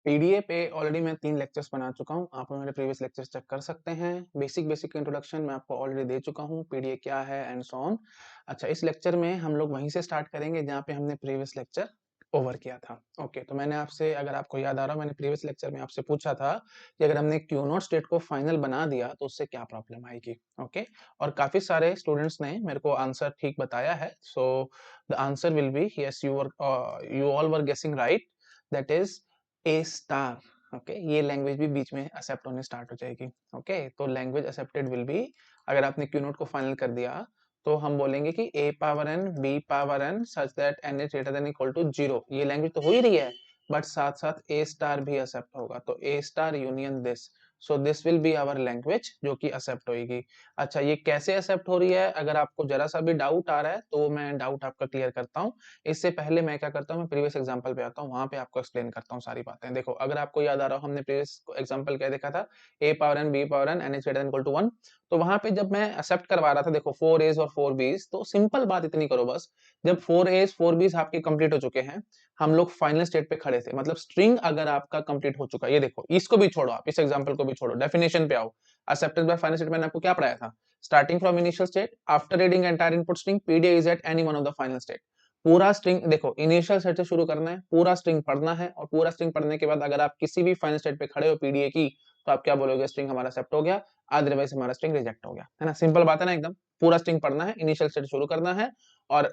PDA पे already मैं 3 lectures बना चुका हूँ। आप मेरे प्रीवियस लेक्चर्स चेक कर सकते हैं। बेसिक इंट्रोडक्शन मैं आपको ऑलरेडी दे चुका हूँ, पीडीए क्या है एंड सो ऑन। अच्छा, इस लेक्चर में हम लोग वहीं से स्टार्ट करेंगे जहाँ पे हमने प्रीवियस लेक्चर ओवर किया था। ओके, तो मैंने आपसे, अगर आपको याद आ रहा हो, मैंने प्रीवियस लेक्चर में आपसे पूछा था कि अगर हमने क्यू नॉट स्टेट को फाइनल बना दिया तो उससे क्या प्रॉब्लम आएगी। ओके, और काफ़ी सारे स्टूडेंट्स ने मेरे को आंसर ठीक बताया है। So the answer will be yes, you all were guessing right, that is a star. Okay, ये लैंग्वेज भी बीच में एक्सेप्ट होने स्टार्ट हो जाएगी। ओके, तो लैंग्वेज एक्सेप्टेड विल बी, अगर आपने क्यू नोट को फाइनल कर दिया तो हम बोलेंगे कि a power n b power n such that n is greater than equal to 0। ये लैंग्वेज तो हो ही रही है, बट साथ साथ a स्टार भी एक्सेप्ट होगा, तो a star union this, so this will be our language जो कि एक्सेप्ट होगी। अच्छा, ये कैसे एक्सेप्ट हो रही है, अगर आपको जरा सा भी डाउट आ रहा है तो मैं डाउट आपका क्लियर करता हूँ। इससे पहले मैं क्या करता हूँ, मैं प्रीवियस एग्जांपल पे आता हूँ, वहां पे आपको एक्सप्लेन करता हूँ सारी बातें। देखो, अगर आपको याद आ रहा हो, हमने प्रीवियस एग्जांपल क्या देखा था, a power n b power n n is greater than equal to 1। तो वहां पे जब मैं एक्सेप्ट करवा रहा था, देखो 4a's और 4b's, तो सिंपल बात इतनी करो बस, जब 4a's 4b's आपके कंप्लीट हो चुके हैं, हम लोग फाइनल स्टेट पे खड़े थे, मतलब स्ट्रिंग अगर आपका कंप्लीट हो चुका है, ये देखो, इसको भी छोड़ो, आप इस एग्जांपल को भी छोड़ो, डेफिनेशन पे आओ। एक्सेप्टेंस बाय फाइनल स्टेट मैंने आपको क्या पढ़ाया था, starting from initial state after reading entire input string PDA is at any one of the final state. पूरा स्ट्रिंग देखो, इनिशियल स्टेट से शुरू करना है, पूरा स्ट्रिंग पढ़ना है, और पूरा स्ट्रिंग पढ़ने के बाद अगर आप किसी भी फाइनल स्टेट पे खड़े हो पीडीए की, तो आप क्या बोलोगे, स्ट्रिंग हमारा एक्सेप्ट हो गया, अदरवाइज हमारा स्ट्रिंग रिजेक्ट हो गया, है ना। सिंपल बात है ना एकदम। पूरा स्ट्रिंग पढ़ना है, इनिशियल स्टेट शुरू करना है, और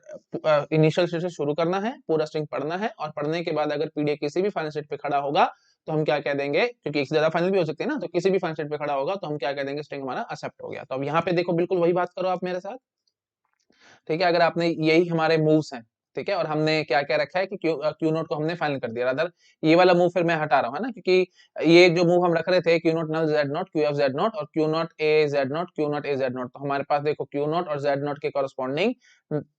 इनिशियल स्टेट से शुरू करना है, पूरा स्ट्रिंग पढ़ना है, और पढ़ने के बाद अगर पीडीए किसी भी फाइनल स्टेट पे खड़ा होगा तो हम क्या कह देंगे, क्योंकि एक से ज्यादा फाइनल भी हो सकते हैं ना, तो किसी भी फाइनल स्टेट पे खड़ा होगा तो हम क्या कह देंगे, स्ट्रिंग हमारा एक्सेप्ट हो गया। तो अब यहाँ पे देखो, बिल्कुल वही बात करो आप मेरे साथ। ठीक है, अगर आपने, यही हमारे मूव्स हैं, ठीक है, और हमने क्या क्या रखा है कि क्यू नोट को हमने फाइनल कर दिया, रादर ये वाला मूव फिर मैं हटा रहा हूँ, है ना, क्योंकि ये जो मूव हम रख रहे थे, Q naught null Z naught Q F Z naught और Q naught A Z naught Q naught A Z naught, तो हमारे पास देखो क्यू नोट और जेड नोट के कॉरस्पॉन्डिंग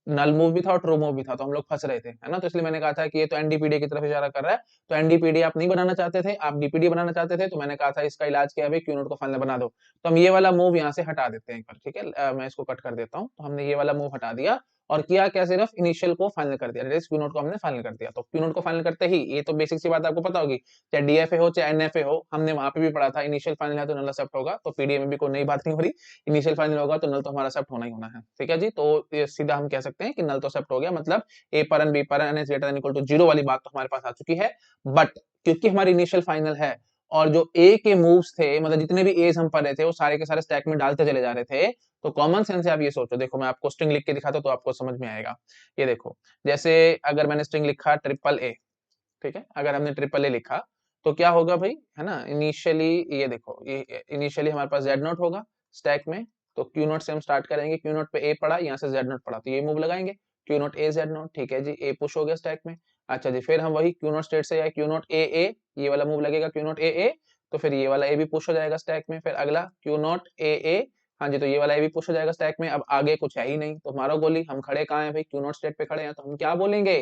नल मूव भी था और ट्रू मूव भी था, तो हम लोग फंस रहे थे, है ना। तो इसलिए मैंने कहा था कि ये तो एनडीपीडी की तरफ इशारा कर रहा है, तो एनडीपीडी आप नहीं बनाना चाहते थे, आप डीपीडी बनाना चाहते थे, तो मैंने कहा था इसका इलाज क्या है, क्यू नोट को फाइनल बना दो। तो हम ये वाला मूव यहाँ से हटा देते हैं एक बार, ठीक है, मैं इसको कट कर देता हूँ। तो हमने ये वाला मूव हटा दिया और किया क्या, सिर्फ इनिशियल को फाइनल कर दिया, क्यू नोट को हमने फाइनल कर दिया। तो क्यू नोट को फाइनल करते ही, ये तो बेसिक सी बात आपको पता होगी, चाहे डीएफए हो चाहे एनएफए हो, हमने वहां पे भी पढ़ा था, इनिशियल फाइनल है तो नल एक्सेप्ट होगा, तो पीडीए में भी कोई नई बात नहीं हो रही, इनिशियल फाइनल होगा तो नल तो हमारा एक्सेप्ट होना ही होना है, ठीक है जी। तो ये सीधा हम कह सकते हैं कि नल तो एक्सेप्ट हो गया, मतलब ए पर एन बी पर N is greater than equal to 0 वाली बात तो हमारे पास आ चुकी है। बट क्योंकि हमारी इनिशियल फाइनल है, और जो ए के मूव्स थे, मतलब जितने भी एज हम पढ़ रहे थे, वो सारे के सारे स्टैक में डालते चले जा रहे थे, तो कॉमन सेंस से आप ये सोचो, देखो मैं आपको स्ट्रिंग लिख के दिखाता हूं तो आपको समझ में आएगा। ये देखो, जैसे अगर मैंने स्ट्रिंग लिखा ट्रिपल ए, ठीक है, अगर हमने ट्रिपल ए लिखा तो क्या होगा भाई, है ना, इनिशियली ये देखो, ये इनिशियली हमारे पास जेड नोट होगा स्टैक में, तो क्यू नोट से हम स्टार्ट करेंगे, क्यू नोट पे ए पड़ा, यहाँ से जेड नोट पड़ा, तो ये मूव लगाएंगे, Q naught A Z note, ठीक है जी, ए पुश हो गया स्टैक में। अच्छा जी, फिर हम वही क्यू नोट स्टेट से या क्यू नोट ए, ये वाला मूव लगेगा, क्यू नोट ए, तो फिर ये वाला ए भी पुश हो जाएगा स्टैक में, फिर अगला क्यू नोट ए, हाँ जी, तो ये वाला ए भी पुश हो जाएगा स्टैक में। अब आगे कुछ है ही नहीं, तो हमारा गोली, हम खड़े कहाँ हैं भाई, क्यू नोट स्टेट पे खड़े हैं, तो हम क्या बोलेंगे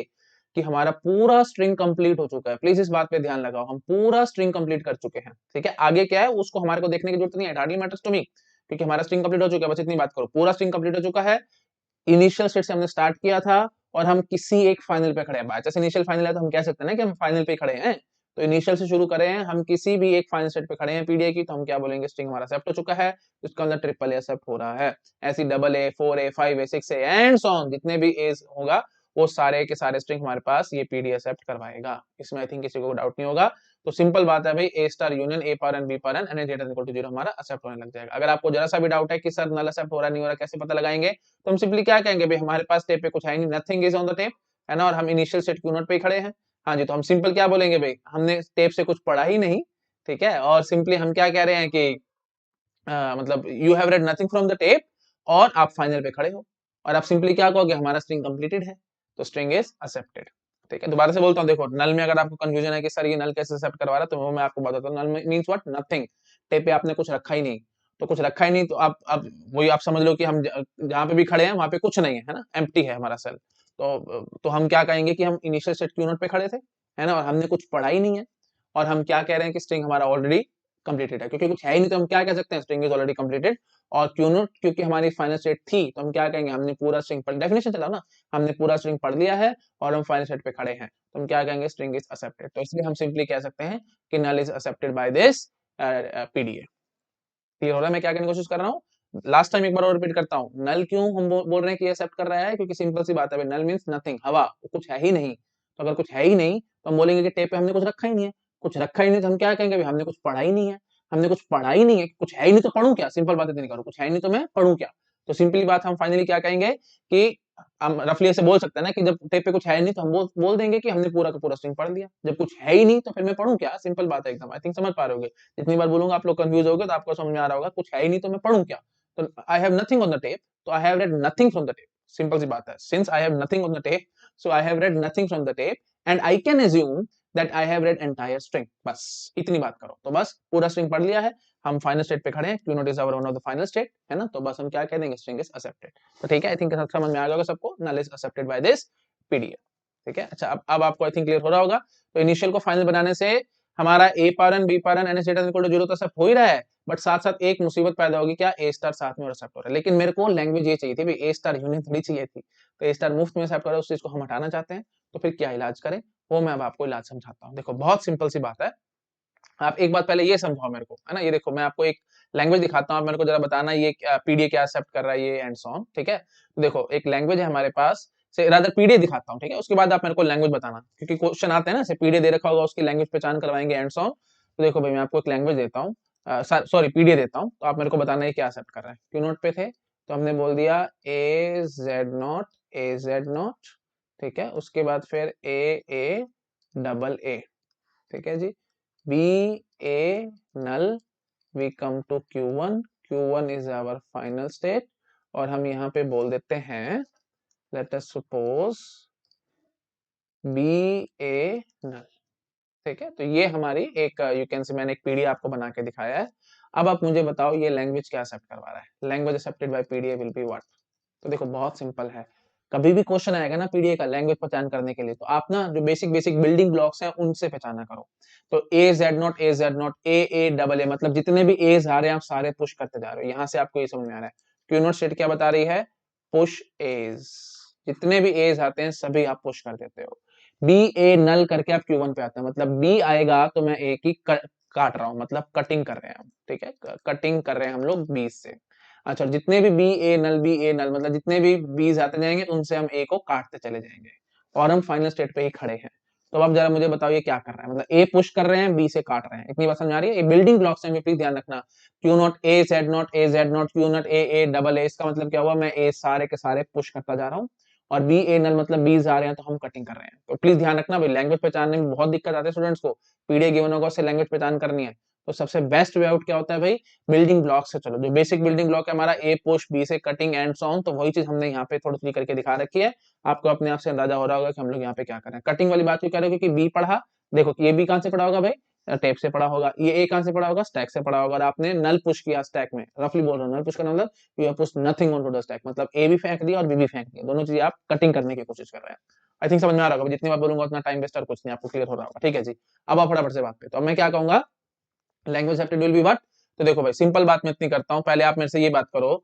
कि हमारा पूरा स्ट्रिंग कंप्लीट हो चुका है। प्लीज इस बात पे ध्यान लगाओ, हम पूरा स्ट्रिंग कंप्लीट कर चुके हैं, ठीक है। आगे क्या है उसको हमारे को देखने की जरूरत नहीं है, it hardly matters to me, क्योंकि हमारा स्ट्रिंग कंप्लीट हो चुका है, बस इतनी बात करो, पूरा स्ट्रिंग कंप्लीट हो चुका है। इनिशियल स्टेट से हमने स्टार्ट किया था और हम किसी एक फाइनल पे खड़े हैं, बाय चांस इनिशियल फाइनल है तो हम कह सकते हैं ना कि हम फाइनल पे खड़े हैं, तो इनिशियल से शुरू करें हैं, हम किसी भी एक फाइनल स्टेट पे खड़े हैं पीडीए की, तो हम क्या बोलेंगे, स्ट्रिंग हमारा एक्सेप्ट हो चुका है, इसका मतलब ट्रिपल ए एक्सेप्ट हो रहा है। ऐसी double A, 4a, 5a, 6a and so on, जितने भी एज होगा वो सारे के सारे स्ट्रिंग हमारे पास ये पीडीए एक्सेप्ट करवाएगा, इसमें आई थिंक किसी को डाउट नहीं होगा। तो सिंपल बात है भाई, A star union A power N B power N N greater equal to 0 हमारा एक्सेप्ट होने लग जाएगा। अगर आपको जरा सा भी डाउट है कि सर नल एक्सेप्ट हो रहा नहीं हो रहा, कैसे पता लगाएंगे, तो हम सिंपली क्या कहेंगे भाई, हमारे पास टेप पे कुछ है नहीं, nothing is on the tape, है ना, और हम इनिशियल सेट क्यू नोट पे ही खड़े हैं। हाँ जी, तो हम सिंपल क्या बोलेंगे भाई, हमने टेप से कुछ पढ़ा ही नहीं, ठीक है, और सिंपली हम क्या कह रहे हैं कि मतलब you have read nothing from the tape, और आप फाइनल पे खड़े हो, और आप सिंपली क्या कहोगे, हमारा स्ट्रिंग कंप्लीटेड है, तो स्ट्रिंग इज एक्सेप्टेड। ठीक है, दोबारा से बोलता हूँ, देखो नल में अगर आपको कंफ्यूजन है कि सर ये नल कैसे एक्सेप्ट करवा रहा है, तो वो मैं आपको बताता हूँ, नल मींस व्हाट, नथिंग, टेप पे आपने कुछ रखा ही नहीं, तो कुछ रखा ही नहीं, तो आप अब वही आप समझ लो कि हम जहाँ पे भी खड़े हैं वहां पे कुछ नहीं है, है ना, एम्प्टी है हमारा सेल। तो हम क्या कहेंगे कि हम इनिशियल सेट क्यू नोट पे खड़े थे, है ना, और हमने कुछ पढ़ा ही नहीं है, और हम क्या कह रहे हैं कि स्ट्रिंग हमारा ऑलरेडी कंप्लीटेड है, क्योंकि कुछ है ही नहीं तो हम क्या कह सकते हैं, स्ट्रिंग इज ऑलरेडी कंप्लीटेड। और क्यों नॉट, क्योंकि हमारी फाइनल स्टेट थी तो हम क्या कहेंगे, हमने पूरा स्ट्रिंग पढ़, डेफिनेशन चला ना, हमने पूरा स्ट्रिंग पढ़ लिया है और हम फाइनल स्टेट पे खड़े हैं, तो हम क्या कहेंगे, स्ट्रिंग इज एक्सेप्टेड। तो इसलिए हम सिंपली कह सकते हैं कि null is accepted by this PDA. Clear हो रहा है मैं क्या कहने की कोशिश कर रहा हूँ? लास्ट टाइम एक बार और रिपीट करता हूँ, नल क्यों हम बोल रहे हैं कि एक्सेप्ट कर रहा है, क्योंकि सिंपल सी बात है भाई, नल मींस नथिंग, हवा, कुछ है ही नहीं। तो अगर कुछ है ही नहीं तो हम बोलेंगे कि टेप पे हमने कुछ रखा ही नहीं है, कुछ रखा ही नहीं तो हम क्या कहेंगे, भाई हमने कुछ पढ़ा ही नहीं है, हमने कुछ पढ़ा ही नहीं है, कुछ है ही नहीं तो पढ़ूं क्या, सिंपल बात इतनी करो, कुछ है ही नहीं तो मैं पढ़ूं क्या। तो सिंपली बात हम फाइनली क्या कहेंगे कि हम रफली ऐसे बोल सकते हैं ना कि जब टेप पे कुछ है नहीं तो हम बोल देंगे कि हमने पूरा का पूरा स्ट्रिंग पढ़ लिया, जब कुछ है ही नहीं तो फिर मैं पढ़ूं क्या, सिंपल बात है एकदम। आई थिंक समझ पा रहे होगे, जितनी बार बोलूंगा आप लोग कंफ्यूज होगे तो आपको समझ में आ रहा होगा, कुछ है ही नहीं तो मैं पढ़ूं क्या। तो I have nothing on the tape, तो I have read nothing from the tape, simple सी बात है, since I have nothing on the tape so I have read nothing from the tape and I can assume that I have read entire string. बस इतनी बात करो, तो बस पूरा स्ट्रिंग पढ़ लिया है, हम फाइनल स्टेट पे खड़े हैं, Q naught is hour one of the final state, है ना, तो बस हम क्या कह देंगे, स्ट्रिंग इज एक्सेप्टेड। तो ठीक है, आई थिंक समझ में आ गया होगा सबको, null is accepted by this PDF. ठीक है, अच्छा अब आपको आई थिंक क्लियर हो रहा होगा। तो इनिशियल को फाइनल बनाने से हमारा ए पारन बी पारन N is equal to zero तो सब हो ही रहा है, बट साथ साथ एक मुसीबत पैदा होगी, क्या, ए स्टार साथ में एक्सेप्ट हो रहा है, लेकिन मेरे को लैंग्वेज ये चाहिए थी भाई, ए स्टार यूनियन थोड़ी चाहिए थी, तो ए स्टार मुफ्त में एक्सेप्ट हो रहा है, उस चीज को हम हटाना चाहते हैं, तो फिर क्या इलाज करें, वो मैं अब आपको इलाज समझाता हूँ। देखो बहुत सिंपल सी बात है, आप एक बात पहले ये समझाओ मेरे को, है ना, ये देखो मैं आपको एक लैंग्वेज दिखाता हूँ, आप मेरे को जरा बताना ये पीडीए क्या एक्सेप्ट कर रहा है, ये एंड सो ऑन। ठीक है, तो देखो एक लैंग्वेज है हमारे पास, से रादर पीडीए दिखाता हूँ, ठीक है, उसके बाद आप मेरे को लैंग्वेज बताना, क्योंकि क्वेश्चन आते हैं ना, से पीडीए दे रखा होगा उसकी लैंग्वेज पहचान करवाएंगे एंड सो ऑन। तो देखो भाई मैं आपको एक लैंग्वेज देता हूँ, सॉरी पीडीए देता हूँ, तो आप मेरे को बताना ये क्या एक्सेप्ट कर रहा है। क्यू नोट पे थे तो हमने बोल दिया ए जेड नॉट, ठीक है, उसके बाद फिर ए डबल ए, ठीक है जी, B A null, we come to Q1, Q1 is our final state, और हम यहाँ पे बोल देते हैं, let us suppose B A null. ठीक है, तो ये हमारी एक यू कैन से मैंने एक पीडीए आपको बना के दिखाया है। अब आप मुझे बताओ ये लैंग्वेज क्या एक्सेप्ट करवा रहा है, language accepted bye PDA will be what. तो देखो बहुत सिंपल है, कभी भी क्वेश्चन आएगा ना पीडीए का लैंग्वेज पहचान करने के लिए, तो आप ना जो बेसिक बेसिक बिल्डिंग ब्लॉक्स हैं उनसे पहचाना करो। तो A Z naught A double A, मतलब जितने भी एज आ रहे हैं आप सारे पुश करते जा रहे हो, यहां से आपको ये समझ में आ रहा है। क्यू नॉट स्टेट क्या बता रही है, पुश एज, जितने भी एज आते हैं सभी आप पुश कर देते हो। बी ए नल करके आप Q1 पे आते हैं, मतलब बी आएगा तो मैं ए की काट रहा हूँ, मतलब कटिंग कर रहे हैं हम, ठीक है, कटिंग कर रहे हैं हम लोग बी से। अच्छा, जितने भी बी ए नल मतलब जितने भी बीज आते जाएंगे उनसे हम ए को काटते चले जाएंगे, और हम फाइनल स्टेट पे ही खड़े हैं। तो अब जरा मुझे बताओ ये क्या कर रहा है, मतलब ए पुश कर रहे हैं बी से काट रहे हैं, इतनी बात समझ आ रही है, ये बिल्डिंग ब्लॉक्स हैं, प्लीज ध्यान रखना। Q naught A Z naught Q naught A double ए, इसका मतलब क्या हुआ, मैं ए सारे के सारे पुश करता जा रहा हूँ, और बी ए नल मतलब बीज आ रहे हैं तो हम कटिंग कर रहे हैं। तो प्लीज ध्यान रखना भाई, लैंग्वेज पहचानने में बहुत दिक्कत आती है स्टूडेंट्स को, पीडीए गिवन होगा उससे लैंग्वेज पहचान करनी है, तो सबसे बेस्ट वे आउट क्या होता है भाई, बिल्डिंग ब्लॉक से चलो। जो बेसिक बिल्डिंग ब्लॉक है हमारा ए पुश बी से कटिंग एंड सो ऑन, तो वही चीज हमने यहाँ पे थोड़ी थोड़ी करके दिखा रखी है, आपको अपने आप से अंदाजा हो रहा होगा कि हम लोग यहाँ पे क्या कर रहे हैं। कटिंग वाली बात क्यों कह रहे हो, क्योंकि बी पढ़ा, देखो ये बी कहां से पढ़ा होगा भाई, टेप से पढ़ा होगा, ये ए कहां से पढ़ा होगा, स्टैक से पढ़ा होगा, और आपने नल पुश किया स्टैक में, रफली बोल रहा हूँ, नल पुश करना मतलब you have push nothing on to the stack, मतलब ए भी फेंक दिया और बी भी फेंक दिया, दोनों चीजें आप कटिंग करने की कोशिश कर रहे हैं। आई थिंक समझ में आ रहा होगा, जितनी बार बोलूंगा उतना टाइम वेस्ट और कुछ नहीं, आपको क्लियर हो रहा होगा, ठीक है जी। अब आप फटाफट से बात पे, तो अब मैं क्या कहूंगा, language accepted will be what. तो देखो भाई सिंपल बात मैं इतनी करता हूँ, पहले आप मेरे से ये बात करो,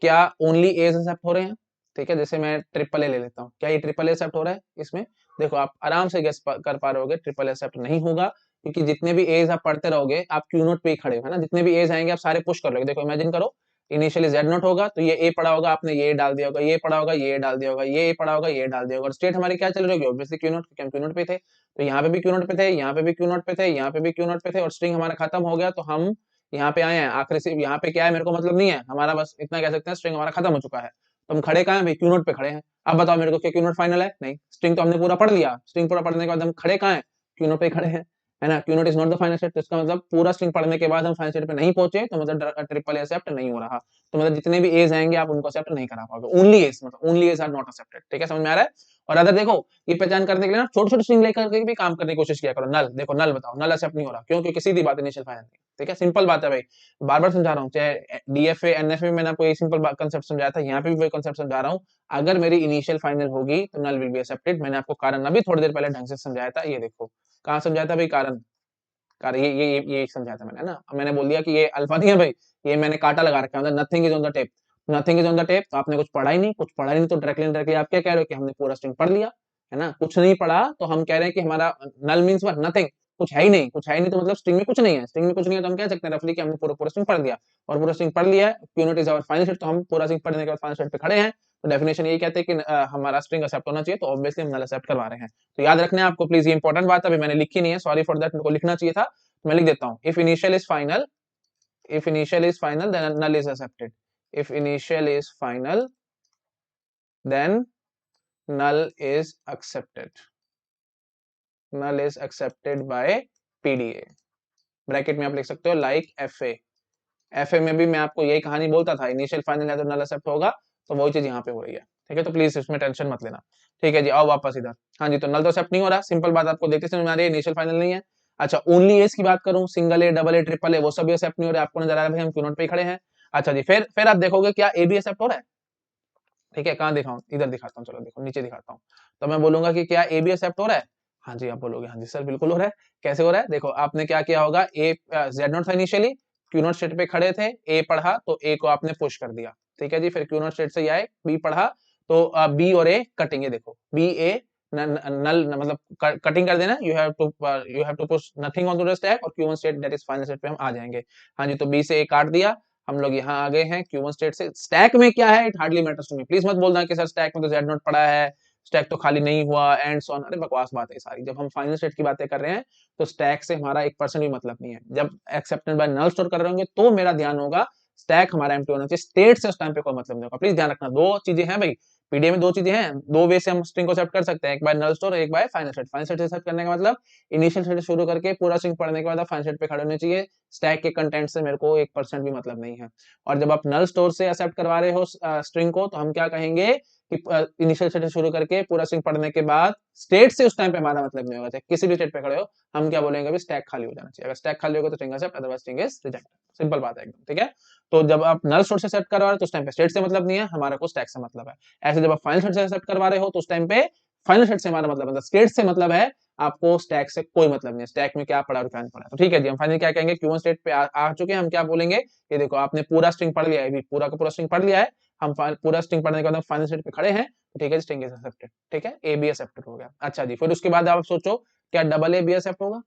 क्या ओनली एज एक्सेप्ट हो रहे हैं, ठीक है, जैसे मैं ट्रिपल ए ले लेता हूँ, क्या ये ट्रिपल ए एक्सेप्ट हो रहा है इसमें, देखो आप आराम से गेस कर पा रहे होगे, ट्रिपल एक्सेप्ट नहीं होगा, क्योंकि जितने भी एज आप पढ़ते रहोगे आप क्यू नोट पे ही खड़े हो, है ना, जितने भी एज आएंगे आप सारे पुश कर लोगे। देखो इमेजिन करो, इनिशियली जेड नोट होगा तो ये ए पड़ा होगा, आपने ये डाल दिया होगा, ये पड़ा होगा, ये डाल दिया होगा, ये पड़ा होगा, ये डाल दिया होगा, और स्टेट हमारी क्या चल रही होगी, ऑब्वियसली क्यू नोट, क्योंकि हम क्यू नोट पे थे, तो यहाँ पे भी क्यू नोट पे थे, यहाँ पे भी क्यू नोट पे थे, यहाँ पे भी क्यू नोट पे थे, और स्ट्रिंग हमारा खत्म हो गया तो हम यहाँ पे आए हैं आखिरी से, यहाँ पे क्या है मेरे को मतलब नहीं है, हमारा बस इतना कह सकते हैं स्ट्रिंग हमारा खत्म हो चुका है, तो हम खड़े कहाँ हैं भाई, क्यू नोट पे खड़े हैं। अब बताओ मेरे को, क्या क्यू नोट फाइनल है, नहीं, स्ट्रिंग तो हमने पूरा पढ़ लिया, स्ट्रिंग पूरा पढ़ने के बाद हम खड़े कहाँ हैं, क्यू नोट पे खड़े हैं, है ना, Q note is not the final state, तो इसका मतलब पूरा स्ट्रिंग पढ़ने के बाद हम फाइनल स्टेट पे नहीं पहुंचे, तो मतलब ट्रिपल एक्सेप्ट नहीं हो रहा, तो मतलब जितने भी एज आएंगे आप उनको एक्सेप्ट नहीं करा पाओगे, ओनली एज, मतलब only A's are not accepted, ठीक है, समझ में आ रहा है। और अगर देखो ये पहचान करने के लिए ना छोटे छोटे स्ट्रिंग लेकर के भी काम करने की कोशिश किया करो, नल देखो, नल बताओ, नल एक्सेप्ट नहीं हो रहा, क्यों, क्योंकि सीधी बात इनिशियल फाइनल, ठीक है, सिंपल बात है भाई, बार बार समझा रहा हूँ, चाहे डीएफए एनएफए में मैंने आपको ये सिंपल कंसेप्ट समझाया था, यहाँ पे भी वही कंसेप्ट समझा रहा हूँ, अगर मेरी इनिशियल फाइनल होगी तो नल विल बी एक्सेप्टेड। मैंने आपको कारण अभी थोड़ी देर पहले ढंग से समझाया था, ये देखो कहाँ समझाया था भाई कारण, ये समझाया था मैंने, है ना? अब मैंने बोल दिया कि ये अल्फा नहीं है भाई, ये मैंने कांटा लगा रखा है, मतलब nothing is on the tape, nothing is on the tape. तो आपने कुछ पढ़ा ही नहीं, कुछ पढ़ा ही नहीं, तो डायरेक्टली आप क्या कह रहे हो कि हमने पूरा स्ट्रिंग पढ़ लिया, है ना? कुछ नहीं पढ़ा तो हम कह रहे हैं कि हमारा नल मीन्स व्हाट, नथिंग, कुछ है ही नहीं, कुछ है ही नहीं, तो मतलब स्ट्रिंग में कुछ नहीं है, स्ट्रिंग में कुछ नहीं है तो हम कह सकते हैं रफली कि हमने पूरा पूरा स्ट्रिंग पढ़ लिया। और पूरा स्ट्रिंग पढ़ लिया है, Q naught is our final set, तो हम पूरा स्ट्रिंग पढ़ने के बाद फाइनल सेट पे खड़े हैं, तो डेफिनेशन यही कहते हैं कि हमारा स्ट्रिंग एक्सेप्ट होना चाहिए, तो ऑब्वियसली हम नल एक्सेप्ट करवा रहे हैं। तो याद रखना है आपको प्लीज, ये इंपॉर्टेंट बात है, अभी मैंने लिखी नहीं है, सॉरी फॉर दैट, मेरे को लिखना चाहिए था, तो मैं लिख देता हूँ, if initial is final, if initial is final then null is accepted, if initial is final then null is accepted, null is accepted by PDA। Bracket में आप लिख सकते हो लाइक FA, FA में भी मैं आपको यही कहानी बोलता था, इनिशियल फाइनल है तो नल एक्सेप्ट होगा, तो वही चीज यहाँ पे हो रही है, ठीक है? तो प्लीज इसमें टेंशन मत लेना, ठीक है जी? आओ वापस इधर। हाँ जी, तो नल तो एक्सेप्ट नहीं हो रहा, सिंपल बात आपको देखते समझ में आ रही है, इनिशियल फाइनल नहीं है। अच्छा, ओनली एस की बात करूं, single A, double A, triple ए, वो सभी एक्सेप्ट नहीं हो रहे, आपको नजर आ रहा है भाई हम क्यू नॉट पे ही खड़े हैं। अच्छा जी, फिर आप देखोगे क्या ए बी एक्सेप्ट हो रहा है? ठीक है, कहाँ दिखाऊं? इधर दिखाता हूँ, चलो देखो नीचे दिखाता हूँ। तो मैं बोलूंगा कि क्या ए बी एक्सेप्ट हो रहा है? हाँ जी, आप बोलोगे हाँ जी सर बिल्कुल हो रहा है। कैसे हो रहा है? देखो आपने क्या किया होगा, ए जेड नॉट था इनिशियली, क्यू नॉट स्टेट पे खड़े थे, ए पढ़ा तो ए को आपने पुश कर दिया, ठीक है जी? फिर क्यू नॉट स्टेट से आए, बी पढ़ा, तो बी और ए कटिंग है, देखो बी ए नल मतलब कटिंग कर देना, you have to push nothing on to the stack, और Q one state that is final state पे हम आ जाएंगे। हाँ जी, तो बी से ए काट दिया, हम लोग यहाँ आ गए हैं Q1 स्टेट से। स्टैक में क्या है, it hardly matters to me, please मत बोलना कि सर स्टैक में तो जेड नोट पड़ा है, स्टैक तो खाली नहीं हुआ एंड सो ऑन, अरे बकवास बात है सारी। जब हम फाइनल स्टेट की बातें कर रहे हैं तो स्टैक से हमारा 1% भी मतलब नहीं है। जब एक्सेप्टेड बाय नल स्टोर कर रहे होंगे तो मेरा ध्यान होगा स्टैक हमारा एम्प्टी होना चाहिए, स्टेट से उस टाइम पे कोई मतलब नहीं होगा, प्लीज ध्यान रखना। दो चीजें हैं भाई, पीडीए में दो चीजें हैं, दो वे से हम स्ट्रिंग को सेट कर सकते हैं, एक बाय नल स्टोर, एक bye final set. Final set से सेट करने का मतलब इनिशियल सेट शुरू करके पूरा स्ट्रिंग पढ़ने के बाद आप फाइनल सेट पे खड़े होने चाहिए, स्टैक के कंटेंट से मेरे को 1% भी मतलब नहीं है। और जब आप नल स्टोर से एक्सेप्ट करवा रहे हो स्ट्रिंग को, तो हम क्या कहेंगे कि इनिशियल सेट शुरू करके पूरा स्ट्रिंग पढ़ने के बाद स्टेट से उस टाइम पे हमारा मतलब नहीं होगा, चाहे किसी भी स्टेट पे खड़े हो, हम क्या बोलेंगे अभी स्टैक खाली हो जाना चाहिए, अगर स्टैक खाली होगा तो string accept, otherwise string is reject. Simple बात है एकदम, ठीक है? तो जब आप नल स्टोर से सेट करवा रहे हो तो उस टाइम पे स्टेट से मतलब नहीं है, हमारा को स्टैक से मतलब है। ऐसे जब आप फाइनल सेट से सेट करवा रहे हो तो उस टाइम पे फाइनल सेट से हमारा मतलब स्टेट से मतलब है, आपको स्टैक से कोई मतलब नहीं है, स्टैक में क्या पड़ा और क्या नहीं पड़ा। तो ठीक है जी, हम फाइनली क्या कहेंगे, Q1 स्टेट पे आ चुके हैं, हम क्या बोलेंगे, ये देखो आपने पूरा स्ट्रिंग पढ़ लिया है, अभी पूरा का पूरा स्ट्रिंग पढ़ लिया है, हम पूरा स्ट्रिंग पढ़ने के बाद फाइनल स्टेट पे खड़े हैं, तो ठीक है, स्ट्रिंग इज एक्सेप्टेड, ठीक है, ए बी एक्सेप्टेड हो गया। अच्छा जी, फिर उसके बाद आप सोचो क्या डबल ए बी एक्सेप्ट होगा?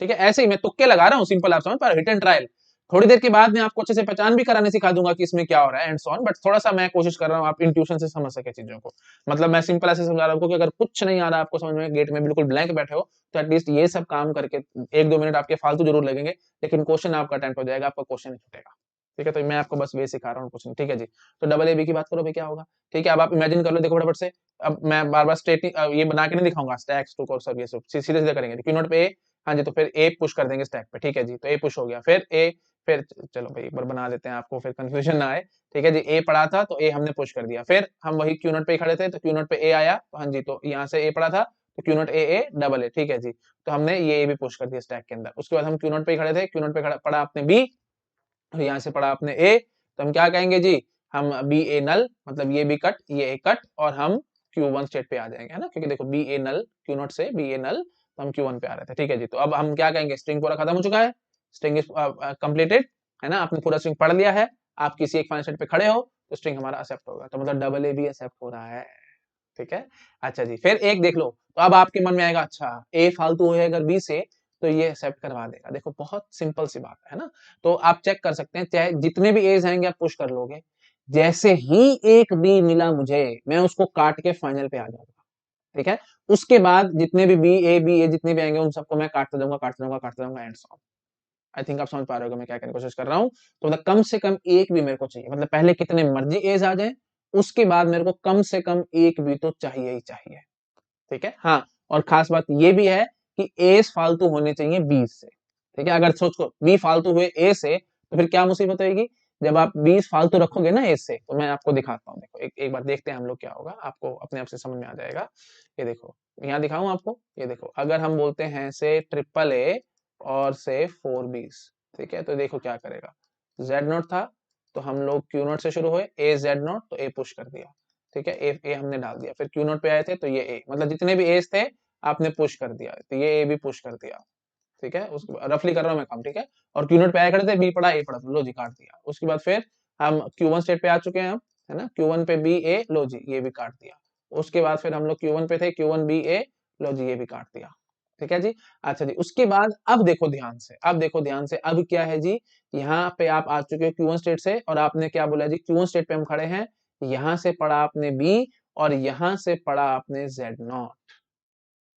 ठीक है, ऐसे ही मैं तुक्के लगा रहा हूँ, सिंपल आप समझ पा रहे हो, हिट एंड ट्रायल। थोड़ी देर के बाद मैं आपको अच्छे से पहचान भी कराने सिखा दूंगा कि इसमें क्या हो रहा है एंड सो ऑन, बट थोड़ा सा मैं कोशिश कर रहा हूँ आप इंट्यूशन से समझ सके चीजों को। मतलब मैं सिंपल ऐसे समझा रहा हूँ कि अगर कुछ नहीं आ रहा आपको समझ में, गेट में बिल्कुल ब्लैंक बैठे हो, तो एटलीस्ट ये सब काम करके 1-2 मिनट आपके फालतू जरूर लगेंगे, लेकिन क्वेश्चन आपका अटेम्प्ट हो जाएगा, आपका क्वेश्चन नहीं छूटेगा। ठीक है, तो मैं आपको बस वे सिखा रहा हूँ, कुछ नहीं। ठीक है जी, तो डबल ए बी की बात करो भाई, क्या होगा? ठीक है, अब आप इमेजिन कर लो, देखो फटाफट से। अब मैं बार बार स्टेट ये बना के नहीं दिखाऊंगा, स्टैक्स टू और सब ये सब सीधे सीधे करेंगे। क्यू नोट पे ए, हाँ जी, तो फिर ए पुश कर देंगे स्टैक पे। ठीक है जी, तो ए पुश हो गया, फिर ए, फिर चलो भाई एक बार बना देते हैं आपको, फिर कंफ्यूजन ना आए। ठीक है जी, ए पड़ा था तो ए हमने पुश कर दिया, फिर हम वही क्यू नोट पे खड़े थे तो क्यू नोट पे ए आया, तो हाँ जी, तो यहाँ से ए पड़ा था तो Q naught A A double A. ठीक है जी, तो हमने ये ए भी पुश कर दिया स्टैक के अंदर। उसके बाद हम क्यू नोट पे खड़े थे, क्यू नोट पे पड़ा आपने बी, और यहाँ से पड़ा आपने ए, तो हम क्या कहेंगे जी, हम बी ए नल, मतलब ये बी कट ये ए कट, और हम Q1 स्टेट पे आ जाएंगे, है ना? क्योंकि देखो B A null, Q naught से बी ए नल, तो हम Q1 पे आ रहे थे। ठीक है जी, तो अब हम क्या कहेंगे, स्ट्रिंग पूरा खत्म हो चुका है, स्ट्रिंग इज कंप्लीटेड, है ना? आपने पूरा स्ट्रिंग पढ़ लिया है, आप किसी एक फाइनल स्टेट पे खड़े हो तो स्ट्रिंग हमारा एक्सेप्ट होगा, तो मतलब डबल ए भी एक्सेप्ट हो रहा है। ठीक है, अच्छा जी, फिर एक देख लो, तो अब आपके मन में आएगा अच्छा ए फालतू है अगर बी से, तो ये एक्सेप्ट करवा देगा। देखो बहुत सिंपल सी बात है ना? तो आप चेक कर सकते हैं, चाहे जितने भी एज आएंगे आप पुश कर लोगे, जैसे ही एक बी मिला मुझे, मैं उसको काट के फाइनल पे आ जाऊंगा। ठीक है, उसके बाद जितने भी बी ए जितने भी आएंगे उन सबको मैं काटते जाऊंगा काटते जाऊंगा काटते जाऊंगा एंड सो। आई थिंक आप समझ पा रहे हो मैं क्या कहने की कोशिश कर रहा हूँ। तो मतलब कम से कम एक भी मेरे को चाहिए, मतलब पहले कितने मर्जी एज आ जाए, उसके बाद मेरे को कम से कम एक भी तो चाहिए ही चाहिए। ठीक है, हाँ, और खास बात ये भी है कि एस फालतू होने चाहिए बी से। ठीक है, अगर सोचो बी फालतू हुए ए से, तो फिर क्या मुसीबत होगी, जब आप 20 फालतू रखोगे ना ए से। तो मैं आपको दिखाता हूँ, देखो एक बार देखते हैं हम लोग क्या होगा, आपको अपने आप से समझ में आ जाएगा। ये देखो, यहाँ दिखाऊं आपको, ये देखो अगर हम बोलते हैं से ट्रिपल ए और से 4 बीस, ठीक है, तो देखो क्या करेगा, जेड नोट था तो हम लोग क्यू नोट से शुरू हुए, ए जेड नोट, तो ए पुश कर दिया। ठीक है, ए हमने डाल दिया, फिर क्यू नोट पे आए थे तो ये ए, मतलब जितने भी एज थे आपने पुश कर दिया, तो ये ए भी पुश कर दिया। ठीक है, उसके बाद रफली कर रहा हूँ मैं काम, ठीक है, और क्यू नोट पे आया खड़े थे, बी पढ़ा ए पढ़ा, लो जी काट दिया। उसके बाद फिर हम Q1 स्टेट पे आ चुके हैं हम, है ना, Q1 पे बी ए, लो जी ये भी काट दिया। उसके बाद फिर हम लोग Q1 पे थे, Q1 बी ए, लो जी ये भी काट दिया। ठीक है जी। अच्छा जी, उसके बाद अब देखो ध्यान से, अब देखो ध्यान से, अब क्या है जी, यहाँ पे आप आ चुके हो Q1 स्टेट से, और आपने क्या बोला जी, Q1 स्टेट पे हम खड़े हैं, यहाँ से पढ़ा आपने बी, और यहाँ से पढ़ा आपने Z0।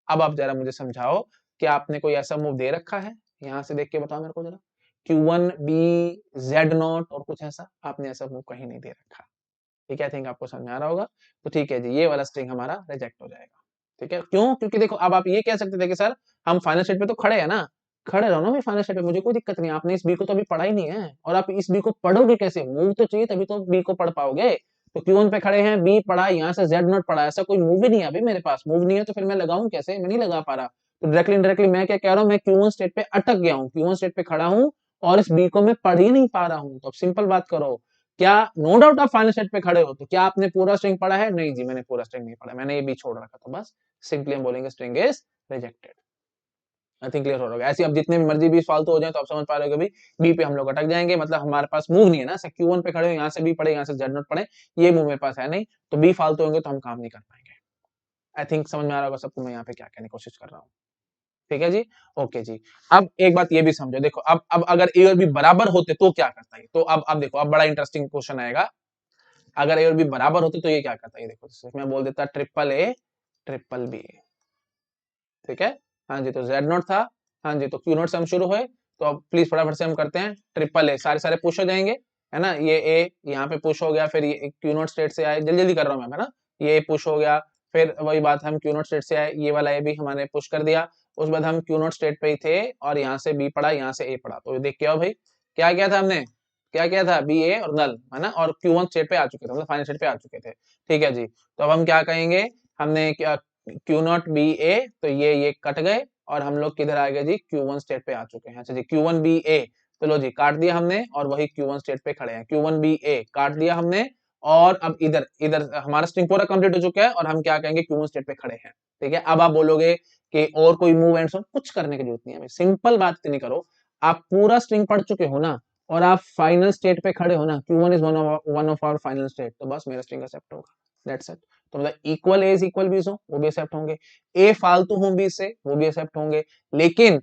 अब आप जरा मुझे समझाओ कि आपने कोई ऐसा मूव दे रखा है, यहाँ से देख के बताओ मेरे को जरा, Q1 बी Z0 और कुछ ऐसा आपने ऐसा मूव कहीं नहीं दे रखा। ठीक है, आई थिंक आपको समझ में आ रहा होगा। तो ठीक है जी, ये वाला स्ट्रिंग हमारा रिजेक्ट हो जाएगा। ठीक है, क्यों? क्योंकि देखो अब आप ये कह सकते थे कि सर हम फाइनल स्टेट पे तो खड़े हैं ना, खड़े रहो ना भाई फाइनल स्टेट पे, मुझे कोई दिक्कत नहीं। आपने इस बी को तो अभी पढ़ा ही नहीं है, और आप इस बी को पढ़ोगे कैसे? मूव तो चाहिए तभी तो बी को पढ़ पाओगे। तो Q1 पे खड़े हैं, बी पढ़ा, यहाँ से Z0 पढ़ा, ऐसा कोई मूव ही नहीं है अभी मेरे पास। मूव नहीं है तो फिर मैं लगाऊं कैसे? मैं नहीं लगा पा रहा। तो डायरेक्टली इनडायरेक्टली मैं क्या कह रहा हूँ, मैं Q1 स्टेट पे अटक गया हूँ, Q1 स्टेट पे खड़ा हूँ, और इस बी को मैं पढ़ ही नहीं पा रहा हूँ। तो अब सिंपल बात करो, क्या नो डाउट आप फाइनल सेट पे खड़े हो, तो क्या आपने पूरा स्ट्रिंग पढ़ा है? नहीं जी, मैंने पूरा स्ट्रिंग नहीं पढ़ा, मैंने ये भी छोड़ रखा। तो बस सिंपली हम बोलेंगे string is rejected. I think clear हो रहा होगा। ऐसे अब जितने भी मर्जी भी फालतू हो जाए तो आप समझ पा रहे हो, बी पे हम लोग अटक जाएंगे, मतलब हमारे पास मूव नहीं है ना। Q1 पे खड़े हो, यहाँ से बी पढ़े, यहाँ से Z नोट पढ़े, ये मूव मेरे पास है नहीं, तो बी फालतू होंगे तो हम काम नहीं कर पाएंगे। आई थिंक समझ में आ रहा होगा सबको मैं यहाँ पे क्या कहने की कोशिश कर रहा हूँ। ठीक है जी, ओके जी। अब एक बात ये भी समझो, देखो अब अगर ए और बी बराबर होते तो क्या करता है? तो अब देखो, अब बड़ा इंटरेस्टिंग क्वेश्चन आएगा। अगर ए और बी बराबर होते तो ये क्या करता है? ये देखो, जैसे मैं बोल देता ट्रिपल ए ट्रिपल बी, ठीक है। हाँ जी, तो जेड नोट था, हाँ जी, तो क्यू नोट से हम शुरू हुए, तो अब प्लीज फटाफट से हम करते हैं ट्रिपल ए, सारे सारे पुश हो जाएंगे, है ना। ये ए यहाँ पे पुश हो गया, फिर ये क्यू नोट स्टेट से आए, जल्दी जल्दी कर रहा हूँ मैं, है ना। ये पुश हो गया, फिर वही बात, हम क्यू नोट स्टेट से आए, ये वाला ए भी हमने पुश कर दिया। उसके बाद हम क्यू नोट स्टेट पे ही थे, और यहाँ से बी पढ़ा, यहाँ से ए पढ़ा। तो देख के आओ भाई, क्या किया था हमने, क्या किया था, बी ए और नल, है ना, और Q1 स्टेट पे आ चुके थे, मतलब फाइनल स्टेट पे आ चुके थे। ठीक है जी, तो अब हम क्या कहेंगे, हमने क्या Q नॉट बी ए, तो ये कट गए, और हम लोग किधर आ गए जी, Q1 स्टेट पे आ चुके हैं। अच्छा जी, Q1 बी ए, तो लो जी काट दिया हमने, और वही Q1 स्टेट पे खड़े हैं। Q1 बी ए काट दिया हमने, और अब इधर इधर हमारा स्ट्रिंग पूरा कंप्लीट हो चुका है, और हम क्या कहेंगे, Q1 स्टेट पे खड़े हैं। ठीक है, अब आप बोलोगे कि और कोई मूव एंड सो, कुछ करने की जरूरत नहीं है, सिंपल बात इतनी करो, आप पूरा स्ट्रिंग पढ़ चुके हो ना, और आप फाइनल स्टेट पे खड़े हो ना, Q1 is one of our final state, तो बस मेरा स्ट्रिंग एक्सेप्ट होगा, दैट्स इट। तो मतलब इक्वल ए इक्वल बी हो, वो भी एक्सेप्ट होंगे, ए फालतू हो बी से, वो भी एक्सेप्ट होंगे, लेकिन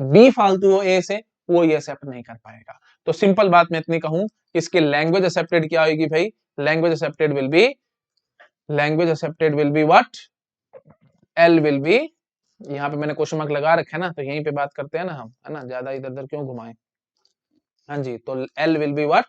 बी फालतू हो ए से, वो ये एक्सेप्ट नहीं कर पाएगा। तो सिंपल बात मैं इतनी कहूं, इसके लैंग्वेज एक्सेप्टेड क्या होगी भाई, language accepted will be what, L will be, यहाँ पे मैंने क्वेश्चन मार्क लगा रखा है ना, तो यहीं पे बात करते हैं ना हम, है ना, ज्यादा इधर उधर क्यों घुमाएं। हाँ जी, तो L will be what,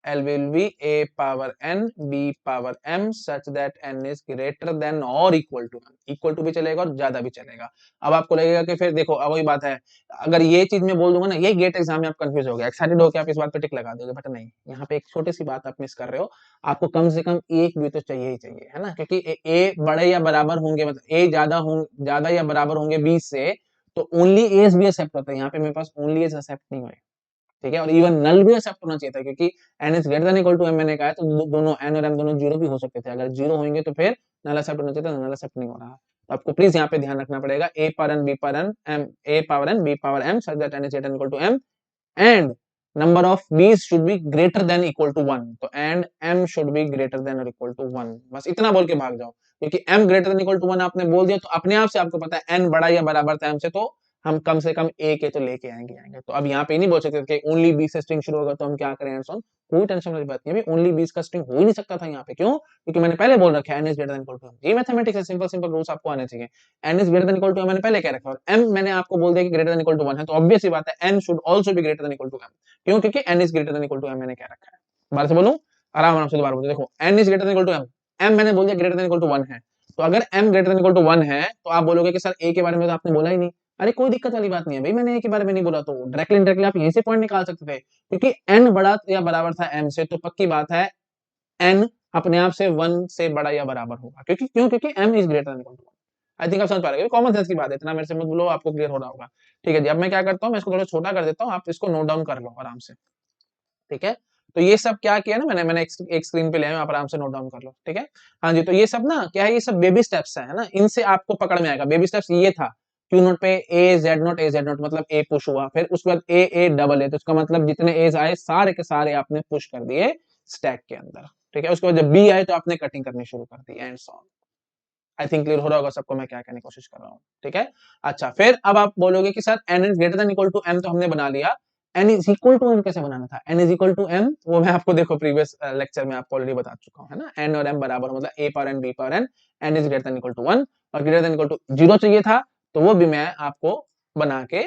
L will be a power n b power m such that n is greater than or equal to m, equal to भी चलेगा और ज्यादा भी चलेगा। अब आपको लगेगा कि फिर देखो, अब वही बात है, अगर ये चीज मैं बोल दूंगा ना, ये गेट एग्जाम में आप कंफ्यूज हो गया, एक्साइटेड हो, आप इस बात पे टिक लगा दोगे, बट नहीं, यहाँ पे एक छोटी सी बात आप मिस कर रहे हो। आपको कम से कम एक भी तो चाहिए ही चाहिए, है ना, क्योंकि ए बड़े या बराबर होंगे, मतलब ए ज्यादा या बराबर होंगे 20 से, तो ओनली एज भी एक्सेप्ट होता है, यहाँ पे मेरे पास ओनली एज एक्सेप्ट नहीं हुए। ठीक है, और इवन नल भी एक्सेप्ट होना चाहिए था, क्योंकि N is greater than equal to M मैंने कहा है, तो दोनों एन और एम दोनों जीरो भी हो सकते थे, अगर जीरो होंगे तो फिर नल एक्सेप्ट होना चाहिए था, नल एक्सेप्ट नहीं हो रहा। तो आपको प्लीज यहाँ पे ध्यान रखना पड़ेगा, A power N B power N M, A power N B power M such that N is greater than equal to M, and number of B's should be greater than equal to 1, तो and M should be greater than और equal to 1, बस इतना बोल के भाग जाओ, क्योंकि M greater than equal to 1 आपने बोल दिया, तो अपने आप से आपको पता है एन बड़ा या बराबर था एम से, तो हम कम से कम ए के तो लेके आएंगे। तो अब यहाँ पे नहीं बोल सकते कि ओनली बी से स्ट्रिंग शुरू होगा तो हम क्या करें एंड सो ऑन, कोई टेंशन वाली बात नहीं है, ओनली बी का स्ट्रिंग हो ही नहीं सकता था यहाँ पे, क्यों? क्योंकि मैंने पहले बोल रखा है N is greater than equal to M, ये मैथमेटिक्स है, सिंपल सिंपल रूल्स आपको आने चाहिए। N is greater than equal to M मैंने पहले कह रखा है, और एम मैंने आपको बोल दिया कि ग्रेटर देन इक्वल टू 1 है, तो ऑब्वियस सी बात है N should also be greater than equal to M, क्यों? क्योंकि N is greater than equal to M मैंने कह रखा है। बार से बोलूं, आराम आराम से दोबारा बोलते, देखो N is greater than equal to M, M मैंने बोल दिया ग्रेटर देन इक्वल टू 1 है, तो अगर M greater than equal to 1 है, तो आप बोलोगे कि सर ए के बारे में तो आपने बोला ही नहीं। अरे कोई दिक्कत वाली बात नहीं है भाई, मैंने ए के बारे में नहीं बोला, तो डायरेक्टली इनडायरेक्टली आप यहीं से पॉइंट निकाल सकते थे, क्योंकि एन बड़ा या बराबर था एम से, तो पक्की बात है एन अपने आप से 1 से बड़ा या बराबर होगा, क्योंकि M is greater than equal to 1। I think आप समझ पा रहे हो, कॉमन सेंस की बात है, इतना मेरे से मत बोलो, आपको क्लियर हो रहा होगा। ठीक है जी, अब मैं क्या करता हूँ, मैं इसको थोड़ा छोटा कर देता हूँ, आप इसको नोट डाउन कर लो आराम से। ठीक है, तो ये सब क्या किया ना, मैंने एक स्क्रीन पे ले आया, आप आराम से नोट डाउन कर लो। ठीक है, हाँ जी, तो ये सब ना क्या है, ये सब बेबी स्टेप्स है ना, इनसे आपको पकड़ में आएगा। बेबी स्टेप्स ये था क्यू नोट पे ए जेड नोट मतलब ए पुश हुआ, फिर उसके बाद ए डबल है, तो उसका मतलब जितने एज आए सारे के सारे आपने पुश कर दिए स्टैक के अंदर, ठीक है। उसके बाद जब बी आए तो आपने कटिंग करनी शुरू कर दी, and so on. I think clear हो रहा होगा सबको मैं क्या कहने की कोशिश कर रहा हूँ, ठीक है। अच्छा, फिर अब आप बोलोगे कि sir N is greater than equal to M तो हमने बना लिया, N is equal to M कैसे बनाना था? N is equal to M वो मैं आपको देखो प्रीवियस लेक्चर में आपको ऑलरेडी बता चुका हूँ, है ना। एन और एम बराबर मतलब A power N B power N, N is greater than equal to 1 और ग्रेटर देन इक्वल टू 0 चाहिए था, तो वो भी मैं आपको बना के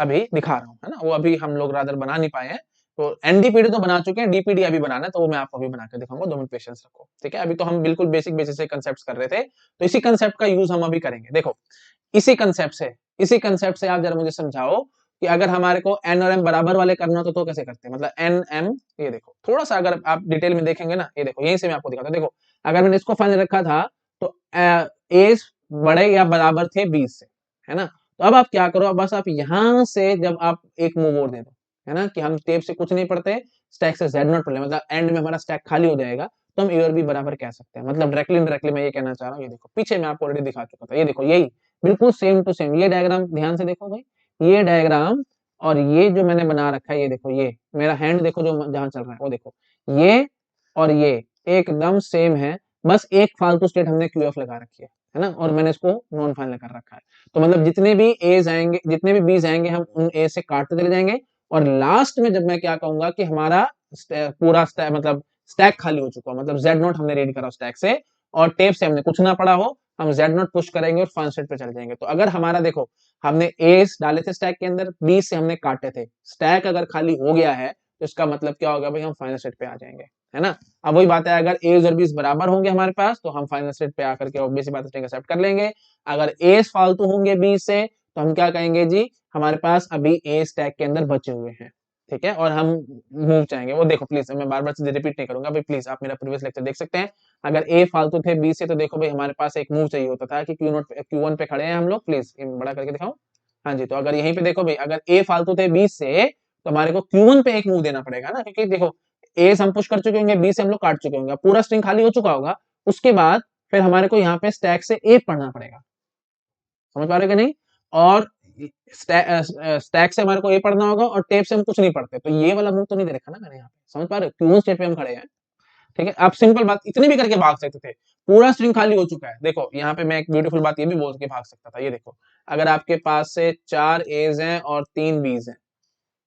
अभी दिखा रहा हूँ, है ना। वो अभी हम लोग रादर बना नहीं पाए हैं, तो एनडीपीडी तो बना चुके हैं, डीपीडी अभी बनाना है, तो वो मैं आपको अभी बना के दिखाऊंगा, 2 मिनट पेशेंस रखो, ठीक है। अभी तो हम बिल्कुल बेसिक बेसिक से कंसेप्ट कर रहे थे, तो इसी कंसेप्ट का यूज हम अभी करेंगे। देखो इसी कंसेप्ट से आप जरा मुझे समझाओ कि अगर हमारे को एन और एम बराबर वाले करना हो तो कैसे करते हैं, मतलब एन एम, ये देखो थोड़ा सा अगर आप डिटेल में देखेंगे ना, ये देखो यहीं से मैं आपको दिखाता हूं। देखो अगर मैंने इसको फाइनल रखा था तो ए बड़े या बराबर थे 20 से, है ना। तो अब आप क्या करो, अब बस आप यहां से जब आप एक मूव और दे दो, है ना, कि हम टेप से कुछ नहीं पढ़ते, स्टैक से जेड नॉट पढ़ ले, मतलब एंड में हमारा स्टैक खाली हो जाएगा, तो हम ए और बी बराबर कह सकते हैं। मतलब डायरेक्टली मैं ये कहना चाह रहा हूँ, ये देखो पीछे मैं आपको ऑलरेडी दिखा चुका था, ये देखो यही बिल्कुल सेम टू सेम ये डायग्राम ध्यान से देखो भाई, ये डायग्राम और ये जो मैंने बना रखा है, ये देखो ये मेरा हैंड देखो जो जहां चल रहा है वो देखो, ये और ये एकदम सेम है, बस एक फालतू स्टेट हमने क्यू एफ लगा रखी है ना, और मैंने इसको नॉन फाइनल कर रखा है। तो मतलब जितने भी एज आएंगे, जितने भी बीज आएंगे, हम उन ए से काटते चले जाएंगे, और लास्ट में जब मैं क्या कहूंगा कि हमारा पूरा मतलब स्टैक खाली हो चुका, मतलब जेड नोट हमने रीड करा स्टैक से और टेप से हमने कुछ ना पढ़ा हो, हम जेड नोट पुश करेंगे और फाइनल स्टेट पे चले जाएंगे। तो अगर हमारा देखो हमने एस डाले थे स्टैक के अंदर, बी से हमने काटे थे, स्टैक अगर खाली हो गया है तो इसका मतलब क्या होगा भाई, हम फाइनल स्टेट पे आ जाएंगे, है ना। अब वही बात है, अगर एज और बीस बराबर होंगे हमारे पास तो हम फाइनल स्टेट पे आकर के ऑब्वियस बात है एक्सेप्ट कर लेंगे। अगर एज फालतू होंगे बी से तो हम क्या कहेंगे जी, हमारे पास अभी ए स्टैक के अंदर बचे हुए हैं, ठीक है, और हम मूव चाहेंगे। वो देखो प्लीज, मैं बार बार चीजें रिपीट नहीं करूंगा भाई, प्लीज आप मेरा प्रीवियस लेक्चर देख सकते हैं। अगर ए फालतू थे बी से तो देखो भाई हमारे पास एक मूव चाहिए होता था कि क्यू नोट क्यू वन पे खड़े हैं हम लोग, प्लीज बड़ा करके दिखाओ। हाँ जी, तो अगर यहीं पे देखो भाई, अगर ए फालतू थे बी से तो हमारे को क्यू वन पे एक मूव देना पड़ेगा ना, क्योंकि देखो ए से हम पुश कर चुके होंगे, बी से हम लोग काट चुके होंगे, पूरा स्ट्रिंग खाली हो चुका होगा, उसके बाद फिर हमारे को यहाँ पे स्टैक से ए पढ़ना पड़ेगा, समझ पा रहे कि नहीं। और स्टैक से हमारे को ए पढ़ना होगा और टेप से हम कुछ नहीं पढ़ते, तो ये वाला मूव तो नहीं दे रखा ना मैंने यहाँ पे, समझ पा रहे हो, क्यों स्टेट पे हम खड़े हैं, ठीक है। आप सिंपल बात इतनी भी करके भाग सकते थे, पूरा स्ट्रिंग खाली हो चुका है। देखो यहाँ पे मैं एक ब्यूटीफुल बात ये भी बोल के भाग सकता था, ये देखो अगर आपके पास से 4 एज हैं और 3 बीज हैं,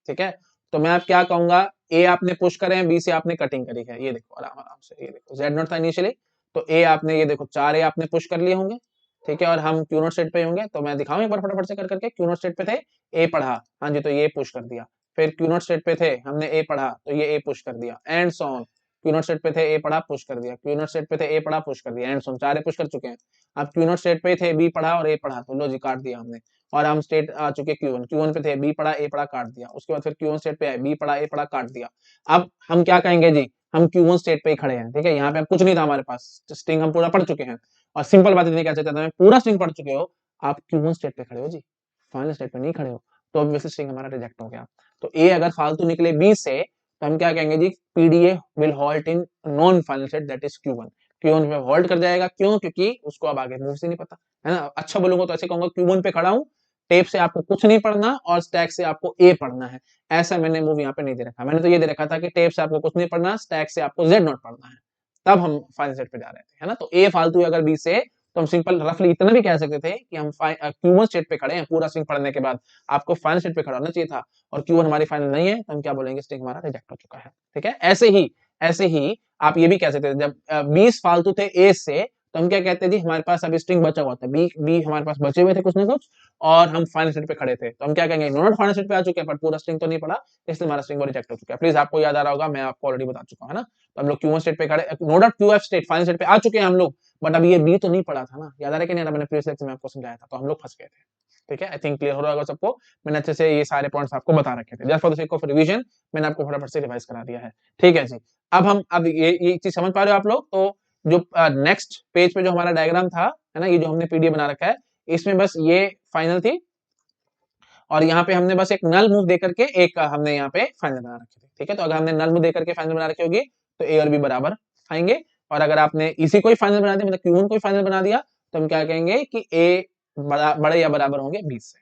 ठीक है, तो मैं आप क्या कहूंगा, ए आपने पुश करे हैं, बी से आपने कटिंग करी है, ये देखो आराम आराम से, ये देखो जेड नोट था इनिशियली, तो ए आपने ये देखो 4 ए आपने पुश कर लिए होंगे, ठीक है, और हम क्यू नोट स्टेट पे होंगे, तो मैं दिखाऊं एक बार फटाफट से कर करके, क्यू नोट स्टेट पे थे, ए पढ़ा, हाँ जी, तो ये पुश कर दिया, फिर क्यू नोट स्टेट पे थे, हमने ए पढ़ा तो ये ए पुश कर दिया, and so on. Q note state पे थे, ए पढ़ा पुश कर दिया, क्यू नोट स्टेट पे थे, ए पढ़ा पुश कर दिया, and so on, 4 A push कर चुके हैं। अब क्यू नोट स्टेट पे थे, बी पढ़ा और ए पढ़ा, तो लो जी काट दिया हमने, और हम स्टेट आ चुके क्यू वन पे थे, बी पढ़ा ए पढ़ा काट दिया, उसके बाद फिर क्यू वन स्टेट पे आए, बी पढ़ा ए पढ़ा काट दिया। अब हम क्या कहेंगे जी, हम क्यू वन स्टेट पे ही खड़े हैं, ठीक है, यहाँ पे कुछ नहीं था हमारे पास, स्ट्रिंग हम पूरा पढ़ चुके हैं, और सिंपल बात इतनी कह सकते हैं, पूरा स्ट्रिंग पढ़ चुके हो, आप क्यू वन स्टेट पे खड़े हो जी, फाइनल स्टेट पे नहीं खड़े हो, तो ऑब्वियसली स्ट्रिंग हमारा रिजेक्ट हो गया। तो ए अगर फालतू निकले बी से तो हम क्या कहेंगे जी, PDA will halt in non final state that is Q one, Q one पे हॉल्ट कर जाएगा, क्यों, क्योंकि उसको अब आगे मूव से नहीं पता, है ना। अच्छा बोलूंगा तो ऐसे कहूंगा क्यू वन पे खड़ा हूं, टेप से आपको कुछ नहीं पढ़ना और स्टैक से आपको ए पढ़ना है, ऐसा मैंने मूव यहाँ पे नहीं दे रखा, मैंने तो ये दे रखा था कि टेप से आपको कुछ नहीं पढ़ना, स्टैक से आपको जेड नॉट पढ़ना है, तब हम फाइनल सेट पे जा रहे थे, है ना। तो ए फालतू अगर बी से तो हम सिंपल रफली इतना भी कह सकते थे कि हम क्यू1 स्टेट पे खड़े हैं, पूरा स्ट्रिंग पढ़ने के बाद आपको फाइनल स्टेट पे खड़ा होना चाहिए था, और क्यू1 हमारी फाइनल नहीं है, तो हम क्या बोलेंगे, स्ट्रिंग हमारा रिजेक्ट हो चुका है, ठीक है। ऐसे ही आप ये भी कह सकते थे, जब 20 फालतू थे ए से तो हम क्या कहते हैं जी, हमारे पास अभी स्ट्रिंग बचा हुआ था, बी बी हमारे पास बचे हुए थे कुछ ना कुछ, और हम फाइनल स्टेट पे खड़े थे, तो हम क्या कहेंगे, नॉट फाइनल स्टेट पे आ चुके हैं, पर पूरा स्ट्रिंग तो नहीं पड़ा, इसलिए हमारा स्ट्रिंग रिजेक्ट हो चुका है। प्लीज आपको याद आ रहा होगा, मैं आपको ऑलरेडी बता चुका हूं, है ना। तो हम लोग क्यू1 स्टेट पे खड़े, no doubt Q F state final state पे आ चुके हैं हम लोग, बट अभी ये बी तो नहीं पड़ा था ना, याद आ रहा है कि नहीं, मैंने प्रीवियस लेक्चर में आपको समझाया था, तो हम लोग फंस गए थे, ठीक है। आई थिंक क्लियर हो रहा होगा सबको, मैंने अच्छे से ये सारे पॉइंट्स आपको बता रखे थे, just for the sake of revision मैंने आपको फटाफट से रिवाइज करा दिया है, ठीक है जी। अब ये चीज समझ पा रहे हो आप लोग। तो जो नेक्स्ट पेज पे जो हमारा डायग्राम था, है ना, ये जो हमने पीडीएफ बना रखा है, इसमें बस ये फाइनल थी, और यहाँ पे हमने बस एक नल मूव देकर के एक हमने यहाँ पे फाइनल बना रखी थी, ठीक है। तो अगर हमने नल मूव देकर के फाइनल बना रखी होगी तो ए और बी बराबर आएंगे, और अगर आपने इसी को ही फाइनल बना दिया, मतलब क्यू1 को ही फाइनल बना दिया, तो हम क्या कहेंगे कि ए बड़े या बराबर होंगे 20 से।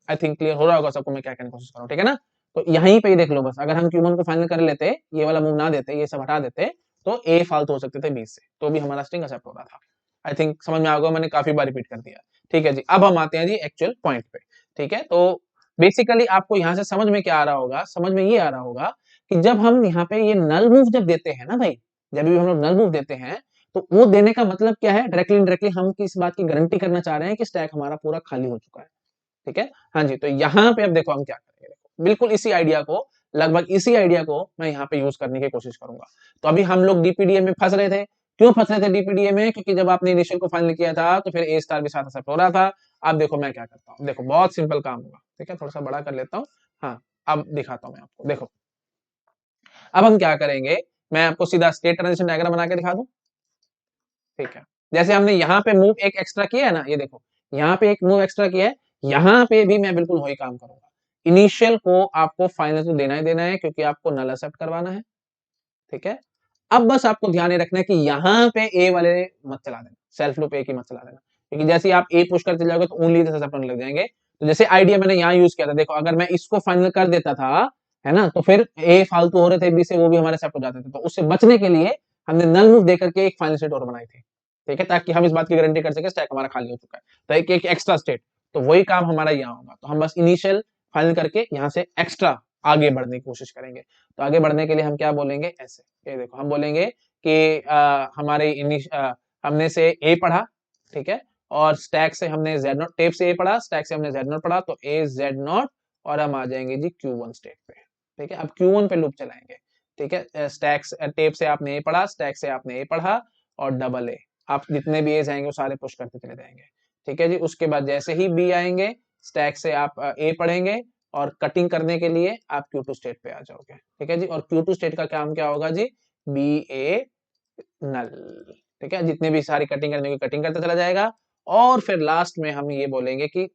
आई थिंक क्लियर हो रहा होगा सबको मैं क्या कहने की कोशिश कर रहा हूँ, ठीक है ना। तो यहीं पे ही देख लो बस, अगर हम Q1 को फाइनल कर लेते, ये वाला मूव ना देते, ये सब हटा देते, तो ए फालतू हो सकते थे 20 से, तो भी हमारा स्ट्रिंग एक्सेप्ट हो रहा था। आई थिंक समझ में आ गया, मैंने काफी बार रिपीट कर दिया। ठीक है जी, अब हम आते हैं जी एक्चुअल पॉइंट पे। ठीक है, तो बेसिकली आपको यहाँ से समझ में क्या आ रहा होगा, समझ में ये आ रहा होगा कि जब हम यहाँ पे ये नल मूव जब देते हैं ना भाई, जब भी हम लोग नल मूव देते हैं, तो वो देने का मतलब क्या है, डायरेक्टली इनडायरेक्टली हम किस बात की गारंटी करना चाह रहे हैं कि स्टैक हमारा पूरा खाली हो चुका है। ठीक है, हाँ जी, तो यहाँ पे अब देखो हम क्या करेंगे, देखो बिल्कुल इसी आइडिया को, लगभग इसी आइडिया को मैं यहाँ पे यूज करने की कोशिश करूंगा। तो अभी हम लोग डीपीडीए में फंस रहे थे, क्यों फंस रहे थे डीपीडीए में, क्योंकि जब आपने इनिशियल को फाइनल किया था तो फिर ए स्टार भी साथ एक्सेप्ट हो रहा था। अब देखो मैं क्या करता हूँ, देखो बहुत सिंपल काम होगा। ठीक है, थोड़ा सा बड़ा कर लेता हूँ। हाँ, अब दिखाता हूँ मैं आपको, देखो अब हम क्या करेंगे, मैं आपको सीधा स्टेट ट्रांजिशन डायग्राम बना के दिखा दूं। ठीक है, जैसे हमने यहाँ पे मूव एक एक्स्ट्रा किया है ना, ये देखो यहाँ पे एक मूव एक्स्ट्रा किया है, यहाँ पे भी मैं बिल्कुल वही काम करूंगा। इनिशियल को आपको फाइनल तो देना ही देना है, क्योंकि आपको नल एक्सेप्ट करवाना है। ठीक है, अब बस आपको ध्यान रखना है कि यहाँ पे ए वाले मत चला देना, सेल्फ लूप ए की मत चला देना, क्योंकि जैसे ही आप ए पुश करते जाओगे तो ओनली एक्सेप्ट होने लग जाएंगे। तो जैसे आइडिया मैंने यहाँ यूज किया था, देखो अगर मैं इसको फाइनल कर देता था, है ना, तो फिर ए फालतू हो रहे थे बी से, वो भी हमारे एक्सेप्ट हो जाते थे। तो उससे बचने के लिए हमने नल मूव देकर के एक फाइनल स्टेट और बनाई थी। ठीक है, ताकि हम इस बात की गारंटी कर सके स्टैक हमारा खाली हो चुका है, तो एक एक्स्ट्रा स्टेट, तो वही काम हमारा यहाँ होगा। तो हम बस इनिशियल फाइनल करके यहाँ से एक्स्ट्रा आगे बढ़ने की कोशिश करेंगे। तो आगे बढ़ने के लिए हम क्या बोलेंगे, ऐसे, ये देखो हम बोलेंगे कि हमने से ए पढ़ा, ठीक है, और स्टैक से हमने जेड नॉट, टेप से ए पढ़ा, स्टैक से हमने जेड नॉट पढ़ा, तो ए जेड नॉट, और हम आ जाएंगे जी Q1 स्टेट पे। ठीक है, अब Q1 पे लूप चलाएंगे। ठीक है, स्टैक टेप से आपने ए पढ़ा, स्टैक से आपने ए पढ़ा, और डबल ए, आप जितने भी एज आएंगे वो सारे पुश करते चले जाएंगे। ठीक है जी, उसके बाद जैसे ही बी आएंगे, स्टैक से आप ए पढ़ेंगे, और कटिंग करने के लिए आप Q2 स्टेट पे आ जाओगे। ठीक है जी, और Q2 स्टेट का काम क्या होगा जी, बी ए नल। ठीक है, जितने भी सारी कटिंग करने की कटिंग करता चला जाएगा, और फिर लास्ट में हम ये बोलेंगे कि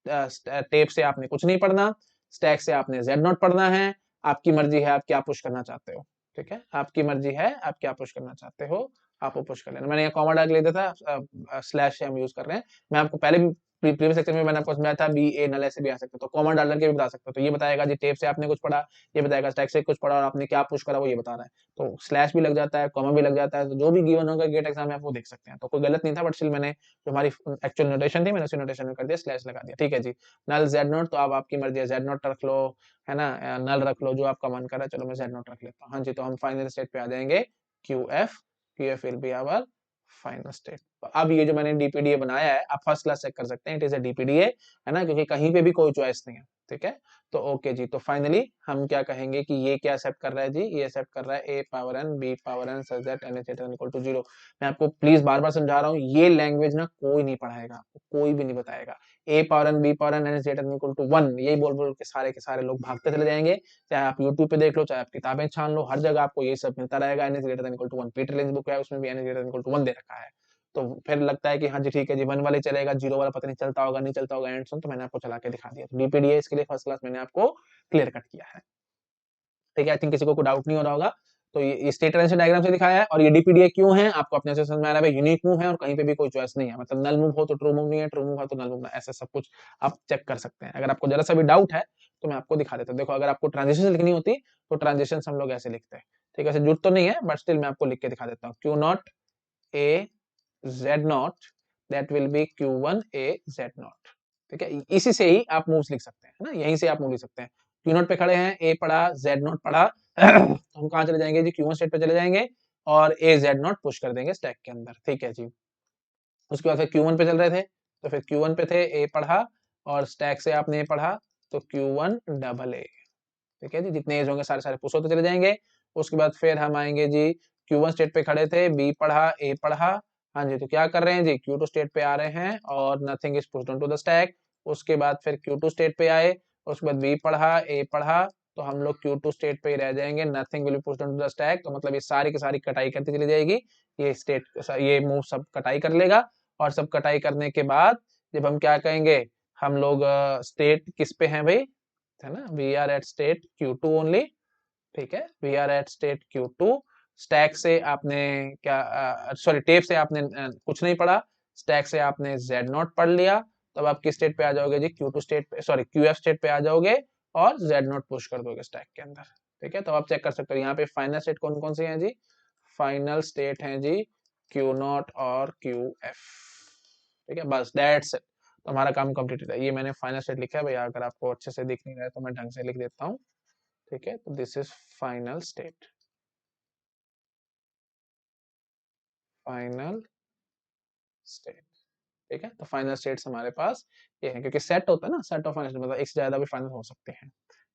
टेप से आपने कुछ नहीं पढ़ना, स्टैक से आपने जेड नॉट पढ़ना है, आपकी मर्जी है आप क्या पुश करना चाहते हो। ठीक है, आपकी मर्जी है आप क्या पुश करना चाहते हो, आप वो पुश कर लेना। मैंने यहाँ कॉमा डाल लिया था, स्लैश से हम यूज कर रहे हैं। मैं आपको पहले भी प्रीवियस सेक्शन में मैंने आपको समझाया था, बी ए नल ऐसे भी आ सकते हैं, तो कॉमा डाल करके भी बता सकते हो। तो ये बताएगा जी टेप से आपने कुछ पढ़ा, ये बताएगा स्टैक से कुछ पढ़ा, और आपने क्या पुश करा वो ये बता रहा है। तो स्लैश भी लग जाता है, कॉमा भी लग जाता है, तो जो भी गिवन होगा गेट एग्जाम में आप वो देख सकते हैं। तो कोई गलत नहीं था, बट स्टिल मैंने जो हमारी एक्चुअल नोटेशन थी, मैंने उसी नोटेशन में कर दिया, स्लैश लगा दिया। ठीक है जी, नल जेड नोट, तो अब आपकी मर्जी है, जेड नोट रख लो, है ना, नल रख लो, जो आपका मन करे। चलो मैं जेड नोट रख लेता हूँ। हाँ जी, तो हम फाइनल स्टेट पे आ जाएंगे QF will be our final state. तो अब ये जो मैंने डीपीडीए बनाया है, आप फर्स्ट क्लास चेक कर सकते हैं, इट इज अ डीपीडीए, है ना, क्योंकि कहीं पे भी कोई चॉइस नहीं है। ठीक है, तो ओके जी, तो फाइनली हम क्या कहेंगे कि ये क्या एक्सेप्ट कर रहा है जी, ये एक्सेप्ट कर रहा है A power N B power N such that N is equal to 0। मैं आपको प्लीज बार बार समझा रहा हूँ, ये लैंग्वेज ना कोई नहीं पढ़ाएगा, कोई भी नहीं बताएगा। A power N B power N N is equal to 1, यही बोल बोल के सारे लोग भागते चले जाएंगे। चाहे आप यूट्यूब पे देख लो, चाहे आप किताबें छान लो, हर जगह आपको ये सब मिलता रहेगा। N is equal to 1, Peter Lynch book है, उसमें भी एन इज इक्वल टू 1 दे रखा है। तो फिर लगता है कि हाँ जी ठीक है जी, 1 वाले चलेगा, 0 वाला पता नहीं चलता होगा नहीं चलता होगा, एंड सुन, तो मैंने आपको चला के दिखा दिया। तो डीपीडीए इसके लिए फर्स्ट क्लास मैंने आपको क्लियर कट किया है। ठीक है, आई थिंक किसी को डाउट नहीं हो रहा होगा। तो ये स्टेट ट्रांजिशन डायग्राम से दिखाया है, और ये डीपीडीए क्यों है आपको अपने से समझ में आ रहा है, यूनिक मूव है और कहीं पे भी कोई चॉइस नहीं है। मतलब नल मूव हो तो ट्रू मूव नहीं है, ट्रू मूव है तो नल मूव है, ऐसा सब कुछ आप चेक कर सकते हैं। अगर आपको जरा सा भी डाउट है तो मैं आपको दिखा देता हूँ। देखो अगर आपको ट्रांजिशन लिखनी होती तो ट्रांजिशन हम लोग ऐसे लिखते हैं। ठीक है, ऐसे जरूरत तो नहीं है, बट स्टिल मैं आपको लिख के दिखा देता हूँ। Q naught A Z naught, that will B Q1 A Z not. ठीक है, इसी से ही आप मूव्स लिख सकते हैं, है ना, यहीं से आप मूव लिख सकते हैं। Q नॉट पे खड़े हैं, ए पढ़ा, जेड नॉट पढ़ा, तो हम कहाँ चले जाएंगे जी, Q1 स्टेट पे चले जाएंगे, और ए जेड नॉट पुश कर देंगे स्टैक के अंदर। ठीक है जी, उसके बाद फिर Q1 पे चल रहे थे, तो फिर Q1 पे थे, ए पढ़ा, और स्टैक से आपने ए पढ़ा, तो Q1 डबल ए। ठीक है जी, जितने एज होंगे सारे सारे पुश होते चले जाएंगे। उसके बाद फिर हम आएंगे जी, Q1 स्टेट पे खड़े थे, बी पढ़ा, ए पढ़ा, हाँ जी, तो क्या कर रहे हैं जी, Q2 स्टेट पे आ रहे हैं, और nothing is pushed on to the stack. उसके बाद फिर Q2 स्टेट पे आए, उसके बाद बी पढ़ा, ए पढ़ा, तो हम लोग Q2 स्टेट पे ही रह जाएंगे, nothing will be pushed on to the stack. तो मतलब ये सारी की सारी कटाई करती चली जाएगी, ये स्टेट, ये मूव सब कटाई कर लेगा। और सब कटाई करने के बाद जब हम क्या कहेंगे, हम लोग स्टेट किस पे हैं भाई, है ना, we are at state Q2 only. ठीक है, we are at state Q2। Stack से आपने क्या, सॉरी टेप से आपने कुछ नहीं पढ़ा, स्टैक से आपने जेड नॉट पढ़ लिया, तो अब आप किस स्टेट पे आ जाओगे जी, Q2 स्टेट पे, सॉरी QF स्टेट पे आ जाओगे और Z0 पुश कर दोगे स्टैक के अंदर। ठीक है, तो आप चेक कर सकते हो यहाँ पे फाइनल स्टेट कौन कौन से हैं जी, फाइनल स्टेट हैं जी Q0 और QF। ठीक है, बस दैट्स इट, तो हमारा काम कंप्लीट है। ये मैंने फाइनल स्टेट लिखा है भैया, अगर आपको अच्छे से दिख नहीं रहा है तो मैं ढंग से लिख देता हूँ। ठीक है, तो this is final state, final state. ठीक है, तो फाइनल स्टेट्स हमारे पास ये है, क्योंकि सेट होता है ना, सेट ऑफ फाइनल मतलब एक से ज्यादा भी फाइनल हो सकते हैं।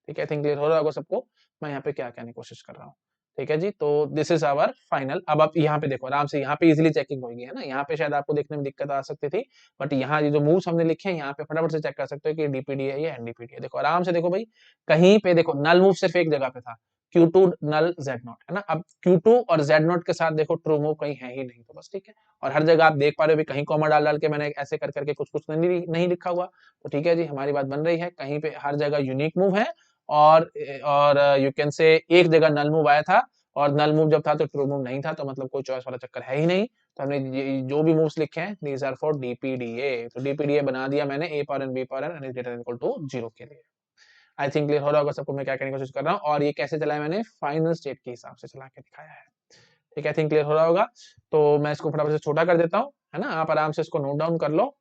ठीक है, थिंक क्लियर हो रहा होगा सबको मैं यहाँ पे क्या कहने की कोशिश कर रहा हूँ। ठीक है जी, तो दिस इज आवर फाइनल। अब आप यहाँ पे देखो आराम से, यहाँ पे इजीली चेकिंग होगी, है ना, यहाँ पे शायद आपको देखने में दिक्कत आ सकती थी, बट यहाँ ये जो मूव्स हमने लिखे हैं यहाँ पे फटाफट से चेक कर सकते हो कि डीपीडी है या एनडीपीडी है। देखो आराम से देखो भाई, कहीं पे देखो नल मूव सिर्फ एक जगह पे था, Q2 नल Z0, है ना। अब Q2 और Z0 के साथ देखो ट्रू मूव कहीं है ही नहीं, तो बस ठीक है। और हर जगह आप देख पा रहे हो भी, कहीं कॉमा डाल डाल के मैंने ऐसे कर करके कुछ कुछ नहीं लिखा हुआ, तो ठीक है जी, हमारी बात बन रही है। कहीं पे हर जगह यूनिक मूव है, और यू कैन से एक जगह नल मूव आया था, और नल मूव जब था तो ट्रू मूव नहीं था, तो मतलब कोई चॉइस वाला चक्कर है ही नहीं। तो हमने जो भी मूव्स लिखे हैं दीज आर फॉर डीपीडीए, तो डीपीडीए बना दिया मैंने A power N B power N is greater equal to 0 के लिए। आई थिंक क्लियर हो रहा होगा सबको मैं क्या कहने की कोशिश कर रहा हूँ, और ये कैसे चला है, मैंने फाइनल स्टेट के हिसाब से चला के दिखाया है। ठीक है, आई थिंक क्लियर हो रहा होगा। तो मैं इसको फटाफट से छोटा कर देता हूँ, है ना, आप आराम से इसको नोट डाउन कर लो,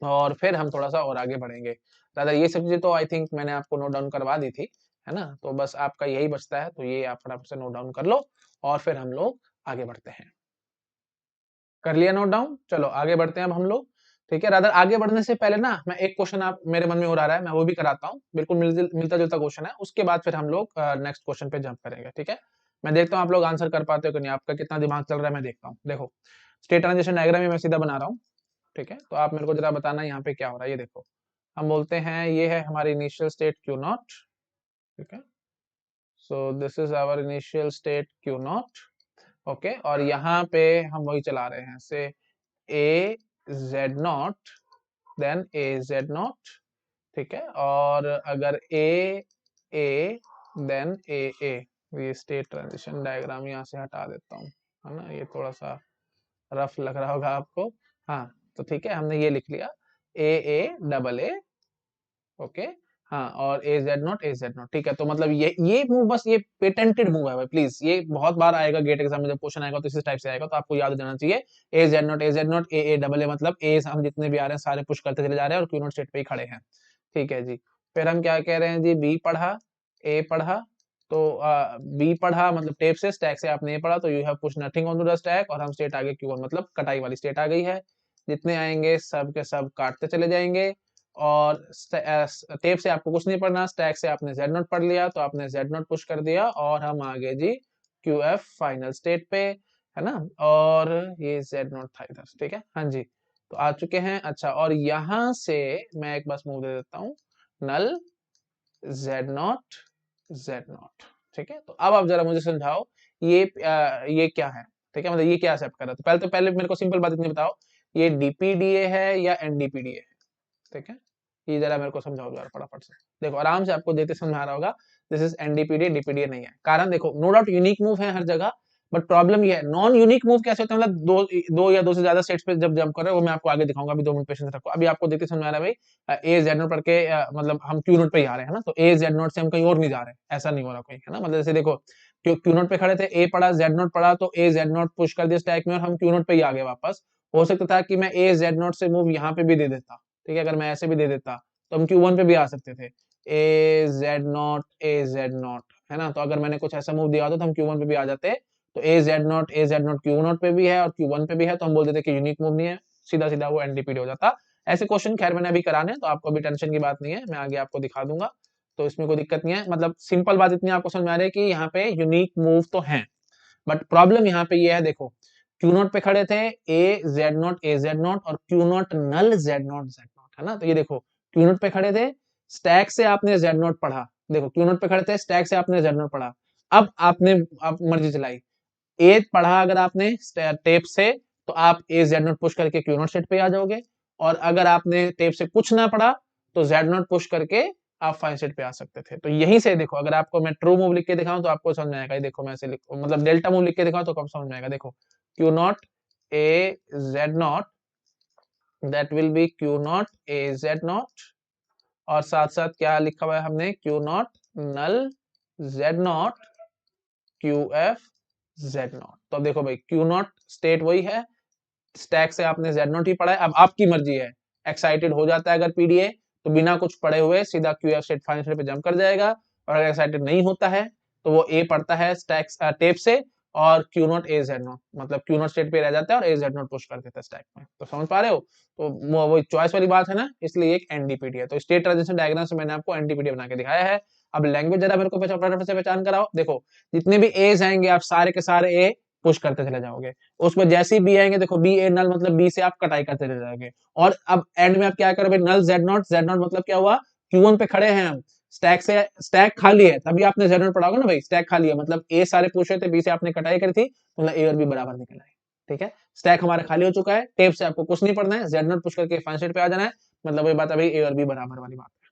और फिर हम थोड़ा सा और आगे बढ़ेंगे। दादा ये सब चीजें तो आई थिंक मैंने आपको नोट डाउन करवा दी थी, है ना, तो बस आपका यही बचता है, तो ये आप फटाफट से नोट डाउन कर लो, और फिर हम लोग आगे बढ़ते हैं। कर लिया नोट डाउन, चलो आगे बढ़ते हैं अब हम लोग। ठीक है, रादर आगे बढ़ने से पहले ना मैं एक क्वेश्चन आप मेरे मन में और आ रहा है, मैं वो भी कराता हूँ, बिल्कुल मिलता जुलता क्वेश्चन है, उसके बाद फिर हम लोग नेक्स्ट क्वेश्चन पे जंप करेंगे। ठीक है, मैं देखता हूँ आप लोग आंसर कर पाते हो कि नहीं, आपका कितना दिमाग चल रहा है मैं देखता हूँ। देखो स्टेट ट्रांजिशन डायग्राम मैं सीधा बना रहा हूँ। ठीक है, तो आप मेरे को जरा बताना यहाँ पे क्या हो रहा है। ये देखो, हम बोलते हैं ये है हमारी इनिशियल स्टेट Q0। ठीक है, so this is our initial state Q0। Okay, और यहाँ पे हम वही चला रहे हैं, से A Z naught then A Z naught. ठीक है, और अगर ए देन ए, ये स्टेट ट्रांजिशन डायग्राम यहाँ से हटा देता हूँ, है ना, ये थोड़ा सा रफ लग रहा होगा आपको। हाँ, तो ठीक है, हमने ये लिख लिया ए डबल ए। ओके, हाँ, और ए जेड नॉट। ठीक है, तो मतलब ये मूव, बस ये पेटेंटेड मूव है भाई, प्लीज, ये बहुत बार आएगा गेट एग्जाम में, जब क्वेश्चन आएगा तो इसी टाइप से आएगा, तो आपको याद हो जाना चाहिए। A Z naught A double A, मतलब ए हम जितने भी आ रहे हैं सारे पुश करते चले जा रहे हैं, और क्यू नॉट स्टेट पे ही खड़े हैं। ठीक है जी, फिर हम क्या कह रहे हैं जी, बी पढ़ा, ए पढ़ा, तो बी पढ़ा मतलब टेप से, स्टैक से आपने ए पढ़ा, तो you have push nothing on to the stack, और हम स्टेट आगे Q1 मतलब कटाई वाली स्टेट आ गई है। जितने आएंगे सब के सब काटते चले जाएंगे, और टेप से आपको कुछ नहीं पढ़ना, स्टैक से आपने जेड नोट पढ़ लिया, तो आपने जेड नोट पुश कर दिया, और हम आ गए जी QF फाइनल स्टेट पे, है ना, और ये जेड नोट था इधर। ठीक है, हाँ जी, तो आ चुके हैं। अच्छा, और यहां से मैं एक बस मूव दे देता हूँ, नल Z0। ठीक है, तो अब आप जरा मुझे समझाओ ये क्या है। ठीक है, मतलब ये क्या एक्सेप्ट कर रहा है, तो पहले मेरे को सिंपल बात इतनी बताओ, ये डीपीडीए है या एनडीपीडीए है। ठीक है, ये जरा मेरे को समझाओ जरा फटाफट से। देखो आराम से आपको देते समझा रहा होगा, दिस इज एनडीपीडीए, डीपीडीए नहीं है। कारण देखो, नो डाउट यूनिक मूव है हर जगह, बट प्रॉब्लम ये है नॉन यूनिक मूव कैसे होता है, मतलब दो या दो से ज्यादा स्टेट्स पे जब जंप कर रहे हो, वो मैं आपको आगे दिखाऊंगा, अभी 2 मिनट पेशेंस रखो। अभी आपको देखते समझ आ रहा है भाई, ए जेड नोट पढ़ के मतलब हम क्यू नोट पे ही आ रहे हैं ना, तो ए जेड नोट से हम कहीं और नहीं जा रहे, ऐसा नहीं हो रहा कोई, है ना, मतलब जैसे देखो क्यू नोट पे खड़े थे, ए पढ़ा जेड नोट पढ़ा, तो ए जेड नोट पुश कर दिया स्टैक में, और हम क्यू नोट पे ही आ गए वापस। हो सकता था कि मैं ए जेड नोट से मूव यहाँ पे भी दे देता। ठीक है, अगर मैं ऐसे भी दे देता तो हम Q1 पे भी आ सकते थे, ए जेड नॉट, है ना, तो अगर मैंने कुछ ऐसा मूव दिया होता तो हम Q1 पे भी आ जाते। तो ए जेड नॉट Q0 पे भी है और Q1 पे भी है, तो हम बोल देते कि यूनिक मूव नहीं है, सीधा सीधा वो एनडीपीडी हो जाता। ऐसे क्वेश्चन खैर मैंने अभी कराने, तो आपको अभी टेंशन की बात नहीं है, मैं आगे आपको दिखा दूंगा, तो इसमें कोई दिक्कत नहीं है। मतलब सिंपल बात इतनी आपको समझ में आ रही है कि यहाँ पे यूनिक मूव तो है, बट प्रॉब्लम यहाँ पे ये है, देखो Q0 पे खड़े थे ए जेड नॉट और Q0 नल जेड नॉट, है ना, तो ये देखो Q0 पे खड़े थे, स्टैक से आपने जेड नॉट पढ़ा, देखो Q0 पे खड़े थे, स्टैक से आपने जेड नॉट पढ़ा, अब आपने आप मर्जी चलाई, ए पढ़ा अगर आपने टेप से, तो आप ए जेड नॉट पुश करके Q0 सेट पे आ जाओगे, और अगर आपने टेप से कुछ ना पढ़ा तो जेड नॉट पुश करके आप फाइन सेट पे आ सकते थे। तो यहीं से देखो, अगर आपको मैं ट्रू मूव लिख के दिखाऊं तो आपको समझ में आएगा, देखो मैं ऐसे लिखूं, मतलब डेल्टा मूव लिख के दिखाऊं तो कब समझ में आएगा, देखो Q0 A Z naught that will be Q naught A Z naught, और साथ साथ क्या लिखा हुआ है हमने, Q naught null Z naught Q F Z naught. तो अब देखो भाई, क्यू नॉट स्टेट वही है, स्टैक से आपने जेड नॉट ही पढ़ा है, अब आपकी मर्जी है, एक्साइटेड हो जाता है अगर पीडीए तो बिना कुछ पढ़े हुए सीधा क्यू एफ स्टेट फाइनल पे जंप कर जाएगा, और अगर एक्साइटेड नहीं होता है तो वो ए पढ़ता है स्टैक टेप से, और Q naught A Z not, मतलब क्यू नॉट स्टेट पे रह जाता है और ए जेड नॉट पुश कर देता है स्टैक में। तो समझ पा रहे हो, तो वो चॉइस वाली बात है ना, इसलिए एक एनडीपीडी है। तो स्टेट ट्रांजिशन डायग्राम से मैंने आपको एनडीपीडी बना के दिखाया है। अब लैंग्वेज जरा मेरे को फटाफट से पहचान कराओ। देखो जितने भी एज आएंगे आप सारे के सारे ए पुश करते चले जाओगे, उसमें जैसे ही बी आएंगे, देखो बी ए नल मतलब बी से आप कटाई करते चले जाओगे, और अब एंड में आप क्या करोगे, नल जेड नॉट, जेड नॉट मतलब क्या हुआ, Q1 पे खड़े हैं हम, स्टैक से स्टैक खाली है, तभी आपने जेड नॉट पढ़ाओगे ना भाई, स्टैक खाली है मतलब ए सारे पुश हुए थे, बी से आपने कटाई करी थी, मतलब ए और बी बराबर निकल आए। ठीक है, स्टैक हमारा खाली हो चुका है, टेप से आपको कुछ नहीं पढ़ना है, जेड नॉट पुश करके फाइनल स्टेट पे आ जाना है, मतलब वही बात है भाई, ए और बी बराबर वाली बात है।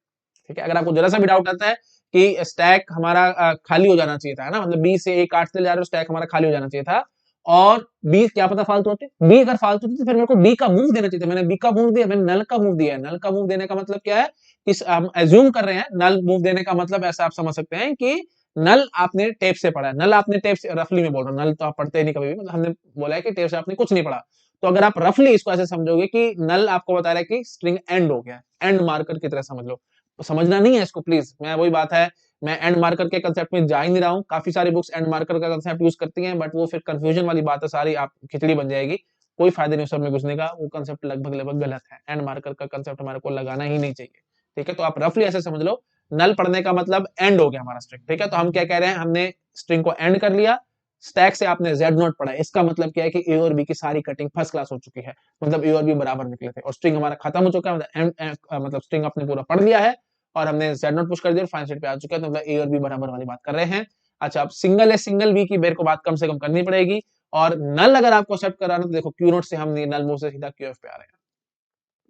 ठीक है, अगर आपको जरा सा भी डाउट आता है कि स्टैक हमारा खाली हो जाना चाहिए था, है ना, मतलब बी से ए काटते जा रहे हो, स्टैक हमारा खाली हो जाना चाहिए था, और बी क्या पता फालतू होते, बी अगर फालतू होते तो फिर मेरे को बी का मूव देना चाहिए था, मैंने बी का मूव दिया, मैंने नल का मूव दिया है। नल का मूव देने का मतलब क्या है, इस हम एज्यूम कर रहे हैं, नल मूव देने का मतलब ऐसा आप समझ सकते हैं कि नल आपने टेप से पढ़ा है, नल आपने टेप से, रफली में बोल रहा हूँ, नल तो आप पढ़ते नहीं कभी भी, मतलब हमने बोला है कि टेप से आपने कुछ नहीं पढ़ा, तो अगर आप रफली इसको ऐसे समझोगे कि नल आपको बता रहा है कि स्ट्रिंग एंड हो गया, एंड मार्कर की तरह समझ लो, तो समझना नहीं है इसको प्लीज, मैं वही बात है, मैं एंड मार्कर के कंसेप्ट में जा ही नहीं रहा हूँ, काफी सारी बुक्स एंड मार्कर का कंसेप्ट यूज करती हैं, बट वो फिर कंफ्यूजन वाली बात है सारी, आप खिचड़ी बन जाएगी, कोई फायदा नहीं उस सब में घुसने का, वो कंसेप्ट लगभग लगभग गलत है, एंड मार्कर का कंसेप्ट हमारे को लगाना ही नहीं चाहिए। ठीक है, तो आप रफली ऐसे समझ लो, नल पढ़ने का मतलब एंड हो गया हमारा स्ट्रिंग। ठीक है, तो हम क्या कह रहे हैं, हमने स्ट्रिंग को एंड कर लिया, स्टैक से आपने जेड नोट पढ़ा, इसका मतलब क्या है कि ए और बी की सारी कटिंग फर्स्ट क्लास हो चुकी है, मतलब ए और बी बराबर निकले थे, और स्ट्रिंग हमारा खत्म हो चुका है, मतलब स्ट्रिंग आपने पूरा पढ़ लिया है, और हमने जेड नोट पुश कर दिया और फाइनल स्टेट पे आ चुके हैं, तो मतलब ए और बी बराबर वाली बात कर रहे हैं। अच्छा, अब सिंगल है सिंगल बी की मेरे को बात कम से कम करनी पड़ेगी, और नल अगर आपको एक्सेप्ट कराना तो देखो क्यू नोट से हम नल मूव से सीधा क्यू एफ पे आ रहे हैं।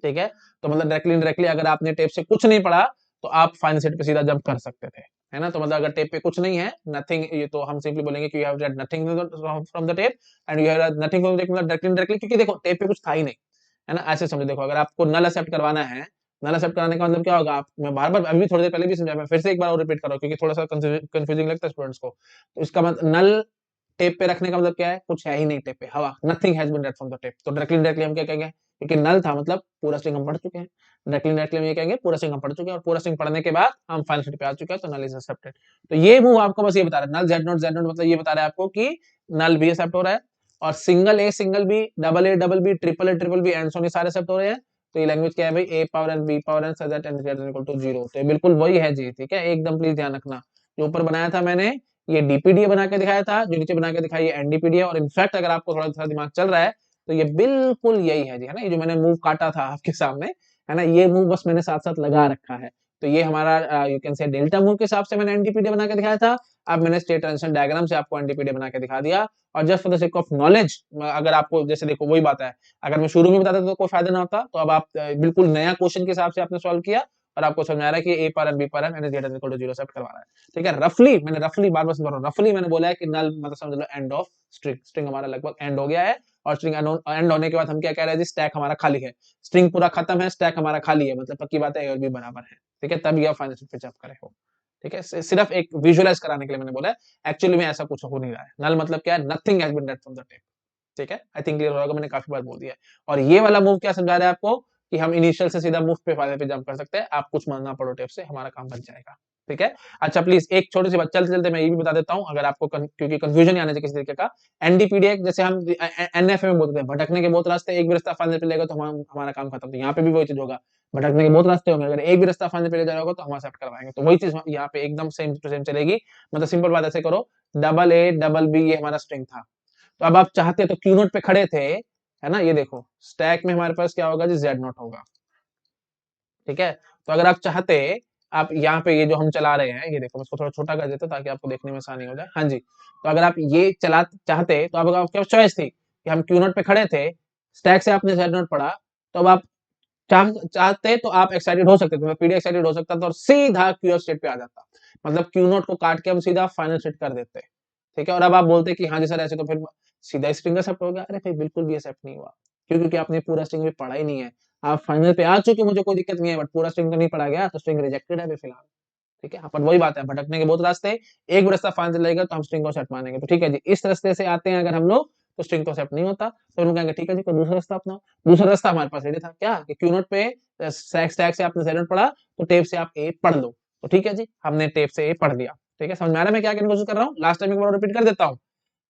ठीक है, तो मतलब डायरेक्टली अगर आपने टेप से कुछ नहीं पढ़ा तो आप फाइनल सेट पे सीधा जंप कर सकते थे, है ना, तो मतलब अगर टेप पे कुछ नहीं है, नथिंग, ये तो हम सिंपली बोलेंगे कि you have read nothing from the tape, and you have read nothing from the tape, मतलब डायरेक्टली, क्योंकि देखो टेप पे कुछ था ही नहीं, है ना, ऐसे समझो। देखो अगर आपको नल एक्सेप्ट करवाना है, नल एक्सेप्ट कराने का मतलब क्या होगा, आप, मैं बार बार अभी थोड़ी देर पहले भी समझाया, मैं फिर से एक बार और रिपीट कर रहा हूँ क्योंकि थोड़ा सा कंफ्यूजिंग लगता है स्टूडेंट्स को, तो इसका मतलब नल टेप पे रखने का मतलब क्या है, कुछ है ही नहीं टेप पे, हवा, nothing has been read from the tape, तो डायरेक्टली हम क्या कहेंगे, क्योंकि नल था मतलब पूरा स्ट्रिंग हम पढ़ चुके हैं, डायरेक्टली हम ये कहेंगे पूरा स्ट्रिंग हम पढ़ चुके हैं, और पूरा स्ट्रिंग पढ़ने के बाद हम फाइनल स्टेट पे आ चुके हैं, तो नल इज एक्सेप्टेड। तो ये मूव आपको बस ये बता रहा है, नल जेड नोट मतलब ये बता रहा है आपको कि नल भी एक्सेप्ट हो रहा है, और single A single B, double B, triple B, and so ये सारे एक्सेप्ट हो रहे हैं। तो ये लैंग्वेज क्या है भाई, A power N B power N such that n greater than equal to 0, तो ये बिल्कुल वही है जी। ठीक है, एकदम प्लीज ध्यान रखना, जो ऊपर बनाया था मैंने, ये डीपीडीए बना के दिखाया था, जो नीचे बना के दिखाया ये एनडीपीडीए, और इनफैक्ट अगर आपको थोड़ा सा दिमाग चल रहा है तो ये बिल्कुल यही है जी, है ना, ये जो मैंने मूव काटा था आपके सामने, है ना, ये मूव बस मैंने साथ साथ लगा रखा है। तो ये हमारा you can say delta move के हिसाब से मैंने एनडीपीडीए बना के दिखाया था, अब मैंने स्टेट ट्रांजिशन डायग्राम से आपको एनडीपीडीए बना के दिखा दिया। और just for the sake of knowledge, अगर आपको जैसे देखो वही बात है, अगर मैं शुरू में बता देता तो कोई फायदा ना होता, तो अब आप बिल्कुल नया क्वेश्चन के हिसाब से आपने सॉल्व किया, और आपको समझ आ रहा है कि ए पर एन बी पर N N greater equal to 0 set करवा रहा है। ठीक है, रफली बार बार समझ रहा हूँ, रफली मैंने बोला है कि नल मतलब समझ लो एंड ऑफ स्ट्रिंग, स्ट्रिंग हमारा लगभग एंड हो गया है, और स्ट्रिंग एंड होने के बाद हम क्या कह रहे हैं जी, स्टैक हमारा खाली है, स्ट्रिंग पूरा खत्म है, स्टैक हमारा खाली है, मतलब पक्की बात है ए और बी बराबर है। ठीक है, तब ये फाइनल पे जब करे हो। ठीक है, सिर्फ एक विजुअलाइज कराने के लिए मैंने बोला है, एक्चुअली में ऐसा कुछ हो नहीं रहा है। नल मतलब क्या है, nothing has been read from the tape. ठीक है, आई थिंक क्लियर होगा, मैंने काफी बार बोल दिया है। और ये वाला मूव क्या समझा रहा है आपको, कि हम इनिशियल से सीधा मूव पे फायदे पे जंप कर सकते हैं, आप कुछ मानना पड़ो टेप से, हमारा काम बन जाएगा। ठीक है, अच्छा प्लीज एक छोटी सी बात चलते चलते मैं ये भी बता देता हूँ, अगर आपको क्योंकि कंफ्यूजन नहीं आने चाहिए किसी तरीके का, एनडीपीडीए जैसे हम एनएफ में बोलते हैं, भटकने के बहुत रास्ते, एक भी रास्ता फाइनल पे लेगा तो हमारा काम खत्म, तो यहाँ पे भी वही चीज होगा, भटकने के बहुत रास्ते होंगे, अगर एक भी रास्ता फाइनल पे ले जाएगा तो हम एक्सेप्ट करवाएंगे, तो वही चीज यहाँ पे एकदम सेम टू सेम चलेगी। मतलब सिंपल बात ऐसे करो, डबल ए डबल बी ये हमारा स्ट्रिंग था, तो अब आप चाहते तो क्यू नोट पे खड़े थे, है ना, ये देखो स्टैक में हमारे पास क्या होगा जी, जेड नोट होगा। ठीक है, तो अगर आप चाहते, आप यहाँ पे ये जो हम चला रहे हैं, ये देखो मैं इसको थोड़ा छोटा कर देता हूं ताकि आपको देखने में आसानी हो जाए। हाँ जी, तो अगर आप ये चला चाहते तो अब आपके पास चॉइस थी कि हम क्यू नोट पे खड़े थे, स्टैक से आपने जेड नोट पढ़ा, तो अब आप चाहते तो आप एक्साइटेड हो सकते थे, पीडी एक्साइटेड हो सकता था और सीधा क्यू स्टेट पे आ जाता, मतलब क्यू नोट को काट के हम सीधा फाइनल सेट कर देते। ठीक है, और अब आप बोलते कि हाँ जी सर ऐसे तो फिर सीधा स्ट्रिंग एक्सेप्ट हो गया, अरे फिर बिल्कुल भी एक्सेप्ट नहीं हुआ, क्यों, क्योंकि आपने पूरा स्ट्रिंग भी पढ़ा ही नहीं है, आप फाइनल पे आ चुके, मुझे कोई दिक्कत नहीं है, बट पूरा स्ट्रिंग तो नहीं पढ़ा गया, तो स्ट्रिंग रिजेक्टेड है अभी फिलहाल। ठीक है, पर वही बात है, भटकने के बहुत रास्ते हैं, एक भी रास्ता फाइनल चलेगा तो हम स्ट्रिंग को सेट मानेंगे। तो ठीक है जी, इस रास्ते से आते हैं अगर हम लोग, तो स्ट्रिंग को सेट नहीं होता, तो हम लोग कहेंगे ठीक है जी, कोई दूसरा रास्ता अपनाओ। दूसरा रास्ता हमारे पास रेडी था क्या, कि क्यू नोट पे स्टैक से आपने जेड नोट पढ़ा, तो टेप से आप ए पढ़ लो। तो ठीक है जी, हमने टेप से ए पढ़ लिया। ठीक है, समझ में आ रहा है मैं क्या कहने की कोशिश कर रहा हूँ? लास्ट टाइम एक बार रिपीट कर देता हूँ।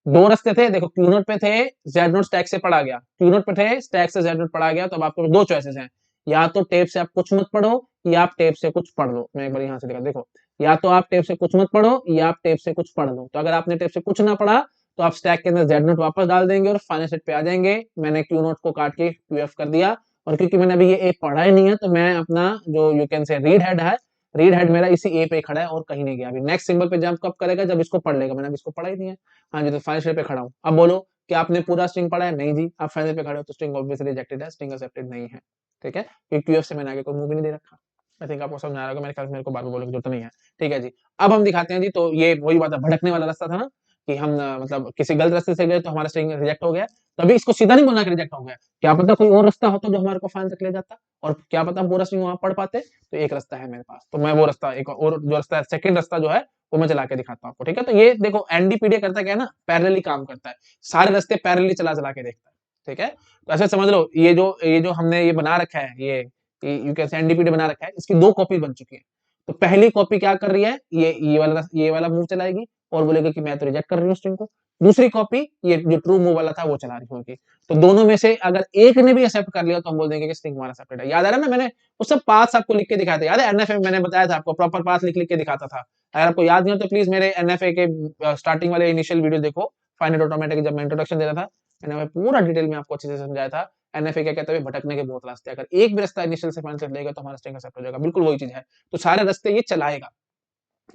दो रास्ते थे, देखो क्यू नोट पे थे, जेड नोट स्टैक से पढ़ा गया, क्यू नोट पे थे, स्टैक से जेड नोट पढ़ा गया, तो अब आपके दो चॉइसेस हैं, या तो टेप से आप कुछ मत पढ़ो, या आप टेप से कुछ पढ़ लो। मैं एक बार यहाँ से दिखा, देखो, या तो आप टेप से कुछ मत पढ़ो, या आप टेप से कुछ पढ़ लो। तो अगर आपने टेप से कुछ ना पढ़ा, तो आप स्टैक के अंदर जेड नोट वापस डाल देंगे और फाइनल सेट पे आ जाएंगे। मैंने क्यू नोट को काट के क्यू एफ कर दिया, और क्योंकि मैंने अभी ये ए पढ़ा ही नहीं है, तो मैं अपना जो you can say read head है, रीड हेड मेरा इसी ए पे खड़ा है और कहीं नहीं गया। अभी नेक्स्ट सिंबल पे जंप कब करेगा, जब इसको पढ़ लेगा। मैंने अभी इसको पढ़ा ही नहीं है। हाँ जी, तो फाइनल स्टेप पे खड़ा हूँ। अब बोलो कि आपने पूरा स्ट्रिंग पढ़ा है? नहीं जी। आप फाइनल पे खड़े हो, तो स्ट्रिंग ऑब्वियसली रिजेक्टेड है, स्ट्रिंग एक्सेप्टेड नहीं है। ठीक है, क्योंकि क्यूएफ से मैंने आगे कोई मूव भी नहीं दे रखा। आई थिंक आपको समझ आ रहा होगा, मेरे ख्याल से मेरे को बार बार बोलने की जरूरत नहीं है। ठीक है जी, अब हम दिखाते हैं जी। तो ये वही बात है, भटकने वाला रास्ता था ना, कि हम मतलब किसी गलत रास्ते से गए तो हमारा स्ट्रिंग रिजेक्ट हो गया। तभी इसको सीधा नहीं बोलना कि रिजेक्ट हो गया, क्या पता कोई और रास्ता होता जो हमारे को फाइनल तक ले जाता, और क्या पता हम पूरा स्ट्रिंग वहां पढ़ पाते। तो एक रास्ता है मेरे पास, तो मैं वो रास्ता, एक और जो रास्ता है, सेकंड रास्ता जो है, वो मैं चला के दिखाता हूँ आपको। ठीक है, तो ये देखो एनडीपीडीए करता क्या है ना, पैरेलली काम करता है, सारे रास्ते पैरेलली चला चला के देखता है। ठीक है, तो ऐसे समझ लो, ये जो हमने ये बना रखा है, ये यू कैन से एनडीपीडी बना रखा है, इसकी दो कॉपी बन चुकी है। तो पहली कॉपी क्या कर रही है, ये वाला मूव चलाएगी और बोलेगा कि मैं तो रिजेक्ट कर रही हूँ स्ट्रिंग को। दूसरी कॉपी ये जो ट्रू मूव वाला था वो चला रही होगी। तो दोनों में से अगर एक ने भी एक्सेप्ट कर लिया, तो हम बोल देंगे कि स्ट्रिंग हमारा एक्सेप्टेड है। याद आ रहा है ना, मैंने वो सब पाथ्स आपको लिख के दिखाए थे, याद है? एनएफए में मैंने बताया था आपको, प्रॉपर पाथ लिख लिख के दिखाता था। अगर आपको याद नहीं हो तो प्लीज मेरे एनएफए के स्टार्टिंग वाले इनिशियल वीडियो देखो, फाइनल ऑटोमेटिक, जब मैं इंट्रोडक्शन दे रहा था, मैंने पूरा डिटेल में आपको अच्छे से समझाया था। एनएफए क्या कहता है, भटकने के बहुत रास्ते, अगर एक भी रास्ता इनिशियल से फाइनल तक लेगा तो हमारा स्ट्रिंग एक्सेप्ट हो जाएगा। बिल्कुल वही चीज है, तो सारे रास्ते ये चलाएगा।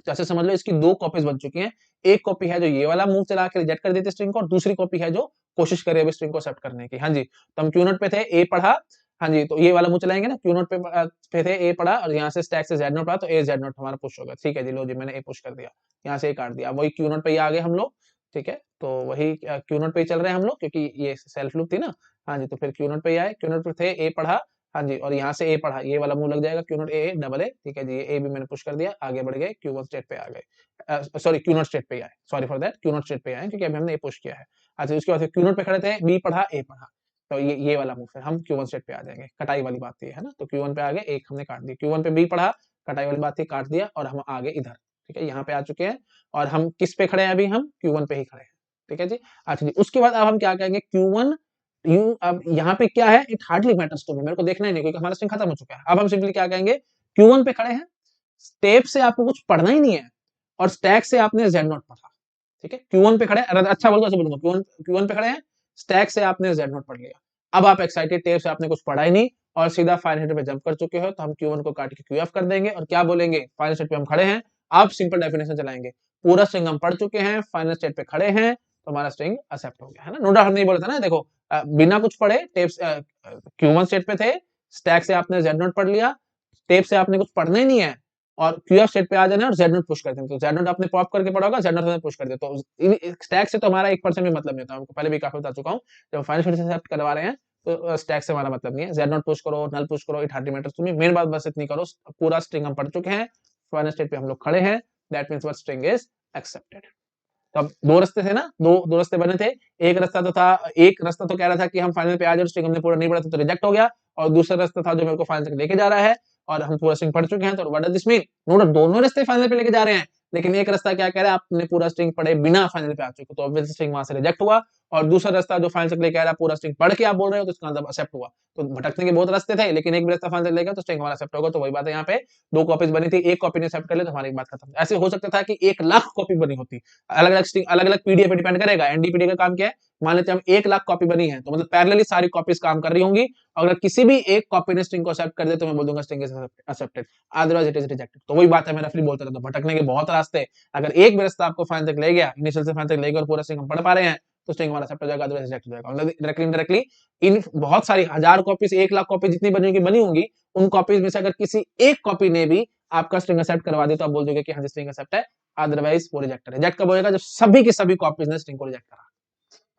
जैसे समझ लो इसकी दो कॉपीज बन चुकी हैं। एक कॉपी है जो ये वाला मूव चला के रिजेक्ट कर देती है स्ट्रिंग को, और दूसरी कॉपी है जो कोशिश करे अभी स्ट्रिंग को एक्सेप्ट करने की। हाँ जी, तो हम क्यू नोट पे थे, ए पढ़ा। हाँ जी, तो ये वाला मूव चलाएंगे ना, क्यू नोट पे थे, ए पढ़ा, और यहाँ से स्टैक से जेड नोट पढ़ा, तो ए जेड नोट हमारा पुश होगा। ठीक है जी, लो जी, मैंने ए पुश कर दिया, यहाँ से ए काट दिया, वही क्यू नोट पे ही आ गए हम लोग। ठीक है, तो वही क्यू नोट पे ही चल रहे हैं हम लोग, क्योंकि ये सेल्फ लूप थी ना। हाँ जी, तो फिर क्यू नोट पे ही आए, क्यू नोट पे थे, ए पढ़ा। हाँ जी, और यहाँ से ए पढ़ा, ये वाला मूव लग जाएगा, Q naught A double A. ठीक है जी, ये ए भी मैंने पुश कर दिया, आगे बढ़ गए, क्यू वन स्टेट पे आ गए, सॉरी क्यू नॉट स्टेट पे आए, sorry for that, Q not state पे आए, क्योंकि अभी हमने ए पुश किया है। अच्छा, उसके बाद क्यू नॉट पे खड़े थे, बी पढ़ा, ए पढ़ा, तो ये वाला मूव, फिर हम क्यू वन स्टेट पे आ जाएंगे। कटाई वाली बात ये है ना, तो क्यू वन पे आ गए, एक हमने काट दिया, क्यू वन पे बी पढ़ा, कटाई वाली बात थी, काट दिया, और हम आगे इधर। ठीक है, यहाँ पे आ चुके हैं, और हम किस पे खड़े हैं अभी, हम क्यू वन पे ही खड़े हैं। ठीक है जी, अच्छा जी, उसके बाद अब हम क्या कहेंगे, क्यू वन यू, अब यहाँ पे क्या है, it hardly matters to me, मेरे को देखना ही नहीं, क्योंकि हमारा स्ट्रिंग खत्म हो चुका है। अब हम सिंपली क्या कहेंगे, क्यू वन पे खड़े हैं, स्टेप से आपको कुछ पढ़ना ही नहीं है, और स्टैक से आपने जेड नोट पढ़ा। ठीक है, क्यू1 पे खड़े हैं, अच्छा बोलूंगा, ऐसे बोलूंगा, क्यू1 पे खड़े हैं, स्टैक से आपने जेड नोट पढ़ लिया। अब आप एक्साइटेड, टेप से आपने कुछ पढ़ा ही नहीं, और सीधा फाइनल सेट पे जंप कर चुके हो, तो हम क्यू1 को काट के क्यूएफ कर देंगे, और क्या बोलेंगे, फाइनल सेट पे हम खड़े हैं। आप सिंपल डेफिनेशन चलाएंगे, पूरा स्ट्रिंग हम पढ़ चुके हैं, फाइनल स्टेट पे खड़े हैं, तो हमारा स्ट्रिंग एक्सेप्ट हो गया है ना। नो डाउट नहीं बोला था ना, देखो बिना कुछ पढ़े टेप क्यू1 स्टेट पे थे, स्टैक से आपने जेड नोट पढ़ लिया, टेप से आपने कुछ पढ़ना ही नहीं है, और क्यूएफ सेट पे आ जाना है, और जेड नोट पुश कर दें, तो जेड नोट आपने पॉप करके पढ़ा होगा, जेड नोट पुश कर दे, तो स्टैक से तो हमारा 1% भी मतलब नहीं होता। आपको पहले भी काफी बता चुका हूँ, जब फाइनल सेट से एक्सेप्ट करवा रहे हैं, तो स्टैक से हमारा मतलब नहीं है। जेड नोट पुश करो, नल पुश करो, it hardly matters to me, main बात बस इतनी करो, पूरा स्ट्रिंग हम पढ़ चुके हैं, फाइनल स्टेट पे हम लोग खड़े हैं, that means what string is accepted. तो अब दो रास्ते थे ना, दो रास्ते बने थे। एक रास्ता तो कह रहा था कि हम फाइनल पे आ जाए, स्ट्रिंग हमने पूरा नहीं पढ़ा था तो रिजेक्ट हो गया, और दूसरा रास्ता था जो मेरे को फाइनल तक लेके जा रहा है, और हम पूरा स्ट्रिंग पढ़ चुके हैं। तो what does this mean, no doubt दोनों रास्ते फाइनल पे लेके जा रहे हैं, लेकिन एक रास्ता क्या कह रहा है, आपने पूरा स्ट्रिंग पढ़े बिना फाइनल पे आ चुके, तो ऑब्वियसली स्ट्रिंग वहां से रिजेक्ट हुआ। और दूसरा रास्ता जो फाइनल तक लेके आ रहा है, पूरा स्ट्रिंग पढ़ के आप बोल रहे हो, तो इसका मतलब एक्सेप्ट हुआ। तो भटकने के बहुत रास्ते थे, लेकिन एक भी रास्ता फाइनल तक लेगा तो स्ट्रिंग हमारा एक्सेप्ट होगा। तो वही बात है, यहाँ पे दो कॉपीज बनी थी, एक कॉपी ने एक्सेप्ट कर ले तो हमारी बात खत्म। ऐसे हो सकता था कि 1 लाख कॉपी बनी होती, अलग अलग स्ट्रिंग, अलग अलग पीडीएफ पे डिपेंड करेगा। एनडीपीडी का काम क्या है, मान लेते हैं हम 1 लाख कॉपी बनी है, तो मतलब पैरेलली सारी कॉपीज काम कर रही होंगी, और अगर किसी भी एक कॉपी ने स्ट्रिंग को एक्सेप्ट कर दे, तो मैं बोल दूंगा string is accepted, otherwise it is rejected. तो वही बात है, मैं रफली बोलता रहता हूं, भटकने के बहुत रास्ते हैं। अगर एक भी रास्ता आपको फाइनल तक ले गया, इनिशियल से फाइनल तक ले गया, और पूरा स्ट्रिंग हम पढ़ पा रहे हैं, तो स्ट्रिंग हमारा एक्सेप्ट हो जाएगा, अदरवाइज रिजेक्ट हो जाएगा। मतलब डायरेक्टली इनडायरेक्टली इन बहुत सारी 1000 कॉपीज, 1 लाख कॉपी जितनी बनी होंगी, उन कॉपीज में से अगर किसी एक कॉपी ने भी आपका स्ट्रिंग एक्सेप्ट करवा दी, तो आप बोल दोगे कि हाँ स्ट्रिंग एक्सेप्ट है, अदरवाइज वो रिजेक्ट है। रिजेक्ट कब होगा, जब सभी की सभी कॉपीज ने स्ट्रिंग को रिजेक्ट करा।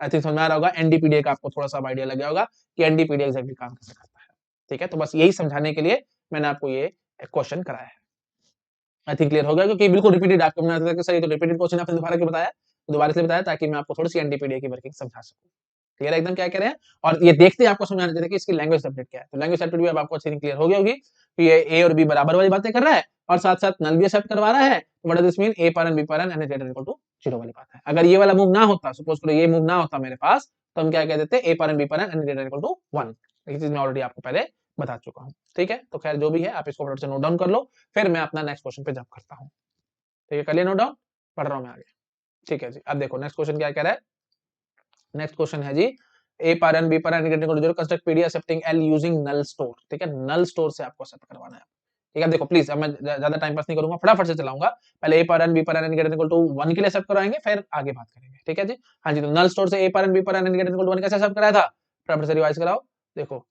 आई थिंक समझ में आ रहा होगा, एनडीपीडीए का आपको थोड़ा सा आइडिया लग गया होगा कि एनडीपीडीए एग्जैक्टली काम कैसे करता है। ठीक है, तो बस यही समझाने के लिए मैंने आपको ये क्वेश्चन कराया है। आई थिंक क्लियर हो गया, क्योंकि बिल्कुल रिपीटेड आपको मैंने लगता है कि सर ये तो रिपीटेड क्वेश्चन आपने दोबारा क्यों बताया, तो दोबारा इसलिए बताया ताकि मैं आपको थोड़ी सी एनडीपीडीए की वर्किंग समझा सकूं। क्लियर है एकदम क्या कह रहे हैं, और ये देखते हैं आपको समझाने देते हैं कि इसकी लैंग्वेज सब्जेक्ट क्या है। तो लैंग्वेज सब्जेक्ट भी अब आपको अच्छी क्लियर हो गई होगी कि ये ए और बी बराबर वाली बातें कर रहा है और साथ साथ नल भी एक्सेप्ट करवा रहा है। What does this mean, A पर एन बी पर N N is greater equal to 0 वाली बात है। अगर ये वाला मूव ना होता, सपोज करो ये मूव ना होता मेरे पास, तो हम क्या कह देते ए पर एन बी पर N N is greater equal to 1। ये चीज मैं ऑलरेडी आपको पहले बता चुका हूँ। ठीक है, तो खैर जो भी है आप इसको फटाफट से नोट डाउन कर लो, फिर मैं अपना नेक्स्ट क्वेश्चन पे जंप करता हूँ। ठीक है, कर लिया नोट डाउन, पढ़ रहा हूँ मैं आगे। ठीक है जी, अब देखो नेक्स्ट क्वेश्चन क्या कह रहा है। नेक्स्ट क्वेश्न है जी, ए पर एन बी पर N construct PD accepting L using null store. ठीक है, नल स्टोर से आपको एक्सेप्ट करवाना है। ठीक है, देखो प्लीज, अब मैं ज्यादा टाइम पास नहीं करूंगा, फटाफट से चलाऊंगा। पहले ए पर एन बी पर एन इक्वल टू 1 के लिए एक्सेप्ट कराएंगे, फिर आगे बात करेंगे। ठीक है जी, हाँ जी, तो नल स्टोर से ए पर एन बी पर एन इक्वल टू 1 कैसे एक्सेप्ट कराया था, फटाफट से रिवाइज कराओ। देखो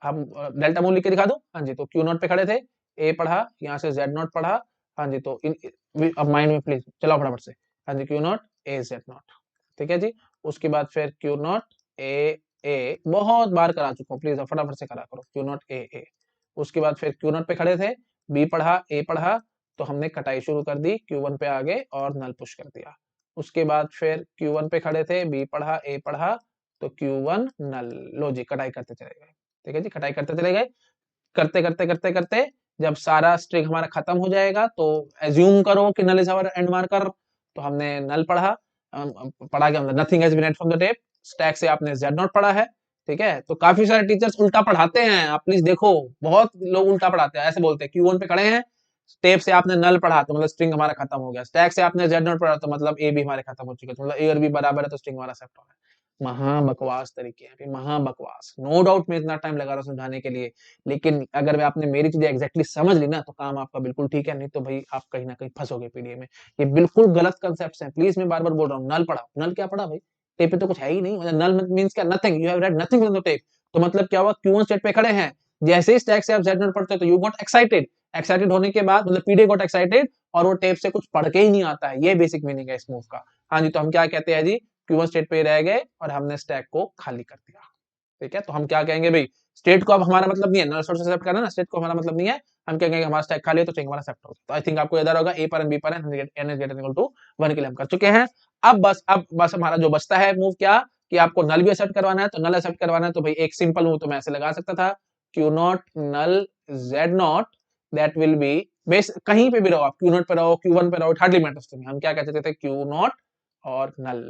हम डेल्टा मूव लिख के दिखा दो। हाँ जी, तो क्यू नॉट पे खड़े थे, ए पढ़ा, यहाँ से जेड नॉट पढ़ा। हाँ जी, तो अब माइंड में प्लीज चलाओ फटाफट से। हाँ जी, Q naught A Z naught. ठीक है जी, उसके बाद फिर क्यू नॉट ए ए, बहुत बार करा चुका हूँ, प्लीज फटाफट से करा करो, क्यू नॉट ए ए। उसके बाद फिर क्यू नॉट पे खड़े थे, बी पढ़ा, ए पढ़ा, तो हमने कटाई शुरू कर दी, Q1 पे आ गए और नल पुश कर दिया। उसके बाद फिर Q1 पे खड़े थे, बी पढ़ा, ए पढ़ा, तो Q1 नल, लो जी कटाई करते चले गए। ठीक है जी, कटाई करते चले गए, करते करते करते करते जब सारा स्ट्रिंग हमारा खत्म हो जाएगा तो एज्यूम करो कि null is our end marker, तो हमने नल पढ़ा। पढ़ा क्या मतलब, nothing has been read from the tape. Stack से आपने जेड नॉट पढ़ा है। ठीक है, तो काफी सारे टीचर्स उल्टा पढ़ाते हैं, आप प्लीज देखो, बहुत लोग उल्टा पढ़ाते हैं, ऐसे बोलते हैं Q1 पे खड़े हैं, टेप से आपने नल पढ़ा तो मतलब स्ट्रिंग हमारा खत्म हो गया, स्टैक से आपने जेड नॉट पढ़ा तो मतलब ए भी हमारे खत्म हो चुके, तो मतलब ए और बी बराबर है तो स्ट्रिंग हमारा सेट हो गया। महा बकवास तरीके हैं, महा बकवास, नो डाउट मैं इतना टाइम लगा रहा हूँ समझाने के लिए, लेकिन अगर आपने मेरी चीजें एग्जैक्टली समझ ली ना तो काम आपका बिल्कुल ठीक है, नहीं तो भाई आप कहीं ना कहीं फंसोगे पीडीए में। ये बिल्कुल गलत कंसेप्ट है, प्लीज मैं बार बार बोल रहा हूँ, नल पढ़ा, नल क्या पढ़ा भाई, टेप पे तो कुछ है ही नहीं, मतलब नल मींस क्या, nothing, you have read nothing from the tape. तो मतलब क्या हुआ, Q1 स्टेट पे खड़े हैं, जैसे ही स्टैक से आप जेड नॉट पढ़ते हो तो यू गॉट एक्साइटेड, एक्साइटेड होने के बाद मतलब पीडीए गॉट एक्साइटेड, और वो टेप से कुछ पढ़ के ही नहीं आता है, ये बेसिक मीनिंग है इस मूव का। हाँ जी, तो हम क्या कहते हैं जी, Q1 स्टेट पे रह गए और हमने स्टैक को खाली कर दिया। ठीक है, तो हम क्या कहेंगे भाई, स्टेट को अब हमारा मतलब नहीं है, नल सोर्स एक्सेप्ट करना ना, स्टेट को हमारा मतलब नहीं है, हम क्या कहेंगे हमारा स्टैक खाली है तो स्ट्रिंग हमारा एक्सेप्ट होगा। तो आई थिंक आपको याद होगा, ए पर एन बी पर N N is greater equal to 1 के लिए हम कर चुके हैं। अब बस हमारा जो बचता है मूव क्या, कि आपको नल भी एक्सेप्ट करवाना है, तो नल एक्सेप्ट करवाना है तो भाई एक सिंपल मूव तो मैं ऐसे लगा सकता था, q naught null Z naught, that will be base, कहीं पे भी रहो आप, क्यू नॉट पे रहो, Q1 पे रहो, हार्डली मैटर्स टू मी, हम क्या कहते थे, क्यू नॉट और नल।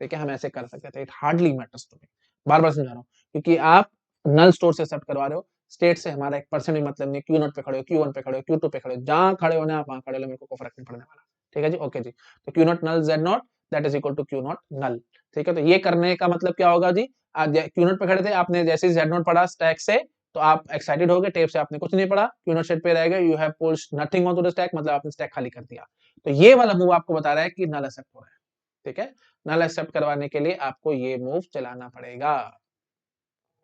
ठीक है, हम ऐसे कर सकते थे, it hardly matters to me, बार बार समझा रहा हूँ, क्योंकि आप नल स्टोर से एक्सेप्ट करवा रहे हो, स्टेट से हमारा 1% भी मतलब नहीं, Q नॉट पे खड़े हो, Q1 पे खड़े हो, Q2 पे खड़े हो, जहां खड़े होने आप वहां खड़े हो, मेरे को कोई फर्क नहीं पड़ने वाला। ठीक है जी, ओके जी, तो Q naught null Z naught that is equal to Q naught null. ठीक है, तो ये करने का मतलब क्या होगा जी, आज Q नॉट पे खड़े थे, आपने जैसे ही जेड नॉट पढ़ा स्टैक से, तो आप एक्साइटेड हो गए, टेप से आपने कुछ नहीं पढ़ा, Q नॉट स्टेट पे रह गए, you have pushed nothing on to the stack, मतलब आपने स्टैक खाली कर दिया। तो ये वाला मूव आपको बता रहा है कि नल एक्सेप्ट हो रहा है। ठीक है, नल एक्सेप्ट करवाने के लिए आपको ये मूव चलाना पड़ेगा।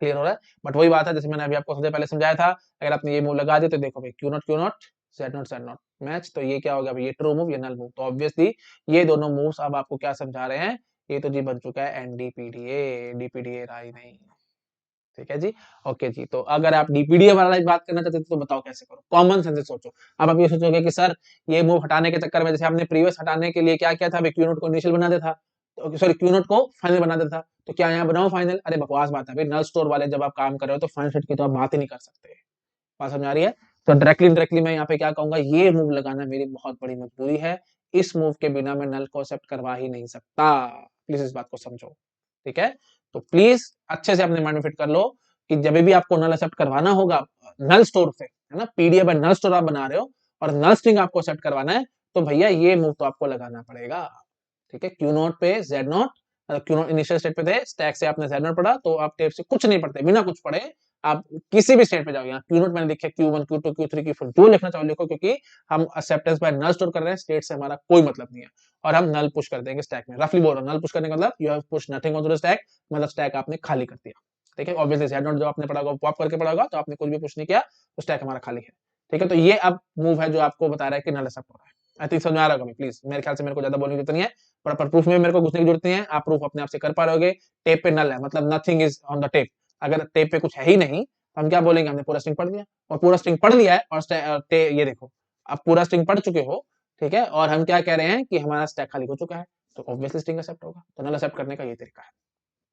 क्लियर हो रहा है, बट वही बात है जैसे मैंने अभी आपको सबसे पहले समझाया था, अगर आपने ये मूव लगा दिया तो देखो भाई, Q not Z not match, तो ये क्या हो गया भाई, ये ट्रू मूव, ये नल मूव, तो ऑब्वियसली ये दोनों मूव्स अब आपको क्या समझा रहे हैं, ये तो जी बन चुका है एनडीपीडीए, डीपीडीए रहा ही नहीं। ठीक है जी, ओके जी, तो अगर आप डीपीडीए वाला बात करना चाहते तो बताओ कैसे करो, कॉमन सेंस से सोचो। अब आप ये सोचोगे कि सर ये मूव हटाने के चक्कर में, जैसे हमने प्रीवियस हटाने के लिए क्या किया था, क्यू नोट को इनिशियल बना देता था, सॉरी क्यू नोट को फाइनल बना देता था, तो क्या यहाँ बनाओ फाइनल, अरे बकवास बात है भाई, नल स्टोर वाले जब आप काम कर रहे हो तो फाइनल सेट की तो आप बात ही नहीं कर सकते। बात समझ आ रही है, तो डायरेक्टली मैं यहाँ पे क्या कहूंगा, ये मूव लगाना मेरी बहुत बड़ी मजबूरी है, इस मूव के बिना मैं नल को एक्सेप्ट करवा ही नहीं सकता, प्लीज इस बात को समझो। ठीक है, तो प्लीज अच्छे से अपने माइंड में फिट कर लो कि जब भी आपको नल एक्सेप्ट करवाना होगा नल स्टोर से, है ना, पीडीएफ नल स्टोर आप बना रहे हो और नल स्ट्रिंग आपको एक्सेप्ट करवाना है, तो भैया ये मूव तो आपको लगाना पड़ेगा। ठीक है, क्यू नोट पे Z naught, Q note initial state पे थे, स्टैक से आपने जेड नोट पढ़ा, तो आप टेप से कुछ नहीं पढ़ते, बिना कुछ पढ़े आप किसी भी स्टेट पे जाओ, यहाँ क्यू नोट मैंने लिखा Q1 Q2 Q3 Q4 जो लिखना चाहो लिखो, क्योंकि हम एक्सेप्टेंस बाय नल स्टोर कर रहे हैं, स्टेट से हमारा कोई मतलब नहीं है, और हम नल पुश कर देंगे स्टैक में, रफली बोल रहा हूँ, नल पुश करने का मतलब you have push nothing on to the stack, मतलब स्टैक आपने खाली कर दिया। ठीक है, ऑब्वियसली जेड नोट जो आपने पढ़ा होगा पॉप करके पढ़ा होगा, तो आपने कुछ भी पुश नहीं किया, तो स्टैक हमारा खाली है। ठीक है, तो ये अब मूव है जो आपको बता रहा है कि नल एक्सेप्ट हो रहा है। आई थिंक समझ आ रहा होगा, प्लीज मेरे ख्याल से मेरे को ज्यादा बोलने की जरूरत नहीं है, प्रॉपर प्रूफ में मेरे को घुसने की जरूरत नहीं है, आप प्रूफ अपने आप से कर पा रहे होगे, टेप पे नल है मतलब nothing is on the tape, अगर टेप पे कुछ है ही नहीं, हम क्या बोलेंगे, हमने पूरा स्ट्रिंग पढ़ लिया, और पूरा स्ट्रिंग पढ़ लिया है और ये देखो आप पूरा स्ट्रिंग पढ़ चुके हो, ठीक है, और हम क्या कह रहे हैं कि हमारा स्टैक खाली हो चुका है, तो ऑब्वियसली स्ट्रिंग एक्सेप्ट होगा। तो नल एक्सेप्ट करने का ये तरीका है।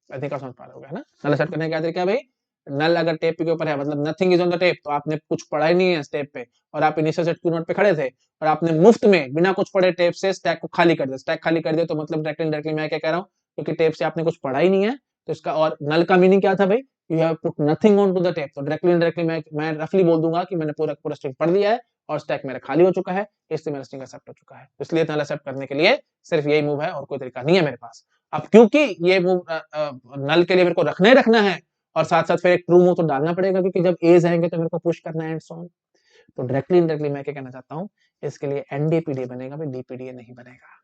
आई थिंक आप समझ पा रहे होगे, है ना। नल एक्सेप्ट करने का क्या तरीका है भाई, नल अगर टेप के ऊपर है, मतलब nothing is on the tape, तो आपने कुछ पढ़ा ही नहीं है स्टेप पे, और आप इनिशियल सेट क्यू नोट पे खड़े थे, और आपने मुफ्त में बिना कुछ पढ़े टेप से स्टैक को खाली कर दिया। स्टैक खाली कर दिया तो मतलब डायरेक्टली मैं क्या कह रहा हूँ, क्योंकि टेप से आपने कुछ पढ़ा ही नहीं है, तो इसका और नल का मीनिंग क्या था भाई, you have put nothing on to the tape. तो डायरेक्टली मैं रफली बोल दूंगा कि मैंने पूरा पूरा स्ट्रिंग पढ़ लिया है और स्टैक मेरा खाली हो चुका है, इसलिए मेरा स्ट्रिंग एक्सेप्ट हो चुका है। इसलिए नल एक्सेप्ट करने के लिए सिर्फ यही मूव है और कोई तरीका नहीं है मेरे पास। अब क्योंकि ये मूव नल के लिए मेरे को रखना ही रखना है, और साथ साथ फिर एक ट्रू मूव तो डालना पड़ेगा, क्योंकि जब एज आएंगे तो मेरे को पुश करना है एंड सो ऑन। तो डायरेक्टली इनडायरेक्टली मैं क्या कहना चाहता हूँ, इसके लिए एनडीपीडी बनेगा, भाई डीपीडीए नहीं बनेगा।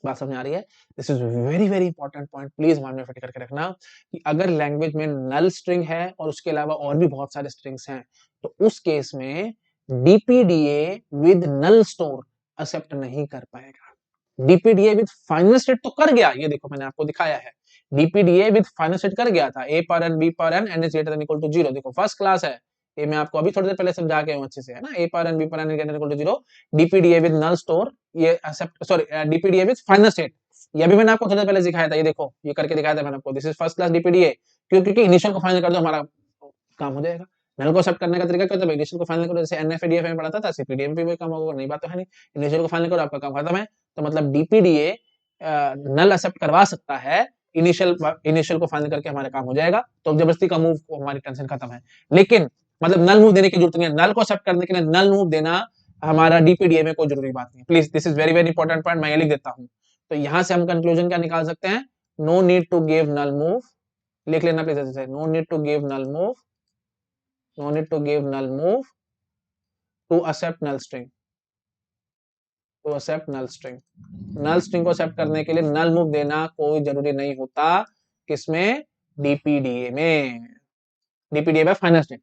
बात समझ आ रही है। This is very very important point, please mind में फिट करके रखना कि अगर लैंग्वेज में नल स्ट्रिंग है और उसके अलावा और भी बहुत सारे स्ट्रिंग्स हैं, तो उस केस में डीपीडीए विद नल स्टोर एक्सेप्ट नहीं कर पाएगा। डीपीडीए विद फाइनल स्टेट तो कर गया, ये देखो मैंने आपको दिखाया है, डीपीडीए विद फाइनल स्टेट कर गया था, ए पर एन बी पर N N is greater than equal to 0। देखो फर्स्ट क्लास है ये, मैं आपको अभी थोड़ी देर पहले समझा के हूं अच्छे से, है ना, ए पर एन बी पर N greater than equal to 0, DPDA with null store, ये accept, sorry DPDA with final state, ये भी मैंने आपको थोड़ी देर पहले सिखाया था, ये देखो ये करके दिखाया था मैंने आपको, दिस इज फर्स्ट क्लास डीपीडीए, क्योंकि इनिशियल को फाइनल कर दो हमारा काम हो जाएगा। नल को एक्सेप्ट करने का तरीका क्या होता है, इनिशियल को फाइनल करो, जैसे एनएफएडीएफ में पढ़ा था, सीपीडीएम भी वही काम होगा, नहीं बात तो है नहीं, इनिशियल को फाइनल करो आपका काम खत्म है। तो मतलब डीपीडीए नल एक्सेप्ट करवा सकता है, इनिशियल को फाइनल करके हमारा काम हो जाएगा, तो जबरदस्ती का मूव हमारी टेंशन खत्म है। लेकिन मतलब नल मूव देने की जरूरत नहीं है, नल को एक्सेप्ट करने के लिए नल मूव देना हमारा डीपीडीए में कोई जरूरी बात नहीं है। Please this is very very important point, मैं ये लिख देता हूं। तो यहां से हम कंक्लूजन क्या निकाल सकते हैं, no need to give null move, लिख लेना प्लीज ऐसे, no need to give null move, no need to give null move to accept null string, to accept null string। null string को accept करने के लिए null move देना कोई जरूरी नहीं होता, किसमें, डीपीडीए में, डीपीडीए में फाइनल स्टेट,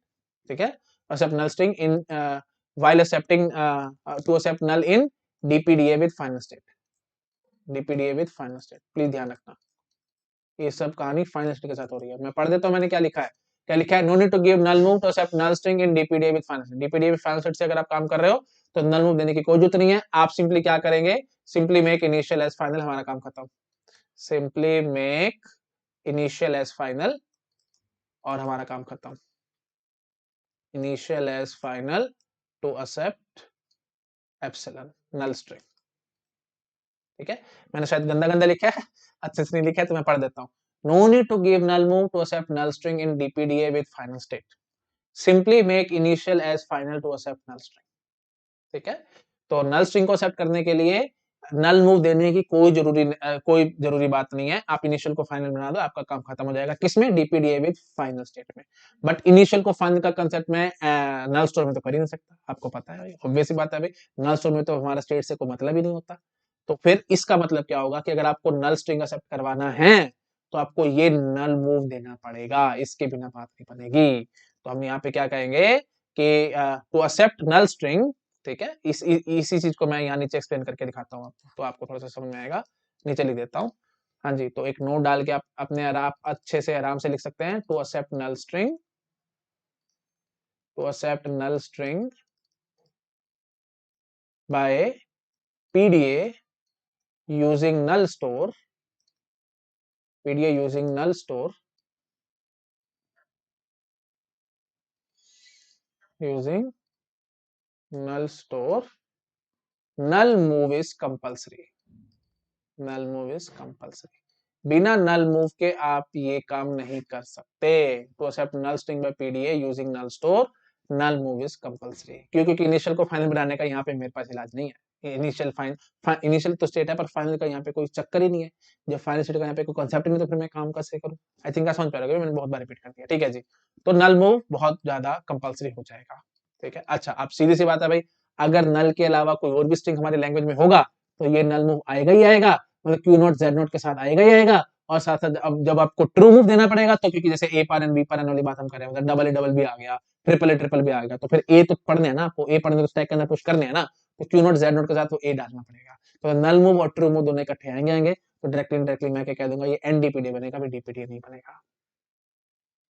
ठीक है, accept null string in while accepting to accept null in डीपीडीए with final state, डीपीडीए with final state, please ध्यान रखना ये सब कहानी फाइनल स्टेट के साथ हो रही है। मैं पढ़ देता हूं मैंने क्या लिखा है, क्या लिखा है, no need to give null move to accept null string in DPDA with final state. DPDA with final state से अगर आप काम कर रहे हो तो नल मूव देने की कोई जरूरत नहीं है, आप सिंपली क्या करेंगे, simply make initial as final, हमारा काम खत्म, simply make initial as final और हमारा काम खत्म, initial as final to accept epsilon null string, ठीक है। मैंने शायद गंदा गंदा लिखा है, अच्छे से नहीं लिखा है, तो मैं पढ़ देता हूँ, no need to give null move to accept null string in DPDA with final state, simply make initial as final to accept null string, ठीक है। तो null string को accept करने के लिए null move देने की कोई जरूरी बात नहीं है, आप initial को final बना दो, आपका काम खत्म हो जाएगा, किसमें, DPDA with final state में। बट initial को final का कंसेप्ट में null store में तो कर ही नहीं सकता, आपको पता है, ऑब्वियस सी बात है भाई, null store में तो हमारा स्टेट से कोई मतलब ही नहीं होता। तो फिर इसका मतलब क्या होगा कि अगर आपको नल स्ट्रिंग एक्सेप्ट करवाना है तो आपको ये नल मूव देना पड़ेगा, इसके बिना बात नहीं बनेगी। तो हम यहाँ पे क्या कहेंगे कि टू एक्सेप्ट नल स्ट्रिंग, ठीक है, इसी चीज को मैं यहाँ नीचे एक्सप्लेन करके दिखाता हूँ आपको, तो आपको थोड़ा सा समझ में आएगा, नीचे लिख देता हूँ। हाँ जी, तो एक नोट डाल के आप अपने आप अच्छे से आराम से लिख सकते हैं, to accept null string, to accept null string by PDA using null store, PDA using null store, using null store, null move is compulsory, null move is compulsory, बिना null move के आप ये काम नहीं कर सकते। to accept null string by PDA using null store, null move is compulsory, क्योंकि initial को फाइनल बनाने का यहाँ पे मेरे पास इलाज नहीं है, इनिशियल तो स्टेट है पर फाइनल का यहाँ पे कोई चक्कर ही नहीं है, जब फाइनल स्टेट का यहाँ पे कोई कंसेप्ट नहीं, तो फिर मैं काम कैसे करूँ। आई थिंक आप समझ पा रहे हो, मैंने बहुत बार रिपीट कर दिया, ठीक है जी। तो नल मूव बहुत ज्यादा कंपल्सरी हो जाएगा, ठीक है। अच्छा, अब सीधी सी बात है भाई, अगर नल के अलावा कोई और भी स्ट्रिंग हमारी लैंग्वेज में होगा तो ये नल मूव आएगा ही आएगा, मतलब क्यू नोट जेड नोट के साथ आएगा ही आएगा, और साथ साथ अब जब आपको ट्रू मूव देना पड़ेगा, तो क्योंकि जैसे ए पर एन बी पर एन वाली बात हम कर रहे हैं, मतलब डबल भी आ गया, ट्रिपल भी आ गया, तो फिर ए तो पढ़ने है ना आपको, ए पढ़ने तो स्टैक के अंदर पुश करने है ना, तो क्यू नोट जेड नोट के साथ वो ए डालना पड़ेगा। तो नल मूव और ट्रू मूव दोनों इकट्ठे आएंगे, तो डायरेक्टली मैं क्या कह दूंगा, ये एनडीपीडी बनेगा, भी डीपीडी नहीं बनेगा।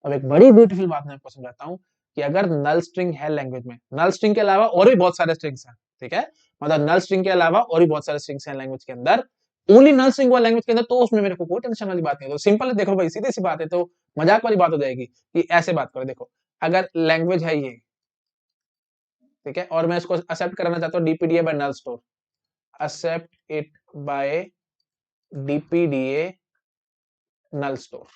अब एक बड़ी ब्यूटीफुल बात मैं आपको समझाता हूँ कि अगर नल स्ट्रिंग है लैंग्वेज में, नल स्ट्रिंग के अलावा और भी बहुत सारे स्ट्रिंग्स हैं, ठीक है, मतलब नल स्ट्रिंग के अलावा और भी बहुत सारे स्ट्रिंग्स हैं लैंग्वेज के अंदर, ओनली नल स्ट्रिंग वाला लैंग्वेज के अंदर, तो उसमें मेरे को कोई टेंशन वाली बात नहीं है। तो सिंपल है, देखो भाई सीधी सी बात है, तो मजाक वाली बात हो जाएगी कि ऐसे बात करो। देखो अगर लैंग्वेज है ये, ठीक है, और मैं इसको एक्सेप्ट कराना चाहता हूँ DPDA by null store, accept it by DPDA null store,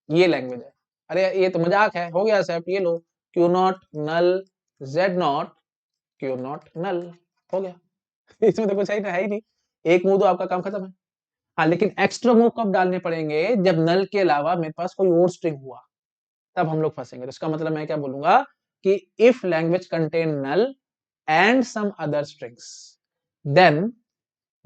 ये लैंग्वेज है। अरे ये तो मजाक है, हो गया एक्सेप्ट, ये लो, Q naught null, Z naught Q naught null, हो गया। इसमें तो कुछ है ही नहीं, एक मूव तो आपका काम खत्म है। हाँ, लेकिन एक्स्ट्रा मूव कब डालने पड़ेंगे, जब नल के अलावा मेरे पास कोई और स्ट्रिंग हुआ, तब हम लोग फंसेंगे। तो इसका मतलब मैं क्या बोलूंगा कि if language contain null and some other strings, then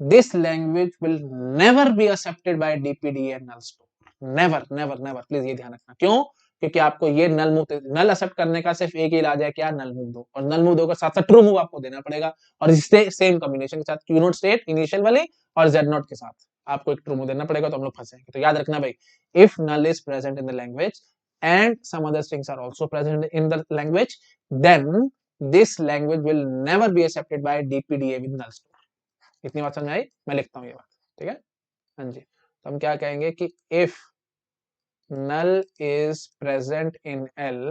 this language will never be accepted by DPDA and null store. Never never never, please ये ध्यान रखना। क्यों? क्योंकि आपको ये नल मूव, नल एक्सेप्ट करने का सिर्फ एक ही इलाज है, क्या, नल मूव दो, और नल मूव दो का साथ साथ ट्रू मूव आपको देना पड़ेगा, और इससे सेम कॉम्बिनेशन के साथ क्यू नोट स्टेट इनिशियल वाले और जेड नोट के साथ आपको एक ट्रू मूव देना पड़ेगा, तो हम लोग फंसेंगे। तो याद रखना भाई, if null is present in the language and some other strings are also present in the language, then this language will never be accepted by DPDA with null store. इतनी बात समझ में आई? मैं लिखता हूँ ये बात, ठीक है। हाँ जी, तो हम क्या कहेंगे कि if null is present in L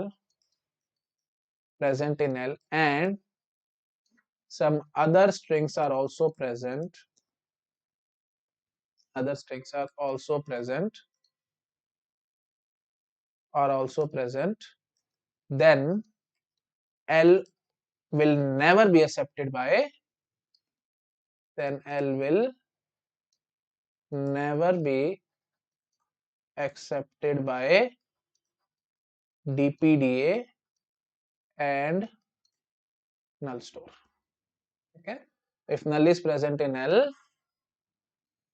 and some other strings are also present, other strings are also present, then L will never be accepted by, then L will never be accepted by DPDA and null store. Okay, if null is present in L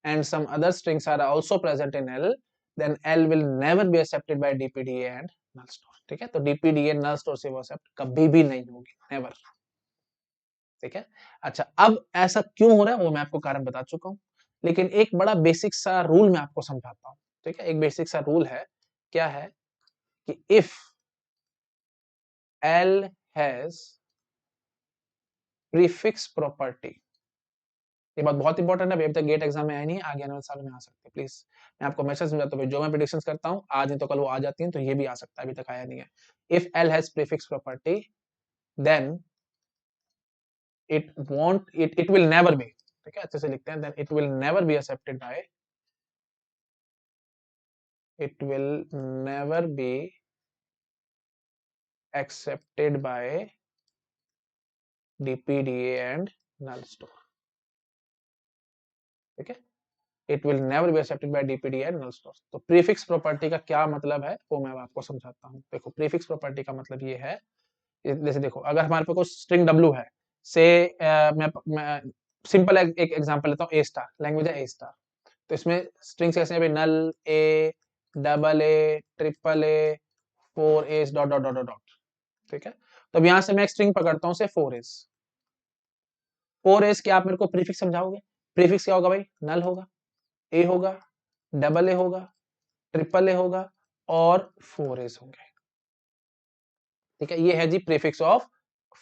and some other strings are also present in L, then L will never be accepted by DPDA and null store. ठीक है, तो DPDA null store से वो accept कभी भी नहीं होगी, never। ठीक है, अच्छा अब ऐसा क्यों हो रहा है वो मैं आपको कारण बता चुका हूं, लेकिन एक बड़ा बेसिक सा रूल मैं आपको समझाता हूं। ठीक है, एक बेसिक सा रूल है, क्या है कि if L has prefix property, ये बात बहुत इंपॉर्टेंट है, अभी तक गेट एग्जाम में आया नहीं है, आगे आने वाले सालों में आ सकती है। प्लीज मैं आपको मैसेज समझाता हूँ, जो मैं प्रेडिक्शन करता हूँ आज नहीं तो कल वो आ जाती है, तो ये भी आ सकता है, अभी तक आया नहीं है। If L has prefix property, then it will never be, ठीक है, अच्छे से लिखते हैं, then it will never be accepted by, it will never be accepted by DPDA and null store. ठीक है, it will never be accepted by DPD and null store. तो prefix property का क्या मतलब है वो मैं आपको समझाता हूँ। देखो प्रीफिक्स प्रॉपर्टी का मतलब ये है, जैसे देखो अगर हमारे पास कोई स्ट्रिंग डब्ल्यू है, से मैं सिंपल एक एग्जांपल लेता हूँ, ए स्टार लैंग्वेज है, ए स्टार, तो इसमें स्ट्रिंग्स कैसे हैं, null A, double A, triple A, four S, dot dot dot dot. ठीक है, तो अब यहाँ से मैं एक स्ट्रिंग पकड़ता हूँ से फोर एस, फोर एस क्या आप मेरे को प्रीफिक्स समझाओगे? प्रीफिक्स क्या होगा भाई? नल होगा, ए होगा, डबल ए होगा, ट्रिपल ए होगा और फोर एस होंगे। ठीक है, ये है जी prefix of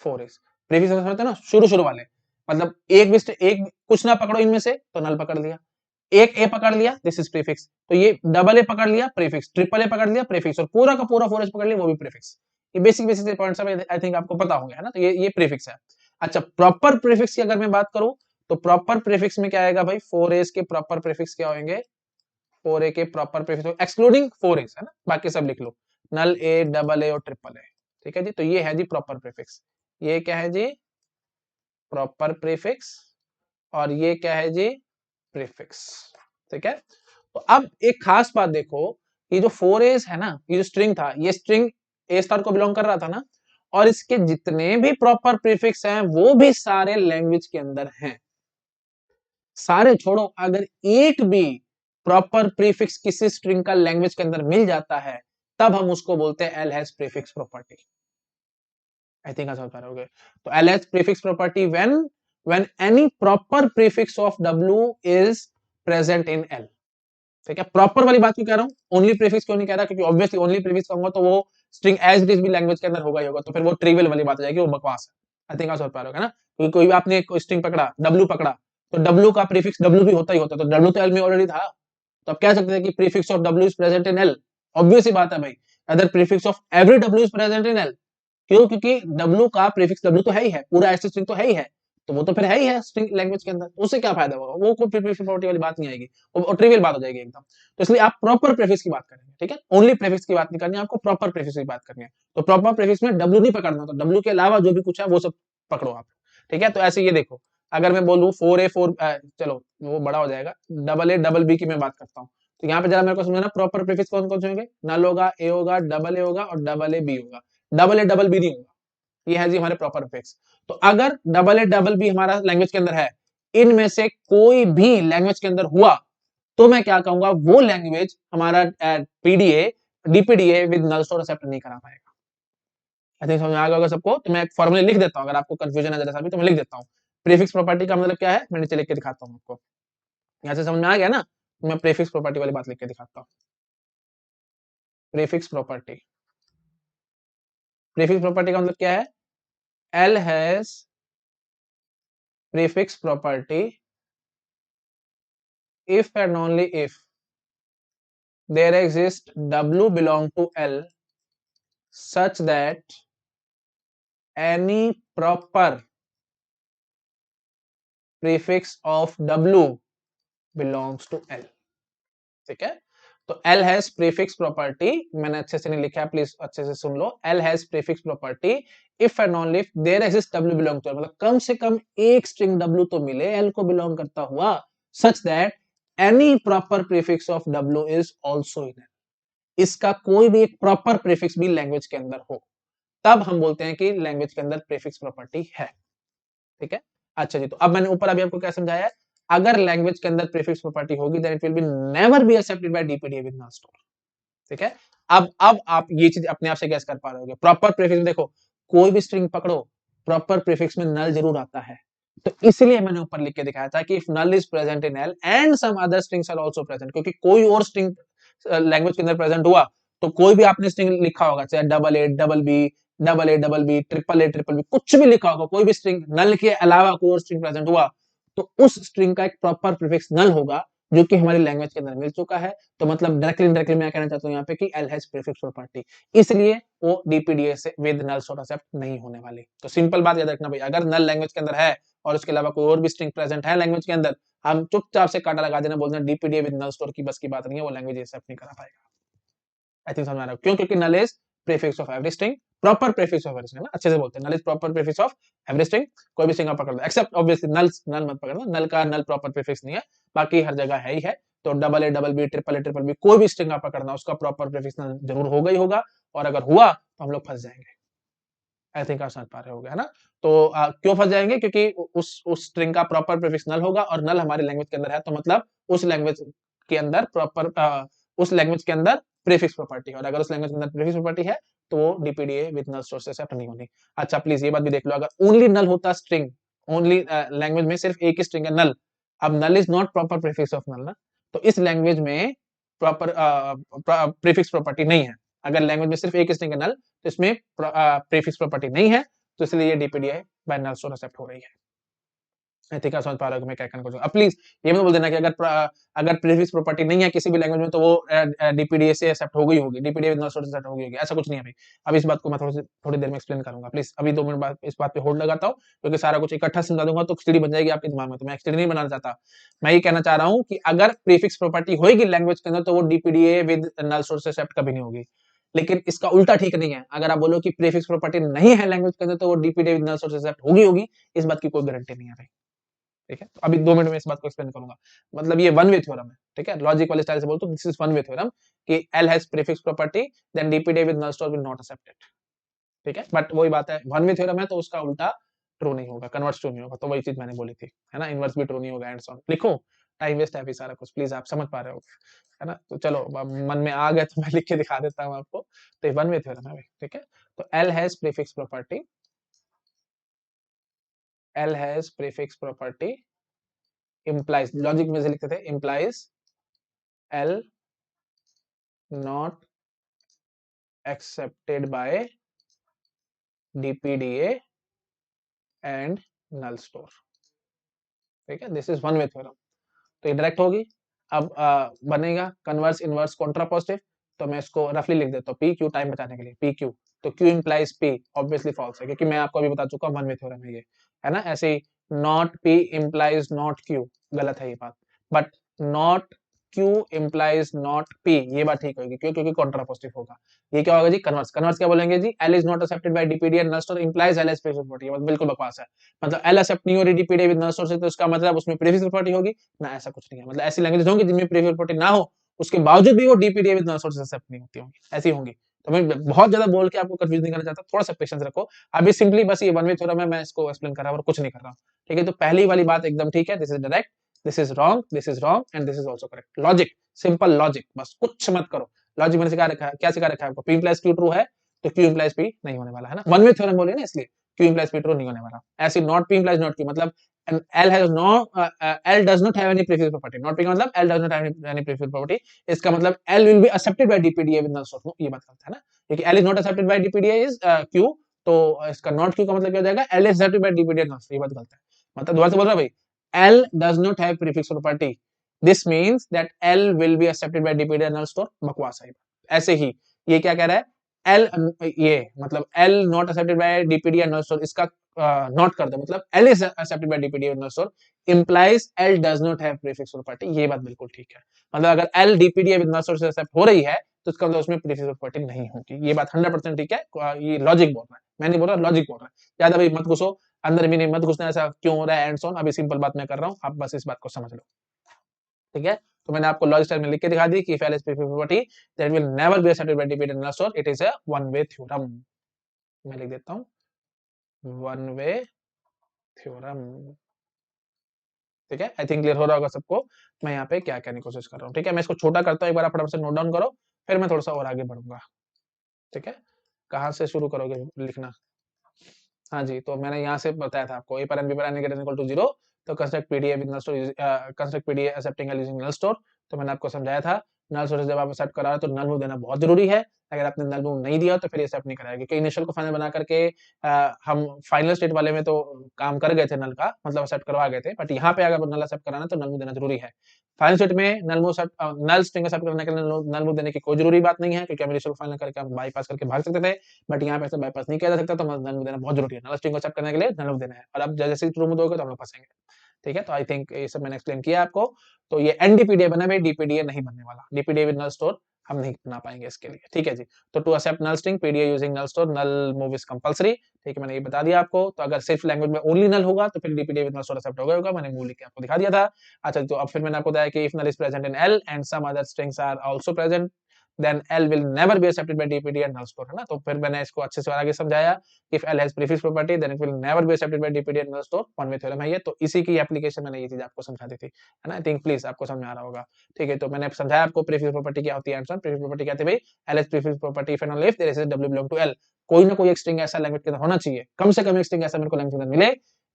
four S. Prefix समझते हैं ना, शुरू शुरू वाले, मतलब एक कुछ ना पकड़ो इनमें से तो नल पकड़ लिया, एक ए पकड़ लिया दिस इज प्रीफिक्स, तो ये डबल ए पकड़ लिया प्रीफिक्स, ट्रिपल ए पकड़ लिया प्रीफिक्स, और पूरा का पूरा फोर एस पकड़ लिया वो भी प्रीफिक्स। ये basic basic points I think आपको पता होंगे, है ना, तो ये प्रीफिक्स है। अच्छा प्रॉपर प्रीफिक्स की अगर मैं बात करूं, तो प्रॉपर प्रीफिक्स में क्या आएगा भाई, फोर एस के प्रॉपर प्रीफिक्स क्या होंगे, फोर ए के proper prefix excluding four S, है ना, बाकी सब लिख लो, नल ए, डबल ए और ट्रिपल ए। ठीक है जी, तो ये है जी प्रॉपर प्रीफिक्स, ये क्या है जी, प्रॉपर प्रीफिक्स, और ये क्या है जी, प्रीफिक्स। ठीक है, तो अब एक खास बात देखो, ये जो फोर एस है ना, ये जो स्ट्रिंग था, ये स्ट्रिंग ए स्टार को बिलोंग कर रहा था ना, और इसके जितने भी प्रॉपर प्रीफिक्स हैं वो भी सारे लैंग्वेज के अंदर हैं, सारे छोड़ो, अगर एक भी प्रॉपर प्रीफिक्स किसी स्ट्रिंग का लैंग्वेज के अंदर मिल जाता है, तब हम उसको बोलते हैं L has prefix property. I think समझ पा रहे होगे, तो L has prefix property when any proper prefix of W is present in L. ठीक है, प्रॉपर वाली बात क्यों कह रहा हूँ, ओनली प्रीफिक्स क्यों नहीं कह रहा, क्योंकि ऑब्वियसली ओनली प्रीफिक्स कहूंगा तो वो स्ट्रिंग एज इट इज भी लैंग्वेज के अंदर होगा ही होगा, तो फिर वो ट्रिवियल वाली बात हो जाएगी, वो बकवास है। आई थिंक आप समझ पा रहे हो ना, क्योंकि कोई भी आपने एक स्ट्रिंग पकड़ा, डब्ल्यू पकड़ा, तो डब्ल्यू का प्रीफिक्स डब्ल्यू भी होता ही होता, तो डब्ल्यू तो एल में ऑलरेडी था, तो आप कह सकते हैं कि prefix of W is present in L. Obvious ही बात है भाई, other prefix of every W is present in L. क्यों, क्योंकि डब्ल्यू का प्रीफिक्स डब्ल्यू तो है ही है, पूरा ऐसे स्ट्रिंग तो है ही है, तो वो तो फिर है ही है स्ट्रिंग लैंग्वेज के अंदर, उससे क्या फायदा होगा, वो कोई प्रीफिक्स प्रॉपर्टी वाली बात नहीं आएगी, वो ट्रिवियल बात हो जाएगी एकदम। तो इसलिए आप प्रॉपर प्रीफिक्स की बात करेंगे, ठीक है, ओनली प्रीफिक्स की बात नहीं करनी, आपको प्रॉपर प्रीफिक्स की बात करनी है। तो प्रॉपर प्रीफिक्स में डब्ल्यू नहीं पकड़ना, तो डब्ल्यू के अलावा जो भी कुछ है वो सब पकड़ो आप, ठीक है। तो ऐसे ये देखो, अगर मैं बोलूं 4A 4, चलो वो बड़ा हो जाएगा, AA BB की मैं बात करता हूँ, तो यहाँ पे जरा मेरे को समझना, प्रॉपर प्रीफिक्स कौन कौन से होंगे, नल होगा, ए होगा, डबल ए होगा और AA B होगा। AA BB नहीं होगा, ये है जी हमारे प्रॉपर प्रीफिक्स। तो अगर AA BB हमारा लैंग्वेज के अंदर है, इनमें से कोई भी लैंग्वेज के अंदर हुआ, तो मैं क्या कहूंगा, वो लैंग्वेज हमारा PDA DPDA with null store accept नहीं करा पाएगा। आई थिंक समझ में आ गया होगा सबको, तो मैं एक फॉर्मूले लिख देता हूं, अगर आपको कंफ्यूजन है जरा सा भी तो मैं लिख देता हूं। प्रीफिक्स प्रॉपर्टी का मतलब क्या है, मैं नीचे लिख के दिखाता हूं आपको, यहां से समझ में आ गया ना, तो मैं प्रीफिक्स प्रॉपर्टी वाली बात लिख के दिखाता हूं। प्रीफिक्स प्रॉपर्टी, प्रीफिक्स प्रॉपर्टी का मतलब क्या है, L has prefix property if and only if there exists W belong to L such that any proper prefix of W belongs to L। ठीक है, तो L हैज प्रीफिक्स प्रॉपर्टी, मैंने अच्छे से नहीं लिखा है, प्लीज अच्छे से सुन लो, L has prefix property if and only if there exist W belong to, मतलब कम से कम एक स्ट्रिंग W तो मिले L को बिलोंग करता हुआ, such that any proper prefix of W is also in L, इसका कोई भी एक प्रॉपर प्रीफिक्स भी लैंग्वेज के अंदर हो, तब हम बोलते हैं कि लैंग्वेज के अंदर प्रीफिक्स प्रॉपर्टी है। ठीक है, अच्छा जी, तो अब मैंने ऊपर अभी आपको क्या समझाया है, अगर लैंग्वेज के अंदर प्रीफिक्स प्रॉपर्टी होगी then it will be never be accepted by DPDA with null store. ठीक है, अब आप ये चीज अपने आप से गैस कर पा रहे होगे, प्रॉपर प्रीफिक्स देखो, कोई भी स्ट्रिंग पकड़ो, प्रॉपर प्रीफिक्स में नल जरूर आता है, तो इसलिए मैंने ऊपर लिख के दिखाया था कि if null is present in L and some other strings are also present, क्योंकि कोई और स्ट्रिंग लैंग्वेज के अंदर प्रेजेंट हुआ, तो कोई भी आपने स्ट्रिंग लिखा होगा, चाहे AA BB AAA कुछ भी लिखा होगा, कोई भी स्ट्रिंग नल के अलावा कोई और स्ट्रिंग प्रेजेंट हुआ, तो उस स्ट्रिंग का एक प्रॉपर प्रीफिक्स नल होगा, जो कि हमारी लैंग्वेज के अंदर मिल चुका है। तो मतलब डायरेक्टली इनडायरेक्टली मैं कहना चाहता हूं यहाँ पे कि एल हैज प्रीफिक्स प्रॉपर्टी, इसलिए वो डीपीडीए से विद नल स्टोर एक्सेप्ट नहीं होने वाली। तो सिंपल बात याद रखना भाई, अगर नल लैंग्वेज के अंदर है और उसके अलावा कोई और भी स्ट्रिंग प्रेजेंट है लैंग्वेज के अंदर, हम चुपचाप से काटा लगा देना, बोलते हैं डीपीडीए विद नल स्टोर की बस की बात नहीं है, वो लैंग्वेज एक्सेप्ट नहीं करा पाएगा। आई थिंक समझ आ रहा है क्यों, क्योंकि null is prefix of every string, proper prefix of every string, अच्छे से बोलते हैं, null is proper prefix of every string, कोई भी स्ट्रिंग आप पकड़ लो एक्सेप्ट ऑब्वियसली नल, नल मत पकड़ना, नल का नल प्रॉपर प्रीफिक्स नहीं है, बाकी हर जगह है ही है। तो AA BB AAA कोई भी स्ट्रिंग आप पकड़ना, उसका प्रॉपर प्रीफिक्स नल जरूर होगा ही होगा, और अगर हुआ तो हम लोग फंस जाएंगे। आई थिंक आप समझ पा रहे हो है ना, तो क्यों फंस जाएंगे, क्योंकि उस स्ट्रिंग का प्रॉपर प्रीफिक्स नल होगा, और नल हमारी लैंग्वेज के अंदर है, तो मतलब उस लैंग्वेज के अंदर प्रॉपर उस लैंग्वेज के अंदर प्रीफिक्स प्रॉपर्टी, और अगर उस लैंग्वेज के अंदर प्रीफिक्स प्रॉपर्टी है तो वो डीपीडीए विद नल स्टोर से एक्सेप्ट नहीं होनी। अच्छा प्लीज ये बात भी देख लो, अगर ओनली नल होता स्ट्रिंग, ओनली लैंग्वेज में सिर्फ एक ही स्ट्रिंग है नल, अब null is not proper prefix of null ना, तो इस लैंग्वेज में प्रॉपर प्रीफिक्स प्रॉपर्टी नहीं है। अगर लैंग्वेज में सिर्फ एक स्ट्रिंग है नल, तो इसमें प्रीफिक्स प्रॉपर्टी नहीं है, तो इसलिए ये डीपीडीआई बाय नल स्टोर एक्सेप्ट हो रही है। आई थिंक आप समझ पा रहे हो कि मैं क्या कहना चाहूँ। अब प्लीज ये मत बोल देना कि अगर प्रीफिक्स प्रॉपर्टी नहीं है किसी भी लैंग्वेज में तो वो डीपीडीए से एक्सेप्ट हो गई होगी, डीपीडीए विद नल स्टोर से एक्सेप्ट हो गई होगी, ऐसा कुछ नहीं है भाई। अब इस बात को मैं थोड़ी देर में एक्सप्लेन करूंगा, प्लीज अभी 2 मिनट बाद इस बात पे होल्ड लगाता हूँ, क्योंकि सारा कुछ इकट्ठा समझा दूंगा तो खिचड़ी बन जाएगी आपके दिमाग में, तो मैं खिचड़ी नहीं बनाना चाहता। मैं ये कहना चाह रहा हूँ कि अगर प्रीफिक्स प्रॉपर्टी होगी लैंग्वेज के अंदर, तो वो डीपीडीए विद नल स्टोर से एक्सेप्ट कभी नहीं होगी। लेकिन इसका उल्टा ठीक नहीं है, अगर आप बोलो कि प्रीफिक्स प्रॉपर्टी नहीं है लैंग्वेज के अंदर, तो वो डीपीडीए विद नल स्टोर से एक्सेप्ट होगी, इस बात की कोई गारंटी नहीं है भाई। ठीक है, तो अभी 2 मिनट में इस बात को एक्सप्लेन करूंगा। मतलब ये वन वे थ्योरम है, ठीक है, लॉजिक वाले स्टाइल से बोलते this is one way theorem, कि L has prefix property then DPDA with null store will not accepted. ठीक है, बट वही बात है, वन वे थ्योरम है तो उसका उल्टा ट्रू नहीं होगा, कन्वर्स ट्रू नहीं होगा, तो वही चीज मैंने बोली थी, है ना, इनवर्स भी ट्रू नहीं होगा एंड सो ऑन। लिखो, टाइम वेस्ट है अभी सारा कुछ, प्लीज आप समझ पा रहे हो, है ना, तो चलो मन में आ गया तो मैं लिख के दिखा देता हूँ आपको। तो वन वे थ्योरम है भाई, ठीक है, तो L has prefix property, L has prefix property implies, logic में से लिखते थे implies L not accepted by DPDA and null store. ठीक है, this is one way theorem. तो ये डायरेक्ट होगी। अब बनेगा कन्वर्स इनवर्स कॉन्ट्रा पॉजिटिव। तो मैं इसको रफली लिख देता हूँ पी क्यू, टाइम बचाने के लिए पी क्यू। तो Q implies P, obviously false है क्योंकि मैं आपको अभी बता चुका हूँ वन वे थ्योरम है ये, है ना। ऐसे ही not P implies not Q, गलत है ये बात। But not Q implies not P, ये बात ठीक होगी क्यों, क्योंकि कॉन्ट्रा पॉजिटिव होगा। ये क्या होगा जी, कन्वर्स। कन्वर्स क्या बोलेंगे जी, L is not accepted by DPD and null store implies L as prefix property. ये बिल्कुल बकवास है। मतलब एल एक्सेप्ट नहीं हो रही डीपीडी विद नल स्टोर से, तो इसका मतलब उसमें प्रीफिक्स प्रॉपर्टी होगी ना, ऐसा कुछ नहीं है। मतलब ऐसी लैंग्वेज होंगी जिनमें प्रीफिक्स प्रॉपर्टी ना हो, उसके बावजूद भी वो डीपीडी विद नल स्टोर से एक्सेप्ट नहीं होती होंगी, ऐसी होंगी। तो मैं बहुत ज्यादा बोल के आपको कंफ्यूज नहीं करना चाहता, थोड़ा सा पेशेंस रखो। अभी सिंपली बस ये वन वे थ्योरम है, मैं इसको एक्सप्लेन कर रहा हूं और कुछ नहीं कर रहा हूं। ठीक है, तो पहली वाली बात एकदम ठीक है, this is direct, this is wrong, this is wrong and this is also correct. Logic, simple logic, बस कुछ मत करो। लॉजिक मैंने सिखा रखा है, क्या सिखा रखा है आपको, पी इंप्लाइज क्यू ट्रू है तो क्यू इंप्लाइज पी नहीं होने वाला, है ना। वन वे थ्योरम बोलिए ना, इसलिए क्यू इंप्लाइज पी ट्रू नहीं होने वाला। ऐसे not P implies not Q, मतलब L has no L does not have any prefix property, not picking मतलब L does not have any prefix property। इसका मतलब L will be accepted by DPDA with null source, ये बात गलत है ना, क्योंकि L is not accepted by DPDA is Q, तो इसका not Q का मतलब क्या हो जाएगा, L is accepted by DPDA null, ये बात गलत है। मतलब दोबारा से बोल रहा भाई, L does not have prefix property, this means that L will be accepted by DPDA null store, बकवास है। ऐसे ही ये क्या कह रहा है, L ये मतलब L not accepted by DPDA null store, इसका नॉट कर दो, मतलब L is accepted by DPDA null store implies L does not have prefix property, ये बात बिल्कुल ठीक है। मतलब अगर L DPDA with null store से एक्सेप्ट हो रही है तो इसका मतलब उसमें prefix property नहीं होगी, ये बात 100% ठीक है। ये लॉजिक बोल रहा है, मैं नहीं बोल रहा, लॉजिक बोल रहा है। ज्यादा भाई मत घुसो अंदर, भी नहीं मत घुसना, ऐसा क्यों हो रहा है एंड सो ऑन। अभी सिंपल बात मैं कर रहा हूँ, आप बस इस बात को समझ लो। ठीक है, तो मैंने आपको लॉजिक स्टाइल में लिख के दिखा दी कि if L is prefix property that will never be accepted by DPDA null store, it is a one way theorem। मैं लिख देता हूँ वन वे थ्योरम। ठीक है, आई थिंक क्लियर हो रहा होगा सबको मैं यहाँ पे क्या कहने की कोशिश कर रहा हूँ। ठीक है, मैं इसको छोटा करता हूँ, एक बार आप फटाफट से नोट डाउन करो, फिर मैं थोड़ा सा और आगे बढ़ूंगा। ठीक है, कहाँ से शुरू करोगे लिखना। हाँ जी, तो मैंने यहाँ से बताया था आपको, ए पर एन बी पर एन ग्रेटर इक्वल टू 0, तो construct PDA with null store, construct PDA accepting L using null store. तो मैंने आपको समझाया था, नल स्टोर जब आप एक्सेप्ट करा रहे हो तो नल मूव देना बहुत जरूरी है। अगर आपने नल मूव नहीं दिया तो फिर एक्सेप्ट नहीं कराया, क्योंकि इनिशियल को फाइनल बना करके हम फाइनल स्टेट वाले में तो काम कर गए थे नल का, मतलब एक्सेप्ट करवा गए थे, बट यहाँ पे अगर नल एक्सेप्ट कराना तो नल मूव देना जरूरी है। फाइनल स्टेट में नल मूव नल स्ट्रिंग एक्सेप्ट करने के लिए नल मूव देने की कोई जरूरी बात नहीं है, क्योंकि हम इनिशियल फाइनल करके हम बाईपास करके भाग सकते थे, बट यहाँ पे ऐसे बाईपास नहीं किया जा सकता, तो नल मूव देना बहुत जरूरी है। नल स्ट्रिंग को एक्सेप्ट करने के लिए नल मूव देना है, और अब जैसे ही ट्रू मूव दोगे तो हम लोग फंसेंगे। ठीक है, तो आई थिंक ये सब मैंने एक्सप्लेन किया आपको। तो ये एनडीपीडीए बना भाई, डीपीडीए नहीं बनने वाला, डीपीडीए विद नल स्टोर हम नहीं बना पाएंगे इसके लिए। ठीक है जी, तो to accept null string PDA using null store, null move is compulsory. ठीक है, मैंने ये बता दिया आपको। तो अगर सिर्फ लैंग्वेज में ओनली नल होगा तो फिर डीपीडीए विद नल स्टोर एक्सेप्ट होगा, मैंने मूव लिख के आपको दिखा दिया था। अच्छा, तो अब फिर मैंने आपको बताया कि if null is present in L and some other strings are also present, then L will never be accepted by DPD and null store, है ना। तो फिर मैंने इसको अच्छे से और आगे समझाया, if L has prefix property then it will never be accepted by DPD and null store, one way theorem है ये। तो इसी की एप्लीकेशन मैंने ये चीज आपको समझा दी थी, है ना। आई थिंक प्लीज आपको समझ में आ रहा होगा। ठीक है, तो मैंने समझाया आपको प्रीफिक्स प्रॉपर्टी क्या होती है। प्रीफिक्स प्रॉपर्टी क्या थी भाई, L has prefix property if and only if there is a W belong to L। कोई ना कोई एक स्ट्रिंग ऐसा लैंग्वेज के अंदर होना चाहिए, कम से कम एक स्ट्रिंग ऐसा मेरे को लैंग्वेज के अंदर मिले,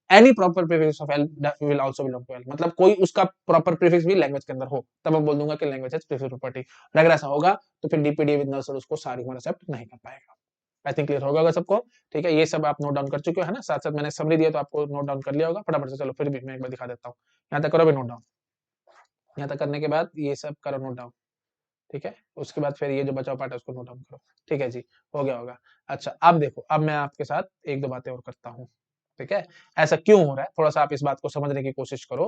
any proper prefix of L will also belong to L, मतलब कोई उसका प्रॉपर प्रीफिक्स भी लैंग्वेज के अंदर हो, तब मैं बोल दूंगा कि लैंग्वेज हैज प्रीफिक्स प्रॉपर्टी। अगर ऐसा होगा तो फिर डीपीडीए विद नल स्टोर उसको सारी में एक्सेप्ट नहीं कर पाएगा। आई थिंक क्लियर होगा सबको। ठीक है, ये सब आप नोट डाउन कर चुके हो, है ना। साथ साथ मैंने समरी दिया तो आपको नोट डाउन कर लिया होगा फटाफट से। चलो फिर भी मैं एक बार दिखा देता हूँ, यहाँ तक करो भी नोट डाउन। यहाँ तक करने के बाद ये सब करो नोट डाउन। ठीक है, उसके बाद फिर ये जो बचाव पार्ट है उसको नोट डाउन करो। ठीक है जी, हो गया होगा। अच्छा, अब देखो, अब मैं आपके साथ एक दो बातें और करता हूँ। ठीक है, ऐसा क्यों हो रहा है, थोड़ा सा आप इस बात को समझने की कोशिश करो।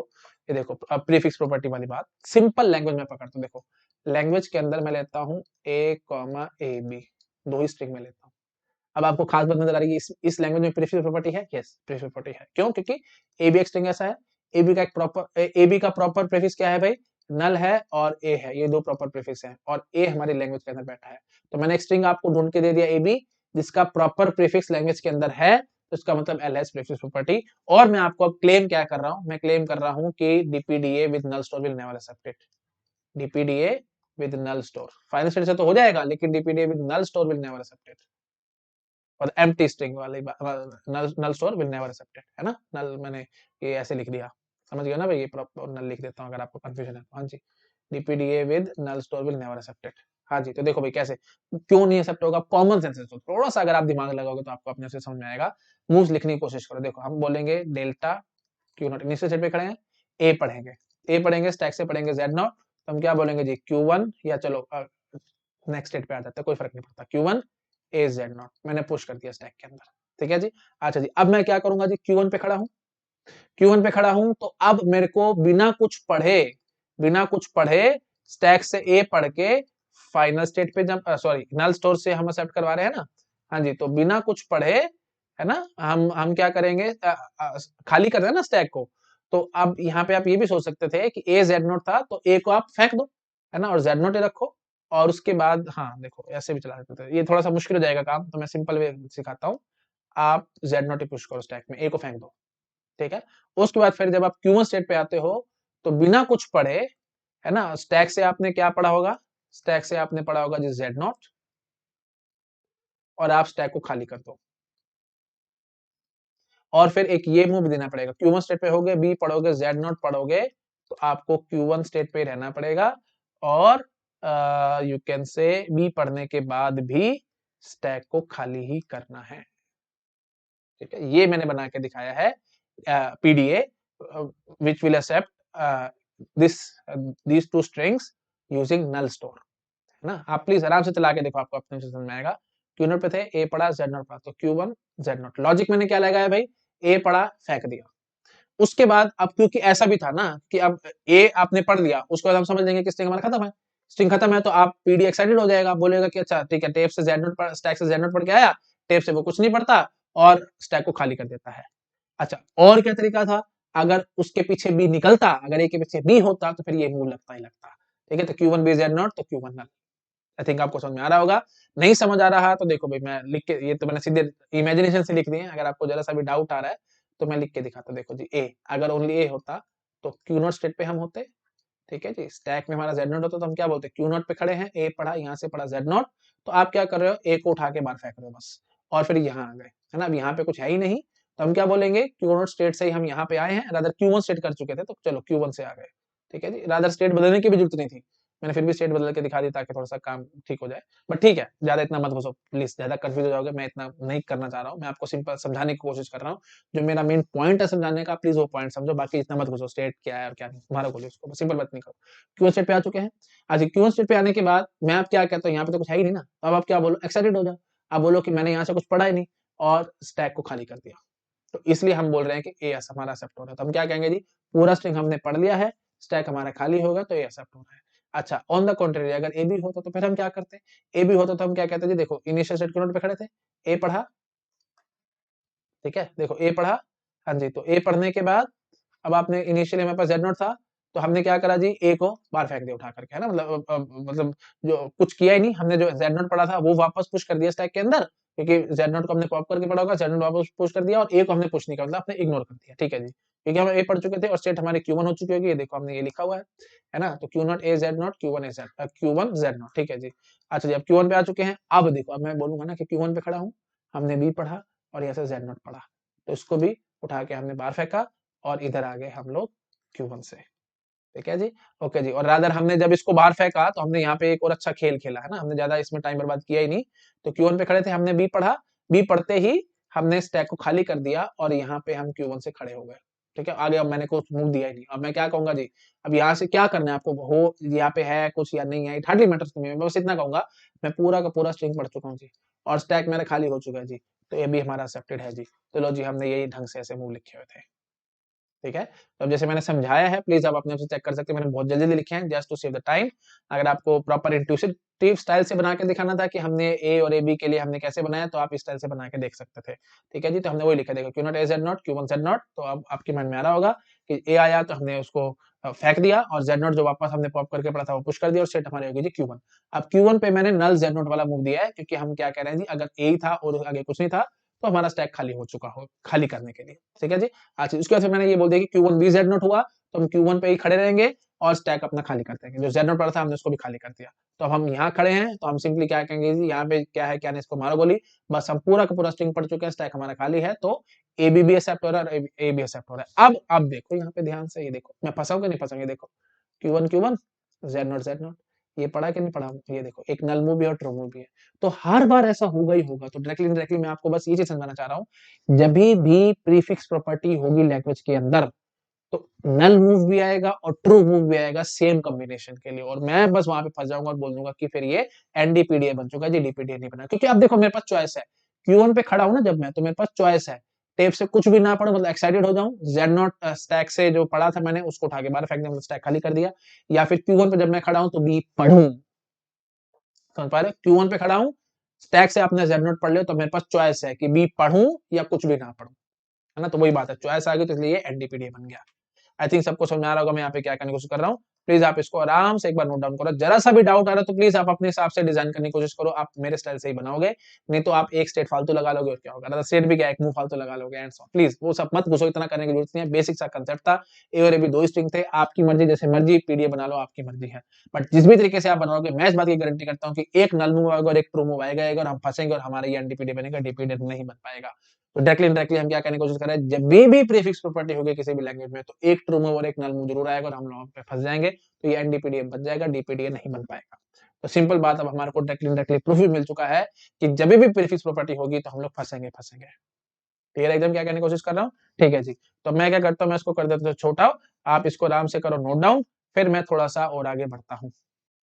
ये देखो, अब प्रीफिक्स प्रॉपर्टी वाली बात सिंपल लैंग्वेज में पकड़ता हूँ। देखो, लैंग्वेज के अंदर मैं लेता हूँ ए कॉमा ए बी, दो ही स्ट्रिंग में लेता हूँ। अब आपको खास बात नजर आ रही है, इस लैंग्वेज में प्रीफिक्स प्रॉपर्टी है। यस, प्रीफिक्स प्रॉपर्टी है। क्यों? क्योंकि ए बी एक स्ट्रिंग ऐसा है, ए बी का एक प्रॉपर, ए बी का प्रॉपर प्रीफिक्स क्या है भाई, नल है और ए है, ये दो प्रॉपर प्रीफिक्स हैं, और ए हमारी लैंग्वेज के अंदर बैठा है। तो मैंने एक स्ट्रिंग आपको ढूंढ के दे दिया ए बी, जिसका प्रॉपर प्रीफिक्स लैंग्वेज के अंदर है, तो इसका मतलब एल हैज प्रीफिक्स प्रॉपर्टी। और मैं आपको अब क्लेम क्या कर रहा हूं, मैं क्लेम कर रहा हूं कि DPDA with null store will never accept it. DPDA with null store final state से तो हो जाएगा, लेकिन DPDA with null store will never accept it. और एम्प्टी स्ट्रिंग वाली null null store will never accepted, है ना। नल मैंने ये ऐसे लिख दिया, समझ गया ना भाई, ये प्रॉपर नल लिख देता हूँ अगर आपको कंफ्यूजन है। हाँ जी, DPDA with null store will never accept it. हाँ जी, तो देखो भाई कैसे, क्यों नहीं एक्सेप्ट होगा, कॉमन सेंस है, तो थोड़ा सा अगर आप दिमाग लगाओगे तो आपको अपने से समझ में आएगा। मूव्स लिखने की कोशिश करो, देखो हम बोलेंगे delta Q not, initial state पे खड़े हैं, ए पढ़ेंगे, ए पढ़ेंगे, स्टैक से पढ़ेंगे जेड नॉट, तो हम क्या बोलेंगे जी Q1, या चलो नेक्स्ट स्टेट पे आ जाता है, कोई फर्क नहीं पड़ता, Q1 ए जेड नॉट, मैंने पुश कर दिया स्टैक के अंदर, ठीक है जी। अच्छा जी, अब मैं क्या करूंगा जी, Q1 पे खड़ा हूं, Q1 पे खड़ा हूं, तो अब मेरे को बिना कुछ पढ़े स्टैक से ए पढ़ के फाइनल स्टेट पे जब सॉरी नल स्टोर से हम एक्सेप्ट करवा रहे हैं ना, हाँ जी, तो बिना कुछ पढ़े, है ना, हम क्या करेंगे, खाली कर रहे हैं ना स्टैक को, तो अब यहाँ पे आप ये भी सोच सकते थे कि ए जेड नोट था, तो ए को आप फेंक दो, है ना, और जेड नोट रखो, और उसके बाद हाँ देखो ऐसे भी चला सकते थे, ये थोड़ा सा मुश्किल हो जाएगा काम, तो मैं सिंपल वे सिखाता हूँ। आप जेड नोट पुश करो स्टैक में, ए को फेंक दो, ठीक है। उसके बाद फिर जब आप Q1 स्टेट पे आते हो, तो बिना कुछ पढ़े, है ना, स्टैक से आपने क्या पढ़ा होगा, स्टैक से आपने पढ़ा होगा जी जेड नॉट, और आप स्टैक को खाली कर दो, और फिर एक ये मूव देना पड़ेगा, Q1 स्टेट पे होगे, बी पढ़ोगे, जेड नॉट पढ़ोगे, तो आपको Q1 स्टेट पे रहना पड़ेगा, और यू कैन से बी पढ़ने के बाद भी स्टैक को खाली ही करना है, ठीक है। ये मैंने बना के दिखाया है PDA which will accept this these two strings using null store, है ना। आप प्लीज आराम से चला के देखो, आपको अपने से समझ में आएगा। क्यू नोट पे थे, ए पढ़ा, जेड नोट पढ़ा, तो Q1 जेड नोट, लॉजिक मैंने क्या लगाया भाई, ए पढ़ा फेंक दिया। उसके बाद अब क्योंकि ऐसा भी था ना कि अब ए आपने पढ़ लिया, उसके बाद हम समझ लेंगे कि स्ट्रिंग हमारा खत्म है, स्ट्रिंग खत्म है, तो आप पीडी एक्साइटेड हो जाएगा, बोलेगा कि अच्छा ठीक है, टेप से जेड नोट पढ़, स्टैक से जेड नोट पढ़ के आया, टेप से वो कुछ नहीं पढ़ता और स्टैक को खाली कर देता है। अच्छा, और क्या तरीका था, अगर उसके पीछे बी निकलता, अगर ए के पीछे बी होता, तो फिर ये मूव लगता ही लगता, ठीक है। तो Q1 बी जेड नॉट, तो Q1 नल। आई थिंक आपको समझ में आ रहा होगा। नहीं समझ आ रहा तो देखो भाई, मैं लिख के, ये तो मैंने सीधे इमेजिनेशन से लिख दिए हैं, अगर आपको जरा सा भी डाउट आ रहा है तो मैं लिख के दिखाता हूँ। देखो जी, ए अगर ओनली ए होता तो Q नॉट स्टेट पे हम होते, ठीक है जी, स्टैक में हमारा जेड नॉट होता, तो हम क्या बोलते, Q नॉट पे खड़े हैं, ए पढ़ा, यहाँ से पढ़ा जेड नॉट, तो आप क्या कर रहे हो, ए को उठा के बाहर फेंक रहे हो बस, और फिर यहाँ आ गए, है ना। अब यहाँ पे कुछ है ही नहीं, तो हम क्या बोलेंगे, Q नॉट स्टेट से ही हम यहाँ पे आए हैं, रादर Q1 स्टेट कर चुके थे, तो चलो Q1 से आ गए, ठीक है जी, रादर स्टेट बदलने की भी जरूरत नहीं थी, मैंने फिर भी स्टेट बदल के दिखा दी ताकि थोड़ा सा काम ठीक हो जाए, बट ठीक है, ज्यादा इतना मत घुसो प्लीज, ज्यादा कंफ्यूज हो जाओगे, मैं इतना नहीं करना चाह रहा हूँ, मैं आपको सिंपल समझाने की कोशिश कर रहा हूँ, जो मेरा मेन पॉइंट है समझाने का, प्लीज वो पॉइंट समझो, बाकी इतना मत घुसो, स्टेट क्या है और क्या नहीं, तुम्हारा बोलिए उसको, सिंपल बात नहीं करो। Q1 स्टेट पे आ चुके हैं, आज Q1 स्टेट पे आने के बाद मैं आप क्या कहता हूँ, यहाँ पे तो कुछ है ही नहीं ना, अब आप क्या बोलो, एक्साइटेड हो जाओ, आप बोलो कि मैंने यहाँ से कुछ पढ़ा ही नहीं और स्टैक को खाली कर दिया, तो इसलिए हम बोल रहे हैं कि ए हमारा एक्सेप्ट हो रहा है, तो हम क्या कहेंगे जी, पूरा स्ट्रिंग हमने पढ़ लिया है, स्टैक हमारा खाली होगा, तो ए एक्सेप्ट हो रहा है। अच्छा, ऑन द कॉन्ट्रेरी अगर ए बी होता तो फिर हम क्या करते, ए बी होता तो हम क्या कहते जी, देखो इनिशियल स्टेट के नोट पे खड़े थे, ए पढ़ा, ठीक है, देखो ए पढ़ा, हाँ जी, तो ए पढ़ने के बाद अब आपने इनिशियली हमारे पास जेड नोट था, तो हमने क्या करा जी, ए को बाहर फेंक दिया उठा करके, है ना, मतलब जो कुछ किया ही नहीं, हमने जो जेड नोट पढ़ा था वो वापस पुश कर दिया स्टैक के अंदर, क्योंकि जेड नोट को हमने पॉप करके पढ़ा होगा, जेड नोट वापस पुश कर दिया, और ए को हमने पुश नहीं कर, मतलब आपने इग्नोर कर दिया, ठीक है जी, क्योंकि हम ए पढ़ चुके थे और स्टेट हमारी Q1 हो चुकी होगी, ये देखो हमने ये लिखा हुआ है ना, तो Q not A Z not, Q1 A Z, Q1 Z naught, ठीक है जी। अच्छा जी, अब Q1 पे आ चुके हैं, अब देखो, अब मैं बोलूंगा ना कि Q1 पे खड़ा हूँ, हमने बी पढ़ा और यहाँ से जेड नॉट पढ़ा, तो इसको भी उठा के हमने बाहर फेंका, और इधर आ गए हम लोग Q1 से, ठीक है जी, ओके जी। और रादर हमने जब इसको बाहर फेंका, तो हमने यहाँ पे एक और अच्छा खेल खेला, है ना, हमने ज्यादा इसमें टाइम बर्बाद किया ही नहीं, तो Q1 पे खड़े थे, हमने बी पढ़ा, बी पढ़ते ही हमने स्टैक को खाली कर दिया, और यहाँ पे हम Q1 से खड़े हो गए, ठीक है, आगे अब मैंने कुछ मूव दिया ही नहीं, अब मैं क्या कहूंगा जी, अब यहाँ से क्या करना है आपको, हो यहाँ पे है कुछ या नहीं है, it hardly matters to me, मैं बस इतना कहूंगा, मैं पूरा का पूरा स्ट्रिंग पढ़ चुका हूँ जी, और स्टैक मेरा खाली हो चुका है जी, तो ये भी हमारा एक्सेप्टेड है जी, तो लो जी, हमने यही ढंग से ऐसे मूव लिखे हुए थे, ठीक है। तो अब जैसे मैंने समझाया है, प्लीज आप अपने आप से चेक कर सकते हैं, मैंने बहुत जल्दी लिखे हैं just to save the time, अगर आपको प्रॉपर इंट्यूसिव स्टाइल से बना के दिखाना था कि हमने ए और ए बी के लिए हमने कैसे बनाया, तो आप इस स्टाइल से बना के देख सकते थे, ठीक है जी। तो हमने वही लिखा, देखो Q not A Z not, Q1 Z naught, तो अब आपके मन में आ रहा होगा कि ए आया तो हमने उसको फेंक दिया, और जेड नॉट जो वापस हमने पॉप करके पड़ा था वो पुश कर दिया, और सेट हमारी होगी जी Q1। अब Q1 पे मैंने नल जेड नॉट वाला मूव दिया है, क्योंकि हम क्या कह रहे हैं जी, अगर ए ही था और आगे कुछ नहीं था, तो हमारा स्टैक खाली हो चुका हो, खाली करने के लिए, ठीक है जी। अच्छा, उसके बाद फिर मैंने ये बोल दिया कि Q1 भी जेड नॉट हुआ, तो हम Q1 पे ही खड़े रहेंगे और स्टैक अपना खाली कर देंगे, जो जेड नॉट पड़ा था हमने उसको भी खाली कर दिया, तो अब हम यहाँ खड़े हैं, तो हम सिंपली क्या कहेंगे जी, यहाँ पे क्या है क्या नहीं, इसको मारो गोली, बस हम पूरा का पूरा स्ट्रिंग पढ़ चुके हैं, स्टैक हमारा खाली है, तो ए बी भी एक्सेप्ट हो रहा है और ए बी एक्सेप्ट हो रहा है। अब देखो यहाँ पे ध्यान से, ये देखो मैं फंसाऊंगा नहीं फंसाऊंगा, देखो Q1 Q1 जेड नॉट ये पढ़ा कि नहीं पढ़ा? ये देखो एक नल मूव भी है और ट्रू मूव भी है, तो हर बार ऐसा होगा ही होगा। तो डायरेक्टली इनडायरेक्टली मैं आपको बस ये चीज समझाना चाह रहा हूँ, जब भी प्रीफिक्स प्रॉपर्टी होगी लैंग्वेज के अंदर, तो नल मूव भी आएगा और ट्रू मूव भी आएगा सेम कॉम्बिनेशन के लिए, और मैं बस वहां पे फंस जाऊंगा और बोल दूंगा कि फिर ये एनडीपीडीए बन चुका जी, डीपीडीए नहीं बना। क्योंकि अब देखो मेरे पास चॉइस है, Q1 पे खड़ा हूं ना जब मैं, तो मेरे पास चॉइस है, टेप से कुछ भी ना पढ़ो, मतलब एक्साइटेड हो जाऊं, जेड नॉट स्टैक से जो पढ़ा था मैंने उसको उठा के बाहर फेंक दिया, मतलब स्टैक खाली कर दिया, या फिर Q1 पे जब मैं खड़ा हूं तो बी पढ़ूं। समझ पा रहे हो? Q1 पे खड़ा हूं, स्टैक से आपने जेड नॉट पढ़ लिया, तो मेरे पास चॉइस है कि बी पढ़ूं या कुछ भी ना पढ़ूं, है ना? तो वही बात है, चॉइस आ गई तो इसलिए एनडीपीडीए बन गया। आई थिंक सबको समझ में आ रहा होगा मैं यहाँ पे क्या करने की कोशिश कर रहा हूँ। प्लीज आप इसको आराम से एक बार नोट डाउन करो, जरा सा भी डाउट आ रहा है तो प्लीज आप अपने हिसाब से डिजाइन करने की कोशिश करो, आप मेरे स्टाइल से ही बनाओगे, नहीं तो आप एक स्टेट फालतू लगा लोगे और क्या होगा, स्टेट भी क्या एक मुंह फालतू लगा लोगे एंड सो। प्लीज वो सब मत घुसो, इतना करने की जरूरत नहीं है, बेसिक सा कंसेप्ट था, ए और ए भी दो स्ट्रिंग थे, आपकी मर्जी जैसे मर्जी पीडीए बना लो, आपकी मर्जी है, बट जिस भी तरीके से आप बनाओगे मैं इस बात की गारंटी करता हूँ कि एक नल मूव आएगा और एक ट्रू मूव आएगा और हम फंसेंगे और हमारा ये एनडीपीडीए बनेगा, डीपीडीए नहीं बन पाएगा। तो डायरेक्टली इनडायरेक्टली हम क्या करने की कोशिश कर रहे हैं, जब भी प्रीफिक्स प्रॉपर्टी होगी किसी भी लैंग्वेज में, तो एक ट्रू मूव और एक नल मूव जरूर आएगा और हम लोग पे फंस जाएंगे, तो ये एनडीपीडीए बन जाएगा, डीपीडीए नहीं बन पाएगा। तो सिंपल बात, अब हमारे को डायरेक्टली इनडायरेक्टली प्रूफ भी मिल चुका है कि जब भी प्रीफिक्स प्रॉपर्टी होगी तो हम लोग फंसेंगे फंसेंगे। क्लियर एकदम क्या कहने की कोशिश कर रहा हूँ? ठीक है जी। तो मैं क्या करता हूँ, मैं इसको कर देता हूँ छोटा, आप इसको आराम से करो नोट डाउन, फिर मैं थोड़ा सा और आगे बढ़ता हूँ।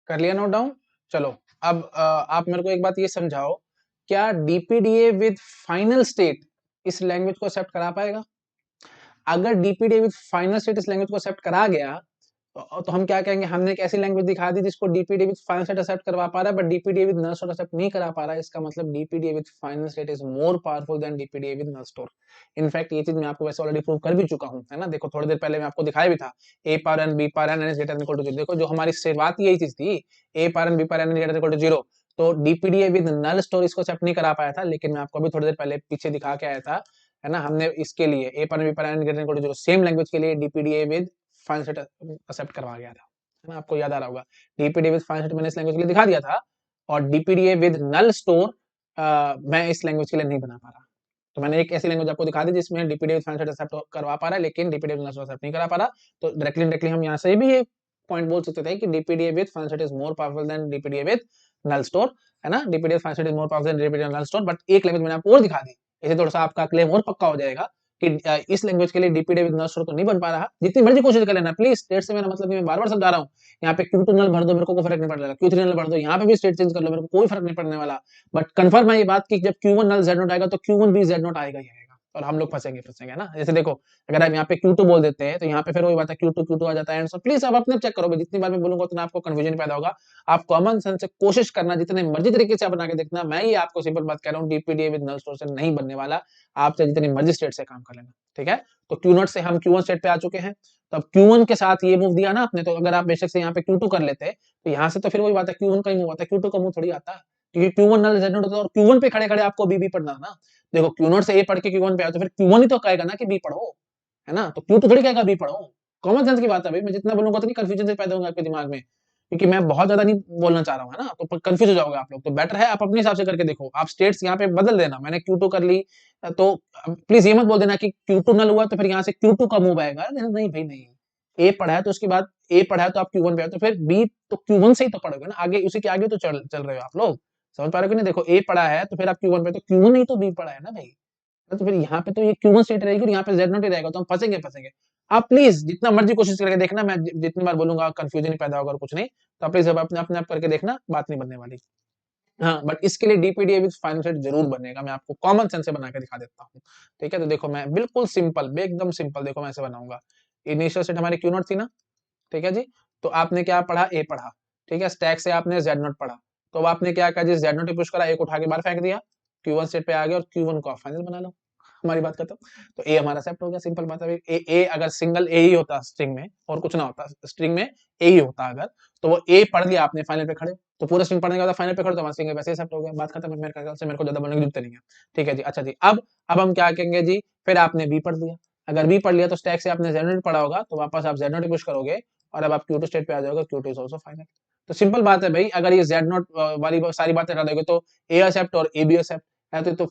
कर लिया नोट डाउन? चलो अब आप मेरे को एक बात ये समझाओ, क्या डीपीडीए विद फाइनल स्टेट इस लैंग्वेज को एक्सेप्ट करा पाएगा? अगर डीपीडीए विद फाइनल स्टेट इस लैंग्वेज को एक्सेप्ट करा गया, तो हम क्या कहेंगे, हमने एक ऐसी लैंग्वेज दिखा दी जिसको DPDA with final state accept करवा पा रहा है, but DPDA with null store accept नहीं करा पा रहा है। इसका मतलब DPDA with final state is more powerful than DPDA with null store. In fact ये चीज मैं आपको वैसे ऑलरेडी प्रूव कर भी चुका हूं, है ना? देखो थोड़ी देर पहले मैं आपको दिखाया भी था, A power N B power N is greater than equal to 0। देखो जो हमारी शुरुआत यही चीज थी, A power N B power N is greater than equal to 0, तो डीपीडीए विद नल स्टोर इसको एक्सेप्ट नहीं करा पाया था, लेकिन मैं आपको अभी थोड़ी देर पहले पीछे दिखा के आया था, है ना? हमने इसके लिए A power B power N greater than equal to 0 same language के लिए DPDA with final state accept करवा गया था, है ना? आपको याद आ रहा होगा, डीपीडीए विद फाइनल स्टेट मैंने इस लैंग्वेज के लिए दिखा दिया था, और डीपीडीए विद नल स्टोर मैं इस लैंग्वेज के लिए नहीं बना पा रहा। तो मैंने एक ऐसी लैंग्वेज आपको दिखा दी जिसमें डीपीडीए विद फाइनल स्टेट एक्सेप्ट करवा पा रहा है, लेकिन DPDA with null store accept नहीं करा पा रहा। तो डायरेक्टली हम यहाँ से भी ये पॉइंट बोल सकते थे कि DPDA with final state is more powerful than DPDA with null store, है ना? DPDA with final state is more powerful than DPDA with null store, but एक लैंग्वेज मैंने आपको और दिखा दी, इससे थोड़ा सा आपका क्लेम और पक्का हो जाएगा कि इस लैंग्वेज के लिए डीपीडीए विद नल स्टोर तो नहीं बन पा रहा। जितनी मर्जी कोशिश कर लेना, प्लीज स्टेट से मेरा मतलब नहीं, मैं बार बार समझा रहा हूँ, यहाँ पे Q2 नल भर दो, मेरे को कोई फर्क नहीं पड़ रहा, Q3 नल भर दो, यहाँ पे भी स्टेट चेंज कर लो, मेरे को कोई फर्क नहीं पड़ने वाला। बट कंफर्म है ये बात कि जब Q1 नल Z0 आएगा तो Q1 भी Z0 आएगा ही आएगा, और हम लोग फंसेंगे फंसेंगे, ना? जैसे देखो, अगर आप यहाँ पे Q2 बोल देते हैं तो यहाँ पे फिर वही बात है, Q2 आ जाता है। सो प्लीज आप अपने चेक करो, जितनी बार मैं बोलूंगा उतना आपको कंफ्यूजन पैदा होगा। आप कॉमन सेंस से कोशिश करना, जितने मर्जी तरीके से आप बना के देखना, मैं ये आपको सिंपल बात कह रहा हूँ, डीपीडीए विद नल स्टोर से नहीं बनने वाला, आप चाहे जितनी मर्जी स्टेट से काम कर लेना, ठीक है? तो Q0 से हम Q1 स्टेट पे आ चुके हैं, तो अब Q1 के साथ ये मूव दिया ना आपने, तो अगर आप बेशक से यहाँ पे Q2 कर लेते, तो यहाँ से तो फिर वही बात है, Q1 का ही मूव आता है, Q2 का मूव थोड़ी आता है, क्योंकि Q1 नल Z0 होता है, और Q1 पे खड़े खड़े आपको बी पढ़ना ना। देखो Q0 से ए पढ़ के Q1 पे आए तो फिर Q1 ही तो कहेगा ना कि बी पढ़ो, है ना? तो Q2 थोड़ी कहेगा बी पढ़ो। कॉमन सेंस की बात है भाई, मैं जितना बोलूंगा उतनी कंफ्यूजन से पैदा होगा आपके दिमाग में, क्योंकि मैं बहुत ज्यादा नहीं बोलना चाह रहा हूँ, है ना? तो कंफ्यूज हो जाओगे आप लोग, तो बेटर है आप अपने हिसाब से करके देखो, आप स्टेट्स यहाँ पे बदल देना। मैंने Q2 कर ली, तो प्लीज ये मत बोल देना कि Q2 नल हुआ तो फिर यहाँ से Q2 का मूव आएगा, नहीं भाई नहीं। ए पढ़ा है तो उसके बाद ए पढ़ा है तो आप Q1 पे आए तो फिर बी तो Q1 से ही तो पढ़ोगे ना, आगे उसी के आगे तो चल रहे हो आप लोग। समझ पा रहे हो कि नहीं? देखो ए पढ़ा है तो फिर आप Q1 पे, तो Q1 नहीं तो बी पढ़ा है ना भाई, तो फिर यहाँ पे तो ये Q1 स्टेट रहेगी और यहाँ पे Z0 ही रहेगा, तो हम फंसेंगे फंसेंगे। आप प्लीज जितना मर्जी कोशिश करके देखना, मैं जितनी बार बोलूंगा कंफ्यूजन ही पैदा होगा और कुछ नहीं, तो प्लीज अब अपने अपने आप करके देखना, बात नहीं बनने वाली। हाँ, बट इसके लिए डीपीडीए विद फाइनल सेट जरूर बनेगा, मैं आपको कॉमन सेंस से बना के दिखा देता हूँ, ठीक है? तो देखो मैं बिल्कुल सिंपल, एकदम सिंपल, देखो मैं ऐसे बनाऊंगा। इनिशियल सेट हमारी Q0 थी ना, ठीक है जी? तो आपने क्या पढ़ा, ए पढ़ा, ठीक है? स्टैक से आपने Z0 पढ़ा, तो अब आपने क्या कहा जी, Z0 पुश करा, एक उठा के बाहर फेंक दिया, Q1 सेट पे आ गया और Q1 को आप फाइनल बना लो, हमारी बात खत्म। तो ए हमारा सेट हो गया, सिंपल बात है। ए अगर सिंगल ए ही होता स्ट्रिंग में और कुछ ना होता, स्ट्रिंग में ए ही होता अगर, तो वो ए पढ़ लिया आपने फाइनल पे खड़े, तो पूरा स्ट्रिंग पढ़ने के बाद फाइनल पे खड़े, तो हमारा स्ट्रिंग वैसे ही सेट हो गया, बात खत्म है मेरे ख्याल से, मेरे को ज्यादा बोलने की जरूरत नहीं है, ठीक है जी? अच्छा जी, अब हम क्या कहेंगे जी, फिर आपने बी पढ़ लिया, अगर बी पढ़ लिया तो स्टैक से आपने Z0 पढ़ा होगा, तो वापस आप Z0 पुश करोगे और अब आप Q2 स्टेट पे आ जाओगे, Q2 इज आल्सो फाइनल। तो सिंपल बात है भाई, अगर ये Z0 वाली सारी बातें हटा दोगे तो ए एक्सेप्ट और ए बी एक्सेप्ट है, तो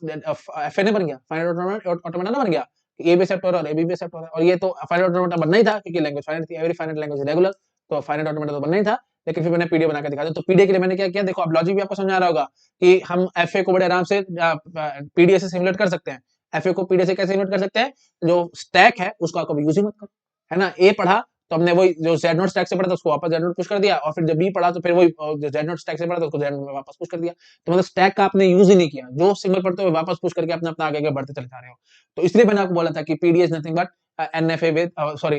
एफएन बन गया, फाइनल ऑटोमेटा बन गया, ए बी एक्सेप्ट हो रहा है और ए बी एक्सेप्ट हो रहा है, और ये तो फाइनल ऑटोमेटा बनना ही था, क्योंकि लैंग्वेज फाइनल थी, एवरी फाइनल लैंग्वेज रेगुलर, तो फाइनल ऑटोमेटा तो बनना ही था। लेकिन फिर मैंने पीडीए बना के दिखा दिया। तो पीडीए के लिए मैंने क्या किया, देखो अब लॉजिक भी आपको समझ आ रहा होगा कि हम एफए को बड़े आराम से पीडीए से सिमुलेट कर सकते हैं। एफए को पीडीए से कैसे सिमुलेट कर सकते हैं, जो स्टैक है उसको आप कभी यूज ही मत करो, है ना। ए पढ़ा तो हमने वही जो जेड नोट स्टैक से पढ़ा था उसको वापस जेड नोट पुश कर दिया, और फिर जब बी पढ़ा तो फिर वही जो जेड नोट स्टैक से पढ़ा था उसको जेड नोट में वापस पुश कर दिया। तो मतलब स्टैक का आपने यूज ही नहीं किया, जो सिंगल पढ़ते हुए वापस पुश करके अपने अपना आगे आगे बढ़ते चले जा रहे हो। तो इसलिए मैंने आपको बोला था कि PDA is nothing but NFA with sorry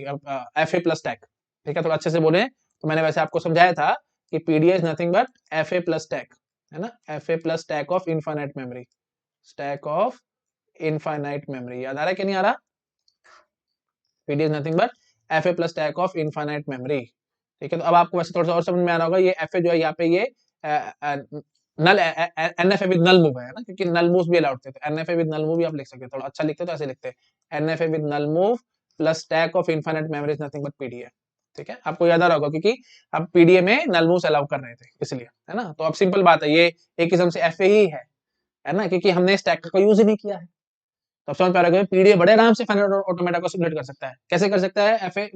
FA plus stack. ठीक है, थोड़ा अच्छे से बोले। तो मैंने वैसे आपको समझाया था कि PDA is nothing but FA plus stack, है ना, FA plus stack of infinite memory, stack of infinite memory. याद आ रहा है कि नहीं आ रहा? PDA is nothing but FA plus stack of infinite memory. ठीक है, तो अब आपको वैसे थोड़ा सा और समझ में आ रहा होगा, ये एफए जो है यहाँ पे ये नल एनएफए विद नल मूव है ना, क्योंकि नल मूव भी अलाउड थे, तो एनएफए विद नल मूव भी आप लिख सकते हैं। थोड़ा अच्छा लिखते तो ऐसे लिखते हैं, NFA with null move plus stack of infinite memory is nothing but PDA. ठीक है, आपको याद आ रहा होगा क्योंकि अब पीडीए में नल मूव्स अलाउ कर रहे थे इसलिए, है ना। तो अब सिंपल बात है, ये एक किस्म से एफए ही है ना, क्योंकि हमने स्टैक का यूज ही नहीं किया है। तो समझ पा रहे हो, पीडीए बड़े आराम से फाइनल ऑटोमेटा को सिमुलेट कर सकता है। कैसे कर सकता है एफए,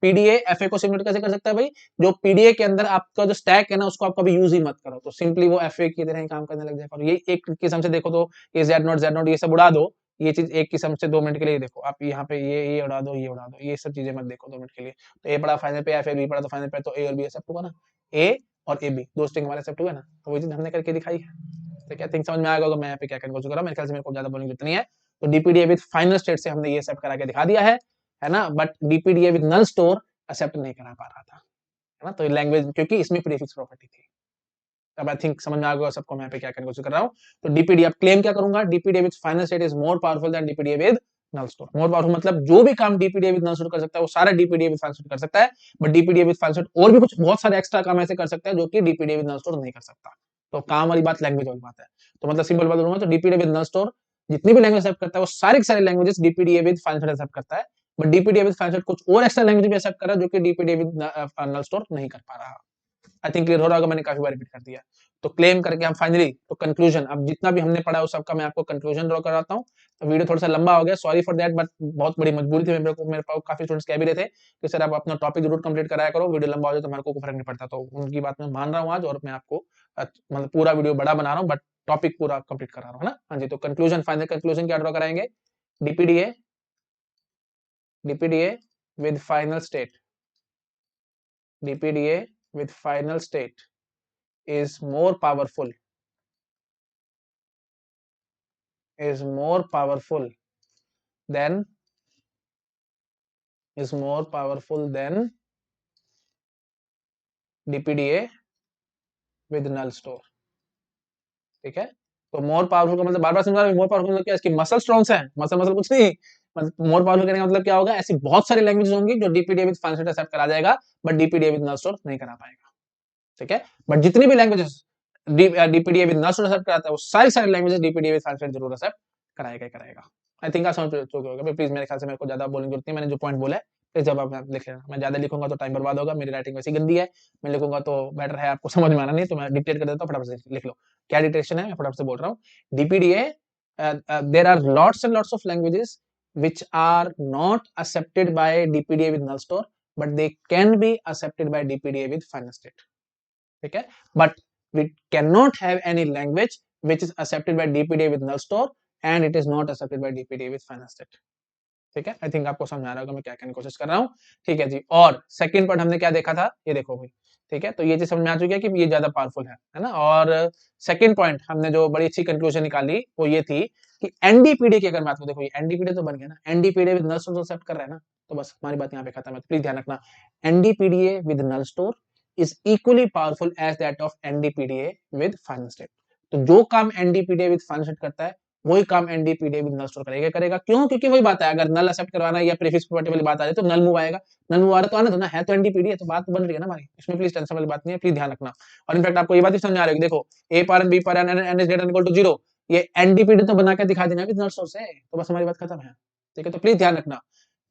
पीडीए एफए को सिमुलेट कैसे कर सकता है भाई, जो पीडीए के अंदर आपका जो स्टैक है ना उसको आप कभी यूज ही मत करो, तो सिंपली वो एफए की तरह ही काम करने लग जाएगा। ये एक किस्म से देखो तो ये जेड नोट ये सब उड़ा दो, ये चीज एक किस्म से 2 मिनट के लिए देखो आप, यहाँ पे ये उड़ा दो, ये उड़ा दो, ये सब चीजें मत देखो 2 मिनट के लिए। तो ए पड़ा फाइनल पे, एफ बी पड़ा तो फाइनल पे, तो ए और बी एक्सेप्ट हुआ ना, ए और ए बी दो स्ट्रिंग हमारे एक्सेप्ट हुए ना, तो वो चीज हमने करके दिखाई है। तो क्या थिंक समझ में आएगा मैं यहाँ पे क्या करने को रहा हूँ, मेरे ख्याल से मेरे को ज्यादा बोलने की जरूरत नहीं है। तो डीपीडीए विद फाइनल स्टेट से हमने ये एक्सेप्ट करा के दिखा दिया है ना, but DPDA with null store accept नहीं करा पा रहा था, है ना। तो लैंग्वेज क्योंकि इसमें प्रीफिक्स प्रॉपर्टी थी। अब आई थिंक समझ में आ गया सबको मैं यहाँ पे क्या करने की कोशिश कर रहा हूँ। तो डीपीडीए अब क्लेम क्या करूंगा, DPDA with final state is more powerful than DPDA with null store. More powerful मतलब जो भी काम डीपीडीए विद नल स्टोर कर सकता है वो सारा डीपीडीए विद फाइनल स्टेट कर सकता है, but DPDA with final state और भी कुछ बहुत सारे एक्स्ट्रा काम ऐसे कर सकता है जो कि डीपीडीए विद नल स्टोर नहीं कर सकता। तो काम वाली बात लैंग्वेज वाली बात है। तो मतलब सिंपल बात बोलूंगा तो डीपीडीए विद नल स्टोर जितनी भी लैंग्वेज एक्सेप्ट करता है वो सारी सारी languages DPDA with final state accept करता है, but DPDA with final state कुछ और एक्स्ट्रा लैंग्वेज भी एक्सेप्ट कर रहा है जो कि डीपीडीए विद नल स्टोर नहीं कर पा रहा। आई थिंक क्लियर हो रहा होगा, मैंने काफी बार रिपीट कर दिया। तो क्लेम करके हम फाइनली तो कंक्लूजन, अब जितना भी हमने पढ़ा उस सबका मैं आपको कंक्लूजन ड्रॉ कराता हूँ। तो वीडियो थोड़ा सा लंबा हो गया, सॉरी फॉर दैट, बट बहुत बड़ी मजबूरी थी मेरे पास काफी स्टूडेंट्स कह भी रहे थे कि सर आप अपना टॉपिक जरूर कंप्लीट कराया करो, वीडियो लंबा हो जाए तो मेरे को फर्क नहीं पड़ता। तो उनकी बात मैं मान रहा हूँ आज, और मैं आपको मतलब पूरा वीडियो बड़ा बना रहा हूँ बट टॉपिक पूरा कंप्लीट करा रहा हूँ, है ना। हाँ जी, तो कंक्लूजन, फाइनल कंक्लूजन क्या ड्रॉ कराएंगे, DPDA DPDA with final state, DPDA with final state is more powerful, is more powerful than is more powerful than DPDA with null store। ठीक है, तो मोर पावरफुल का मतलब बार बार समझा रहा हूं, मोर पावरफुल मतलब क्या, इसकी मसल स्ट्रॉन्ग्स है, मसल मसल कुछ नहीं। मोर पावरफुल कहने का मतलब क्या होगा, ऐसी बहुत सारी लैंग्वेजेस होंगी जो DPDA with final state accept करा जाएगा but DPDA with null store नहीं करा पाएगा। ठीक है, बट जितनी भी languages DPDA with null store accept कराता है वो सारी सारी languages DPDA with final state जरूर एक्सेप्ट कराएगा ही कराएगा। आई थिंक आप समझ चुके होंगे, प्लीज मेरे ख्याल से मेरे को ज्यादा बोलने की जरूरत नहीं, मैंने जो पॉइंट बोला है फिर जब आप लिख लेना, मैं ज्यादा लिखूंगा तो टाइम बर्बाद होगा, मेरी राइटिंग वैसी गंदी है, मैं लिखूंगा तो बेटर है आपको समझ में आना नहीं, तो मैं डिक्टेट कर देता हूँ, फटाफट से लिख लो। क्या डिटेक्शन है मैं फटाफट से बोल रहा हूँ। DPDA, there are lots and lots of languages which are not accepted by DPDA with null store, but they can be accepted by DPDA with final state। ठीक है, but we cannot have any language which is accepted by DPDA with null store and it is not accepted by DPDA with final state। ठीक है, I think आपको समझ आ रहा होगा मैं क्या कहने की कोशिश कर रहा हूँ। ठीक है जी, और सेकंड पॉइंट हमने क्या देखा था, ये देखो भाई। ठीक है, तो ये चीज समझ में आ चुकी है कि ये ज्यादा पावरफुल है ना। और सेकंड पॉइंट हमने जो बड़ी अच्छी कंक्लूजन निकाली वो ये थी कि एनडीपीडी की अगर बात करो, देखो ये एनडीपीडी तो बन गया ना, एनडीपीडी विद नल स्टोर एक्सेप्ट कर रहा है ना, तो बस हमारी बात यहाँ पे खत्म है। प्लीज ध्यान रखना, NDPDA with null store is equally powerful as that of NDPDA with final state. तो जो काम एनडीपीडीए विद फाइनल स्टेट करता है वही काम एनडीपीडीए विद नल स्टोर करेगा। क्यों? क्योंकि वही बात है, अगर नल एक्सेप्ट करवाना या प्रीफिक्स प्रॉपर्टी वाली बात आ जाए तो नल मूव आएगा, नल मूव आ रहा तो आने दो ना, है तो एनडीपीडीए, तो बात बन रही है ना हमारी, इसमें प्लीज टेंशन वाली बात नहीं है, प्लीज ध्यान रखना। और इनफैक्ट आपको ये बात भी समझ आ रही है, देखो A power N B power N N is greater equal to 0, ये एनडीपीडी तो बना के दिखा देना विद नल स्टोर से, तो बस हमारी बात खत्म है। ठीक है, तो प्लीज ध्यान रखना,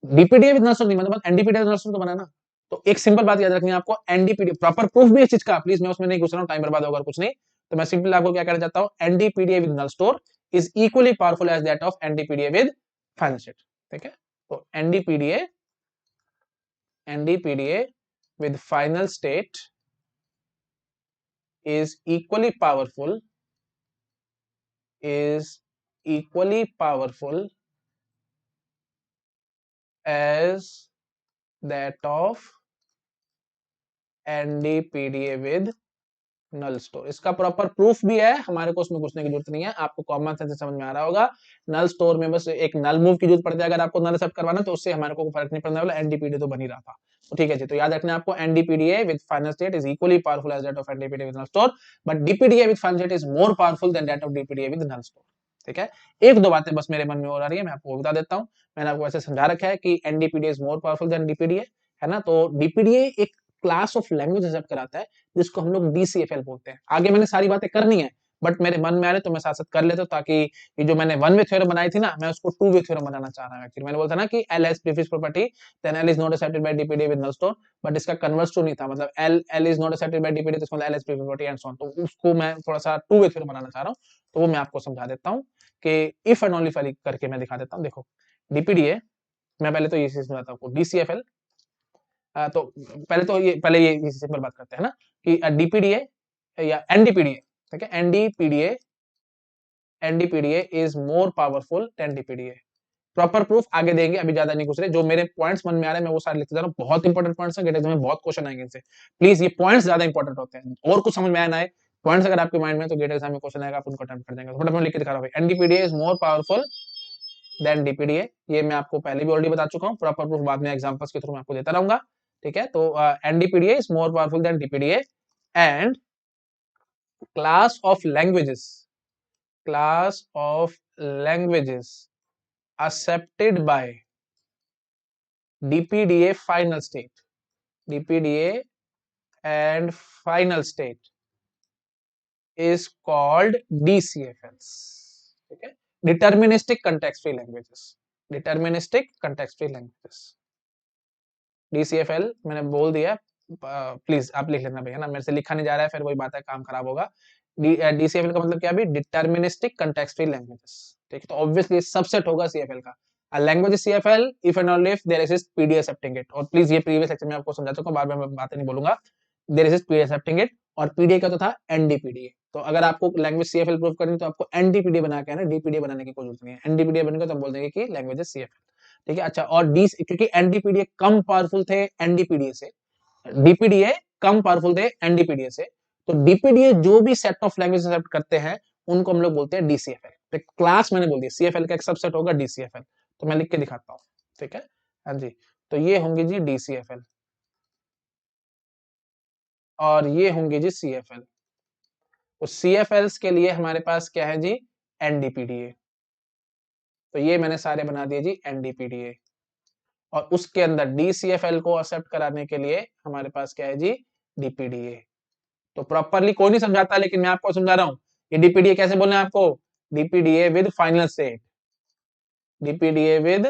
डीपीडीए विद नल स्टोर नहीं मतलब एनडीपीडी विद नल स्टोर तो बनाना। तो एक सिंपल बात याद रखनी है आपको, एनडीपीडी प्रॉपर प्रूफ भी इस चीज का, प्लीज मैं उसमें नहीं घुस रहा हूँ, टाइम बर्बाद होगा कुछ नहीं। तो मैं सिंपल आपको क्या कहना चाहता हूँ, NDPDA with null store is equally powerful as that of NDPDA with final state। ठीक है, तो NDPDA with final state is equally powerful as that of NDPDA with null store. इसका प्रॉपर प्रूफ भी है, हमारे को उसमें घुसने की जरूरत नहीं है, आपको कॉमन सेंस से समझ में आ रहा होगा। नल स्टोर में बस एक नल मूव की जरूरत पड़ती है, अगर आपको नल एक्सेप्ट करवाना तो उससे हमारे को फर्क नहीं पड़ने वाला, एनडीपीडी तो बन ही रहा था। तो ठीक है जी, तो याद रखना आपको NDPDA with final state is equally powerful as that of NDPDA with null store, but DPDA with final state is more powerful than that of DPDA with null store. ठीक है, एक दो बातें बस मेरे मन में और आ रही है, मैं आपको बता देता हूँ। मैंने आपको ऐसे समझा रखा है कि एनडीपीडीए इज मोर पावरफुल देन डीपीडीए, है ना। तो डीपीडीए एक क्लास ऑफ लैंग्वेज एक्सेप्ट कराता है जिसको हम लोग डीसीएफएल बोलते हैं। आगे मैंने सारी बातें करनी है, बट मेरे मन में आ रहे तो मैं साथ साथ कर लेता हूँ, ताकि ये जो मैंने वन वे थ्योरम बनाई थी ना, मैं उसको टू वे थ्योरम बनाना चाह रहा हूँ। एक्चुअली मैंने बोला था ना कि L has prefix property then L is not accepted by DPD with null store, but इसका कन्वर्स टू नहीं था, मतलब L is not accepted by DPD, तो इसका मतलब L has prefix property and so on. तो उसको मैं थोड़ा सा टू वे थ्योरम बनाना चाह रहा हूँ, तो वो मैं आपको समझा देता हूँ कि इफ एंड ओनली इफ करके मैं दिखा देता हूँ। देखो डीपीडीए, मैं पहले तो ये चीज बताता हूँ, डीसीएफएल। तो पहले ये सिंपल बात करते हैं ना कि डीपीडीए या एनडीपीडीए, ठीक है, NDPDA is more powerful than DPDA. Proper proof आगे देंगे, अभी ज्यादा नहीं घुस रहे, जो मेरे पॉइंट्स मन में आ रहे हैं मैं वो सारे लिखते जा रहा हूँ। बहुत इंपॉर्टेंट पॉइंट्स हैं, गेट एग्जाम में बहुत क्वेश्चन आएंगे इनसे, प्लीज ये पॉइंट्स ज्यादा इंपॉर्टेंट होते हैं। और कुछ समझ में आया ना है, पॉइंट्स अगर आपके माइंड में, तो गेट एग्जाम में क्वेश्चन आएगा, आप उनको अटेम्प्ट कर देंगे। फटाफट लिख के दिखा रहा हूँ, एनडीपीडीए इज मोर पावरफुल देन डीपीडीए। ये मैं आपको पहले भी ऑलरेडी बता चुका हूँ, प्रॉपर प्रूफ बाद में एग्जांपल्स के थ्रू मैं आपको देता रहूंगा। ठीक है, तो NDPDA is more powerful than DPDA and class of languages accepted by DPDA final state, DPDA and final state is called DCFLs. ठीक है, deterministic context free languages, deterministic context free languages, DCFL मैंने बोल दिया, please आप लिख लेना भैया ना, मेरे से लिखा नहीं जा रहा है, फिर वही बात है, काम खराब होगा। डीसीएफएल का मतलब क्या भी, डिटर्मिनिस्टिक कंटेक्स्ट फ्री लैंग्वेजेस। ठीक है, तो ऑब्वियसली सबसेट होगा सीएफएल का। Language CFL if and only if there exist PD accepting it. और प्लीज ये प्रीवियस लेक्चर में आपको समझा चुका हूं, बाद में मैं बातें नहीं बोलूंगा। There exist PD accepting it, और पीडी का तो था एनडीपीडी। तो अगर आपको लैंग्वेज सीएफएल प्रूव करनी तो आपको एनडीपीडी बना के, है ना, डीपीडी बनाने की कोई जरूरत नहीं है। एनडीपीडी बनेगा तो हम बोल देंगे कि लैंग्वेज सीएफएल। ठीक है, अच्छा, और डी क्योंकि एनडीपीडी कम पावरफुल थे एनडीपीडी से, डीपीडीए कम पावरफुल थे एनडीपीडीए से, तो डीपीडीए जो भी सेट ऑफ लैंग्वेज एक्सेप्ट करते हैं उनको हम लोग बोलते हैं डीसीएफएल। तो क्लास मैंने बोल दिया, सीएफएल का एक सबसेट होगा डीसीएफएल। तो मैं लिख के दिखाता हूँ, ठीक है, हाँ जी। तो ये होंगे जी डीसीएफएल और ये होंगे जी सीएफएल। तो सीएफएल्स के लिए हमारे पास क्या है जी, एनडीपीडीए। तो ये मैंने सारे बना दिए जी एनडीपीडीए, और उसके अंदर डीसीएफएल को एक्सेप्ट कराने के लिए हमारे पास क्या है जी, डीपीडीए। तो प्रॉपरली कोई नहीं समझाता, लेकिन मैं आपको समझा रहा हूं। ये डीपीडीए कैसे बोलना है आपको, DPDA with final state, DPDA with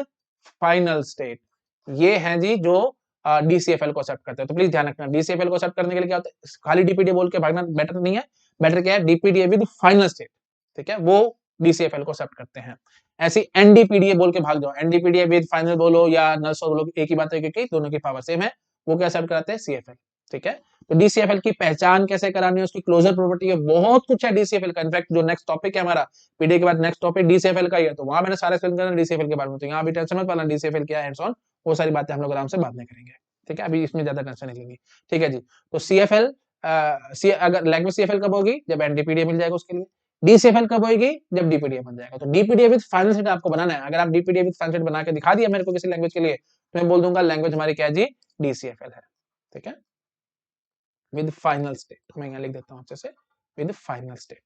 final state, ये हैं जी जो डीसीएफएल को एक्सेप्ट करते हैं। तो प्लीज ध्यान रखना, डीसीएफएल को एक्सेप्ट करने के लिए क्या होता है, खाली डीपीडीए बोल के भागना बेटर नहीं है, बेटर क्या है, डीपीडीए विद फाइनल स्टेट। ठीक है, वो डीसीएफएल को एक्सेप्ट करते हैं। ऐसी एनडीपीडीए बोल के भाग जाओ, एनडीपीडीए विद फाइनल बोलो या नल्स बोलो, एक ही बात है, क्योंकि दोनों की पावर सेम है। वो क्या एक्सेप्ट कराते हैं, सीएफएल। ठीक है, तो डीसीएफएल की पहचान कैसे करानी है, उसकी क्लोजर प्रॉपर्टी है, बहुत कुछ है डीसीएफएल का। इनफैक्ट जो नेक्स्ट टॉपिक है हमारा पीडीए के बाद, नेक्स्ट टॉपिक डीसीएफएल का ही है, तो वहां मैंने सारे एक्सप्लेन करना डीसीएफएल के बारे में। तो यहाँ भी टेंशन मत पाना, डीसीएफएल क्या है, सो वो सारी बातें हम लोग आराम से बाद में करेंगे। ठीक है, अभी इसमें ज्यादा टेंशन नहीं लेनी। ठीक है जी, तो सीएफएल, अगर लैंग्वेज सीएफएल कब होगी, जब एनडीपीडीए मिल जाएगा उसके लिए। डीसीएफएल कब होगी, जब डीपीडीए बन जाएगा। तो डीपीडीए विद फाइनल सेट आपको बनाना है। अगर आप डीपीडीए विद फाइनल सेट बना के दिखा दिया मेरे को किसी लैंग्वेज के लिए, तो मैं बोल दूंगा लैंग्वेज हमारी क्या है जी, डीसीएफएल है। ठीक है, विद फाइनल स्टेट, मैं यहाँ लिख देता हूँ अच्छे से, with final state,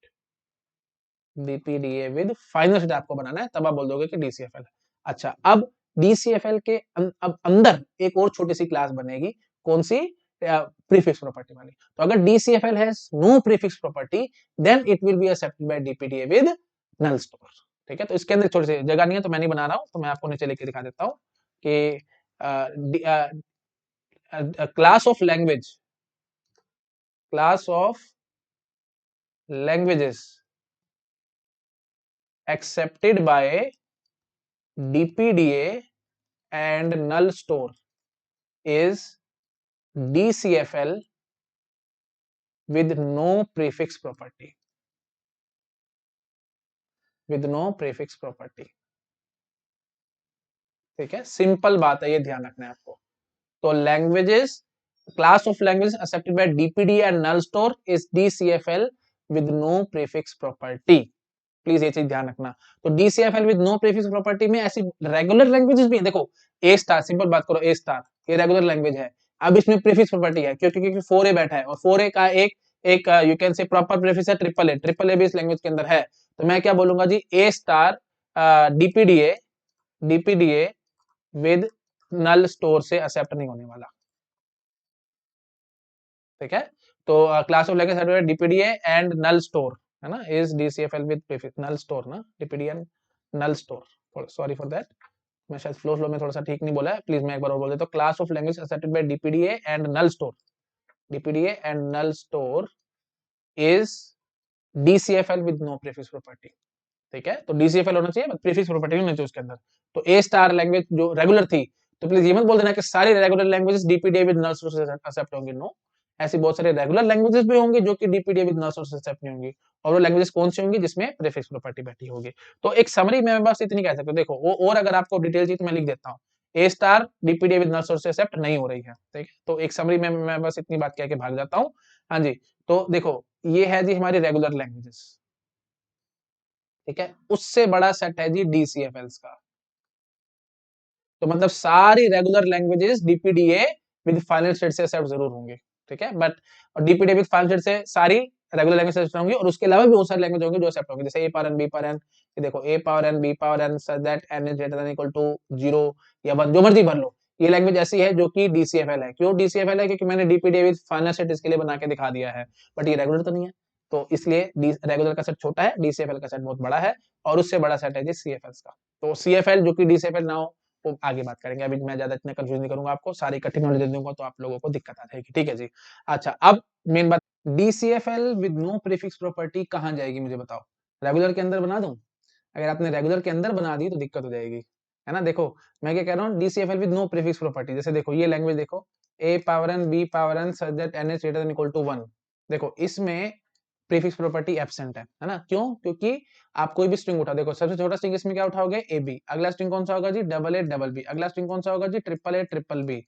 DPDA with final state आपको बनाना है, तब आप बोल दोगे कि डीसीएफएल है। अच्छा, अब डीसीएफएल के अब अंदर एक और छोटी सी क्लास बनेगी, कौन सी, प्रीफिक्स प्रॉपर्टी वाली। तो अगर DCFL has no prefix property, then it will be accepted by DPDA with null store. ठीक है, तो इसके अंदर थोड़ी सी जगह नहीं है, तो मैं नहीं बना रहा हूं, तो मैं आपको नीचे लेके दिखा देता हूं कि class of language, class of languages accepted by DPDA and null store is DCFL, with no prefix property, with no prefix property। ठीक है, सिंपल बात है, ये ध्यान रखना है आपको। तो languages, class of languages accepted by DPD and null store is DCFL with no prefix property. Please ये चीज ध्यान रखना। तो DCFL with no prefix property में ऐसी रेगुलर लैंग्वेजेस भी है। देखो ए स्टार, सिंपल बात करो, ए स्टार ये रेगुलर लैंग्वेज है। अब इसमें प्रीफिक्स प्रॉपर्टी है क्योंकि 4 ए बैठा है और 4 ए का एक एक you can say proper prefix है ट्रिपल ए भी इस लैंग्वेज के अंदर है। तो मैं क्या बोलूंगा जी, A star DPDA, DPDA with null store से एक्सेप्ट नहीं होने वाला। ठीक है, तो class of language DPDA and null store है ना, is DCFL with prefix null store ना, DPDA and null store. Sorry for that, मैं शायद फ्लो में थोड़ा सा ठीक नहीं बोला है, प्लीज मैं एक बार और बोल देता हूँ। Class of language accepted by DPDA and null store, DPDA and null store is DCFL with no prefix property. ठीक है, तो डीसीएफएल होना चाहिए, प्रीफिक्स प्रॉपर्टी नहीं होनी चाहिए उसके अंदर। तो ए स्टार लैंग्वेज जो रेगुलर थी, तो प्लीज ये मत बोल देना कि सारी regular languages DPDA with null store से एक्सेप्ट होंगे। नो, ऐसी बहुत सारे रेगुलर लैंग्वेजेस भी होंगे जो कि डीपीडीए विद नल स्टोर से एक्सेप्ट नहीं होंगी। और वो लैंग्वेजेस कौन सी होंगी जिसमें प्रीफिक्स प्रॉपर्टी बैठी होगी। तो एक समरी में बस इतनी कह सकते हो। देखो वो, और अगर आपको डिटेल चाहिए तो मैं लिख देता हूँ। ए स्टार डीपीडीए विद नल स्टोर से एक्सेप्ट नहीं हो रही है। ठीक है, तो एक समरी में मैं बस इतनी बात कह के भाग जाता हूँ। हाँ जी, तो देखो ये है जी हमारी रेगुलर लैंग्वेजेस। ठीक है, उससे बड़ा सेट है जी डीसीएफएल्स का। तो मतलब सारी regular languages DPDA with final state से एक्सेप्ट जरूर होंगे। ठीक है, but DPDA with final state से सारी रेगुलर लैंग्वेज एक्सेप्ट होंगी, और उसके अलावा भी बहुत सारी लैंग्वेज होंगी जो एक्सेप्ट होंगी, जैसे A power N, B power N. ये देखो A power N, B power N such that N is greater than equal to 0 या 1, जो मर्जी भर लो। ये लैंग्वेज ऐसी है जो कि डीसीएफएल है। क्यों डीसीएफएल है? क्योंकि मैंने डीपीडीए विद फाइनल स्टेट इसके लिए बना के दिखा दिया है, बट ये रेगुलर तो नहीं है। तो इसलिए रेगुलर का सेट छोटा है, डीसीएफएल का सेट बहुत बड़ा है, और उससे बड़ा सेट है जी सीएफएल का। तो सीएफएल जो कि डीसीएफएल ना हो, वो आगे बात करेंगे। अभी मैं ज्यादा इतना कंफ्यूज नहीं करूंगा आपको, सारी इकट्ठी नॉलेज दे दूंगा तो आप लोगों को दिक्कत आ जाएगी। ठीक है जी। अच्छा, अब मेन बात, डीसीएफएल विद नो प्रीफिक्स प्रॉपर्टी कहां जाएगी मुझे बताओ? रेगुलर के अंदर बना दूं? अगर आपने रेगुलर के अंदर बना दी तो दिक्कत हो जाएगी, है ना। देखो मैं क्या कह रहा हूँ, DCFL with no prefix property. जैसे देखो ये लैंग्वेज देखो, A power N, B power N such that N is greater than equal to 1। देखो इसमें प्रीफिक्स प्रॉपर्टी एब्सेंट है ना। क्यों? क्योंकि आप कोई भी स्ट्रिंग उठा, देखो सबसे छोटा स्ट्रिंग इसमें क्या उठाओगे, ए बी। अगला स्ट्रिंग कौन सा होगा जी, डबल ए डबल बी। अगला स्ट्रिंग कौन सा होगा जी, ट्रिपल ए ट्रिपल बी।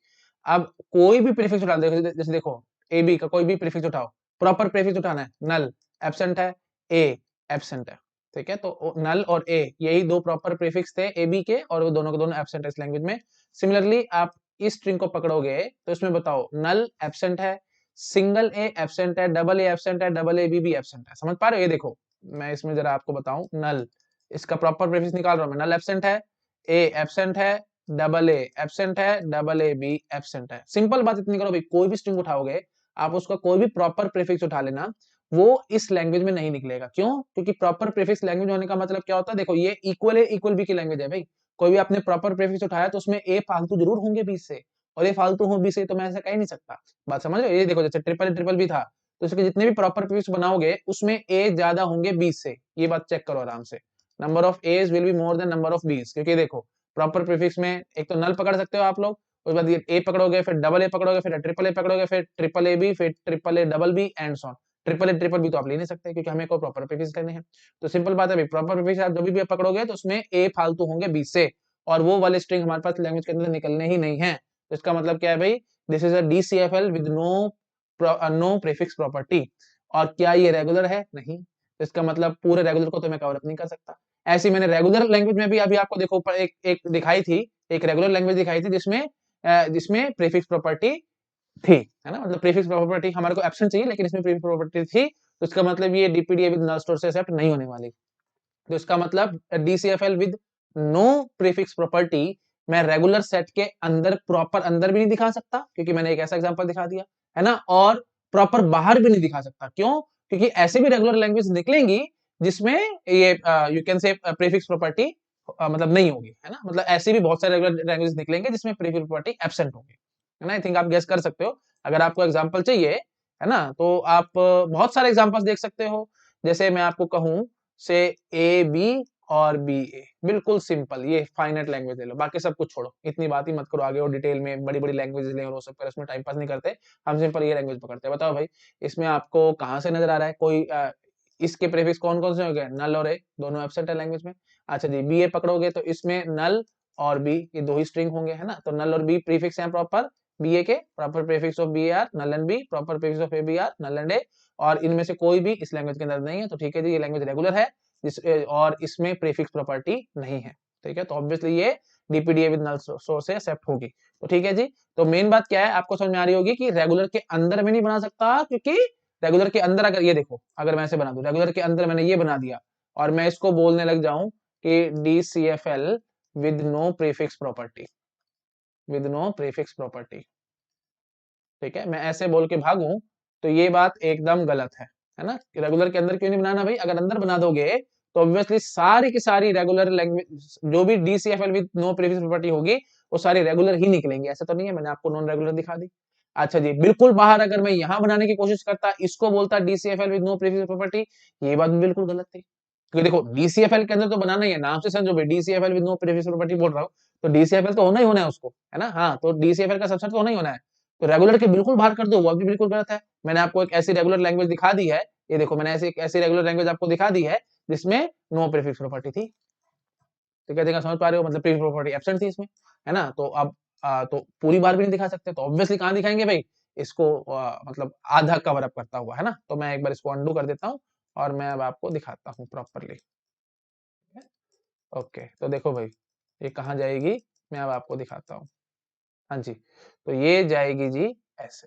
अब कोई भी प्रीफिक्स उठा, देखो जैसे देखो ए बी का कोई भी प्रीफिक्स उठाओ, प्रॉपर प्रीफिक्स उठाना है, नल एब्सेंट है, ए एब्सेंट है। ठीक है, तो नल और ए यही दो प्रॉपर प्रीफिक्स थे ए बी के, और वो दोनों के दोनों एब्सेंट है इस लैंग्वेज में। सिमिलरली आप इस स्ट्रिंग को पकड़ोगे तो इसमें बताओ, नल एब्सेंट है, सिंगल ए एब्सेंट है, डबल ए एब्सेंट है, डबल ए बी भी एब्सेंट है। समझ पा रहे हो? ये देखो मैं इसमें जरा आपको बताऊं, नल इसका प्रॉपर प्रीफिक्स निकाल रहा हूं मैं, नल एब्सेंट है, ए एब्सेंट है, डबल ए एब्सेंट है, डबल ए बी एब्सेंट है। सिंपल बात इतनी करो भाई, कोई भी स्ट्रिंग उठाओगे आप उसका कोई भी प्रॉपर प्रीफिक्स उठा लेना, वो इस लैंग्वेज में नहीं निकलेगा। क्यों? क्योंकि प्रॉपर प्रीफिक्स लैंग्वेज होने का मतलब क्या होता है, देखो ये इक्वल ए इक्वल बी की लैंग्वेज है भाई। कोई भी आपने प्रॉपर प्रीफिक्स उठाया तो उसमें ए फालतू जरूर होंगे बीच से, और ये फालतू हो बी से, तो मैं ऐसा कह ही नहीं सकता। बात समझ रहे हो? ये देखो जैसे ट्रिपल बी था, तो इसके जितने भी प्रॉपर प्रीफिक्स बनाओगे उसमें ए ज्यादा होंगे बी से। ये बात चेक करो आराम से, number of a's will be more than number of b's. क्योंकि देखो प्रॉपर प्रीफिक्स में एक तो नल पकड़ सकते हो आप लोग, उसके बाद ये ए पकड़ोगे, फिर डबल ए पकड़ोगे, फिर ट्रिपल ए पकड़ोगे, फिर ट्रिपल ए बी, फिर triple a double b and so on. Triple a triple b तो आप ले नहीं सकते क्योंकि हमें को प्रॉपर प्रीफिक्स लेने हैं। तो सिंपल बात है भाई, प्रॉपर प्रीफिक्स आप जब भी पकड़ोगे तो उसमें ए फालतू होंगे बी से, और वो वाले स्ट्रिंग हमारे पास लैंग्वेज के अंदर निकलने ही नहीं है। तो इसका मतलब क्या है भाई, this is a DCFL with no prefix property. और क्या ये रेगुलर है? नहीं। तो इसका मतलब पूरे रेगुलर को तो मैं कवर अप नहीं कर सकता। ऐसी मैंने रेगुलर लैंग्वेज में भी अभी आपको देखो ऊपर एक दिखाई थी, एक रेगुलर लैंग्वेज दिखाई थी जिसमें जिसमें प्रीफिक्स प्रॉपर्टी थी, है ना। मतलब प्रीफिक्स प्रॉपर्टी हमारे को एब्सेंट चाहिए, लेकिन इसमें प्रीफिक्स प्रॉपर्टी थी, तो इसका मतलब ये डीपीडीए विद नल स्टोर से एक्सेप्ट नहीं होने वाली। तो इसका मतलब डीसीएफएल विद नो प्रीफिक्स प्रॉपर्टी मैं रेगुलर सेट के अंदर प्रॉपर अंदर भी नहीं दिखा सकता, क्योंकि मैंने एक ऐसा एग्जांपल दिखा दिया, है ना। और प्रॉपर बाहर भी नहीं दिखा सकता। क्यों? क्योंकि ऐसे भी रेगुलर लैंग्वेज निकलेंगी जिसमें ये you can say prefix property मतलब नहीं होगी, है ना। मतलब ऐसे भी बहुत सारे रेगुलर लैंग्वेज निकलेंगे जिसमें प्रीफिक्स प्रॉपर्टी एब्सेंट होगी, है ना। आई थिंक आप गेस कर सकते हो। अगर आपको एग्जांपल चाहिए, है ना, तो आप बहुत सारे एग्जांपल्स देख सकते हो। जैसे मैं आपको कहूं से ए बी और बी ए, बिल्कुल सिंपल। ये फाइनाइट लैंग्वेज ले लो, बाकी सब कुछ छोड़ो, इतनी बात ही मत करो आगे और डिटेल में बड़ी बड़ी लैंग्वेज ले और वो सब कर, इसमें टाइम पास नहीं करते हम, सिंपल ये लैंग्वेज पकड़ते हैं। बताओ भाई, इसमें आपको कहाँ से नजर आ रहा है कोई इसके प्रीफिक्स कौन कौन से हो गए? नल और ए, दोनों एब्सेंट है लैंग्वेज में। अच्छा जी, बी ए पकड़ोगे तो इसमें नल और बी, ये दो ही स्ट्रिंग होंगे, है ना। तो नल और बी प्रीफिक्स हैं प्रॉपर बी ए के, proper prefix of B are null and B, proper prefix of A B are null and A, और इनमें से कोई भी इस लैंग्वेज के अंदर नहीं है, तो ठीक है जी, ये लैंग्वेज रेगुलर है और इसमें प्रीफिक्स प्रॉपर्टी नहीं है, ठीक है। तो ऑब्वियसली ये डीपीडीए विद नल सोर्स से एक्सेप्ट होगी, तो ठीक है जी। तो मेन बात क्या है आपको समझ में आ रही होगी कि रेगुलर के अंदर में नहीं बना सकता, क्योंकि रेगुलर के अंदर अगर ये देखो, अगर मैं ऐसे बना दूं, रेगुलर के अंदर मैंने ये बना दिया और मैं इसको बोलने लग जाऊं कि DCFL with no prefix property, with no prefix property, ठीक है, मैं ऐसे बोल के भागूं तो ये बात एकदम गलत है ना। रेगुलर के अंदर क्यों नहीं बनाना भाई? अगर अंदर बना दोगे तो ऑब्वियसली सारी की सारी रेगुलर लैंग्वेज जो भी डीसीएफएल विद नो प्रीफिक्स प्रॉपर्टी होगी वो सारी रेगुलर ही निकलेंगी, ऐसा तो नहीं है, मैंने आपको नॉन रेगुलर दिखा दी। अच्छा जी, बिल्कुल बाहर अगर मैं यहां बनाने की कोशिश करता, इसको बोलता डीसीएफएल विद नो प्रीफिक्स प्रॉपर्टी, ये बात भी बिल्कुल गलत थी, क्योंकि देखो डीसीएफएल के अंदर तो बनाना ही है, नाम से समझो भाई, डीसीएफएल विद नो प्रीफिक्स प्रॉपर्टी बोल रहा हूं तो डीसीएफएल तो होना ही होना है उसको, है ना। हाँ, तो डीसीएफएल का सबसेट तो होना ही होना है, तो रेगुलर के बिल्कुल बाहर कर दो, वो भी बिल्कुल गलत है। मैंने आपको एक ऐसी रेगुलर लैंग्वेज दिखा दी है, ये देखो मैंने ऐसी रेगुलर लैंग्वेज आपको दिखा दी है जिसमें नो प्रीफिक्स प्रॉपर्टी थी, तो क्या देखा, समझ पा रहे हो, मतलब प्रीफिक्स प्रॉपर्टी एब्सेंट थी इसमें, है ना। तो अब तो पूरी बार भी नहीं दिखा सकते, तो ऑब्वियसली कहां दिखाएंगे भाई? इसको मतलब आधा कवर अप करता हुआ, है ना। तो मैं एक बार इसको अंडू कर देता हूँ और मैं अब आपको दिखाता हूँ प्रॉपरली। ओके, तो देखो भाई, ये कहाँ जाएगी, मैं अब आपको दिखाता हूँ। हाँ जी, तो ये जाएगी जी ऐसे,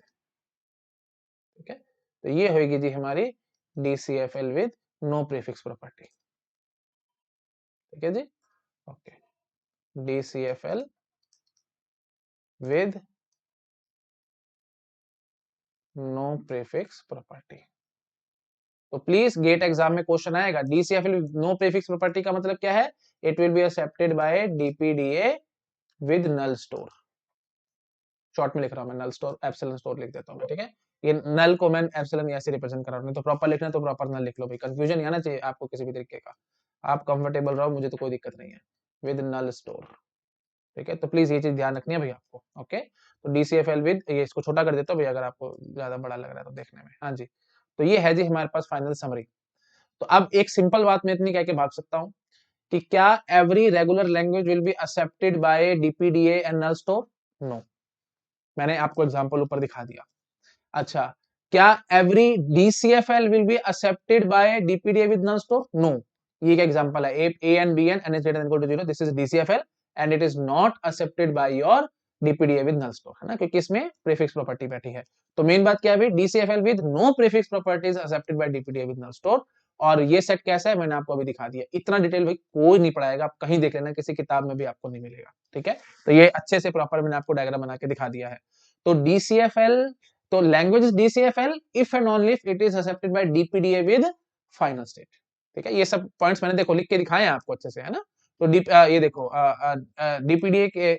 ठीक है। तो ये होगी जी हमारी DCFL with no prefix property, ठीक है जी। Okay, DCFL with no prefix property. तो प्लीज गेट एग्जाम में क्वेश्चन आएगा, DCFL with no prefix property का मतलब क्या है? It will be accepted by DPDA with null store. Short में लिख रहा हूं मैं, नल स्टोर एप्सिलॉन स्टोर लिख देता हूं मैं, ठीक है। ये नल को मैं एप्सिलॉन ऐसे रिप्रेजेंट कर रहा हूं, नहीं तो प्रॉपर लिखना है तो प्रॉपर नल लिख लो भाई, कंफ्यूजन नहीं आना चाहिए आपको किसी भी तरीके का, आप कंफर्टेबल रहो, मुझे तो कोई दिक्कत नहीं है, विद नल स्टोर, ठीक है। तो प्लीज ये चीज ध्यान रखनी है भाई आपको, ओके। तो डीसीएफएल विद, ये इसको छोटा कर देता हूँ भाई अगर आपको ज्यादा बड़ा लग रहा है तो देखने में। हाँ जी, तो ये है जी हमारे पास फाइनल समरी। तो अब एक सिंपल बात मैं इतनी कह के भाग सकता हूँ कि क्या every regular language will be accepted by DPDA and null store? No, मैंने आपको एग्जांपल ऊपर दिखा दिया। अच्छा, क्या every DCFL will be accepted by DPDA with null store? No, ये एक एग्जांपल है, A and B and is greater than equal to 0, this is DCFL and it is not accepted by your DPDA with null store, है ना, क्योंकि इसमें prefix property बैठी है। तो मेन बात क्या है, DCFL with no prefix property is accepted by DPDA with null store. और ये सेट कैसा है मैंने आपको अभी दिखा दिया, इतना डिटेल भाई कोई नहीं पढ़ाएगा, आप कहीं देख लेना, किसी किताब में भी आपको नहीं मिलेगा, ठीक है। तो ये अच्छे से प्रॉपर मैंने आपको डायग्राम बना के दिखा दिया है। तो डीसीएफएल, तो language is DCFL if and only if it is accepted by DPDA with final state, ठीक है। ये सब पॉइंट्स मैंने देखो लिख के दिखाए हैं आपको अच्छे से, है ना। तो ये देखो DPDA के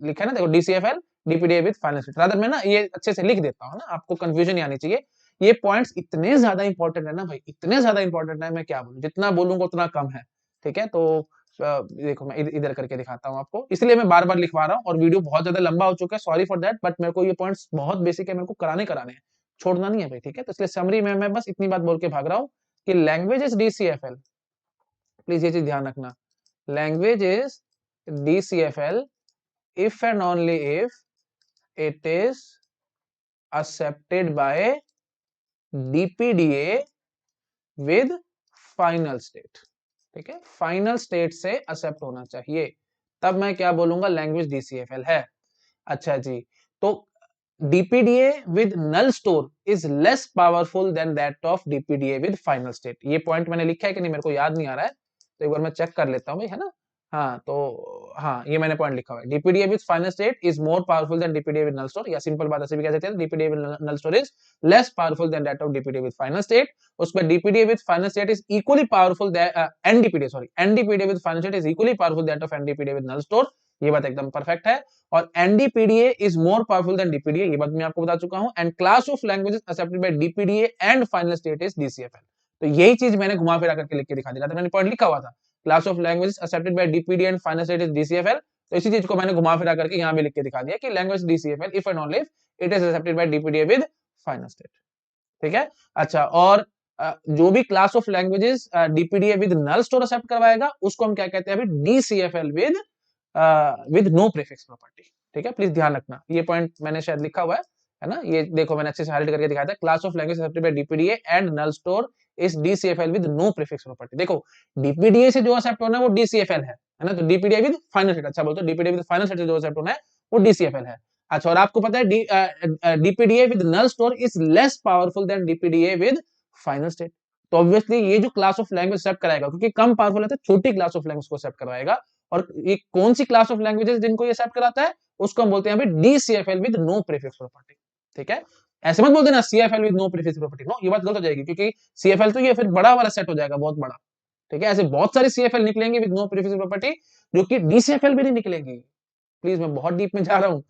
लिखा है ना, देखो DCFL DPDA with final state, rather मैं ना ये अच्छे से लिख देता हूँ ना, आपको कंफ्यूजन नहीं आनी चाहिए। ये पॉइंट्स इतने ज्यादा इंपॉर्टेंट है ना भाई, इतने ज्यादा इंपॉर्टेंट है, मैं क्या बोलूं, जितना बोलूंगा उतना कम है, ठीक है। तो देखो मैं इधर करके दिखाता हूँ आपको, इसलिए मैं बार बार लिखवा रहा हूँ, और वीडियो बहुत ज्यादा लंबा हो चुका है, सॉरी फॉर दैट, बट मेरे को ये पॉइंट्स बहुत बेसिक है, मेरे को कराने हैं, छोड़ना नहीं है भाई, ठीक है। तो इसलिए समरी में मैं बस इतनी बात बोल के भाग रहा हूँ कि लैंग्वेज इज DCFL, प्लीज ये चीज ध्यान रखना, language is DCFL if and only if it is accepted by DPDA with final state, ठीक है। फाइनल स्टेट से एक्सेप्ट होना चाहिए, तब मैं क्या बोलूंगा, लैंग्वेज DCFL है। अच्छा जी, तो DPDA with null store is less powerful than that of DPDA with final state. ये पॉइंट मैंने लिखा है कि नहीं मेरे को याद नहीं आ रहा है, तो एक बार मैं चेक कर लेता हूँ भाई, है ना। हाँ, तो हाँ, ये मैंने पॉइंट लिखा हुआ है, DPDA with final state is more powerful than DPDA with null store, या सिंपल बात ऐसे भी कह सकते हैं, DPDA with null store is less powerful than that of DPDA with final state. उसमें DPDA with final state is equally powerful NDPDA with final state is equally powerful that of NDPDA with null store. ये बात एकदम perfect है। और NDPDA is more powerful than DPDA, ये बात मैं आपको बता चुका हूं। And class of languages accepted by DPDA and final state is DCFL। तो यही चीज मैंने घुमा फिरा करके लिख के दिखा दिया था, मैंने पॉइंट लिखा हुआ था, class of language accepted by DPD and final state is DCFL. तो इसी चीज को मैंने घुमा फिरा करके यहाँ भी लिख के दिखा दिया कि language DCFL if and only it is accepted by DPDA with final state. ठीक है। अच्छा, और जो भी class of languages DPDA with null store accept करवाएगा उसको हम क्या कहते हैं अभी, DCFL with no prefix property. ठीक है, प्लीज ध्यान रखना, ये पॉइंट मैंने शायद लिखा हुआ है ना, ये देखो मैंने अच्छे से हाईलाइट करके दिखाया था, class of language accepted by DPDA and null store is DCFL with no prefix property. देखो डीपीडीए से जो एक्सेप्ट होना है वो डीसीएफएल है ना, तो डीपीडीए विद फाइनल सेट, अच्छा बोलते डीपीडीए विद फाइनल सेट जो एक्सेप्ट होना है वो डीसीएफएल है। अच्छा, और आपको पता है DPDA with null store is less powerful than DPDA with final state. तो ऑब्वियसली ये जो क्लास ऑफ लैंग्वेज एक्सेप्ट कराएगा, क्योंकि कम पावरफुल है तो छोटी क्लास ऑफ लैंग्वेज को एक्सेप्ट करवाएगा, और ये कौन सी क्लास ऑफ लैंग्वेजेस जिनको ये एक्सेप्ट कराता है उसको हम बोलते हैं अभी DCFL with no prefix property. ठीक है, ऐसे मत बोल देना CFL with no prefix property, no, ये बात गलत हो जाएगी, क्योंकि सीएफएल तो ये फिर बड़ा वाला सेट हो जाएगा, बहुत बड़ा। ठीक है, ऐसे बहुत सारे सीएफएल निकलेंगे विद नो प्रीफिक्स प्रॉपर्टी जो कि डीसीएफएल भी नहीं निकलेंगी। प्लीज, मैं बहुत डीप में जा रहा हूँ,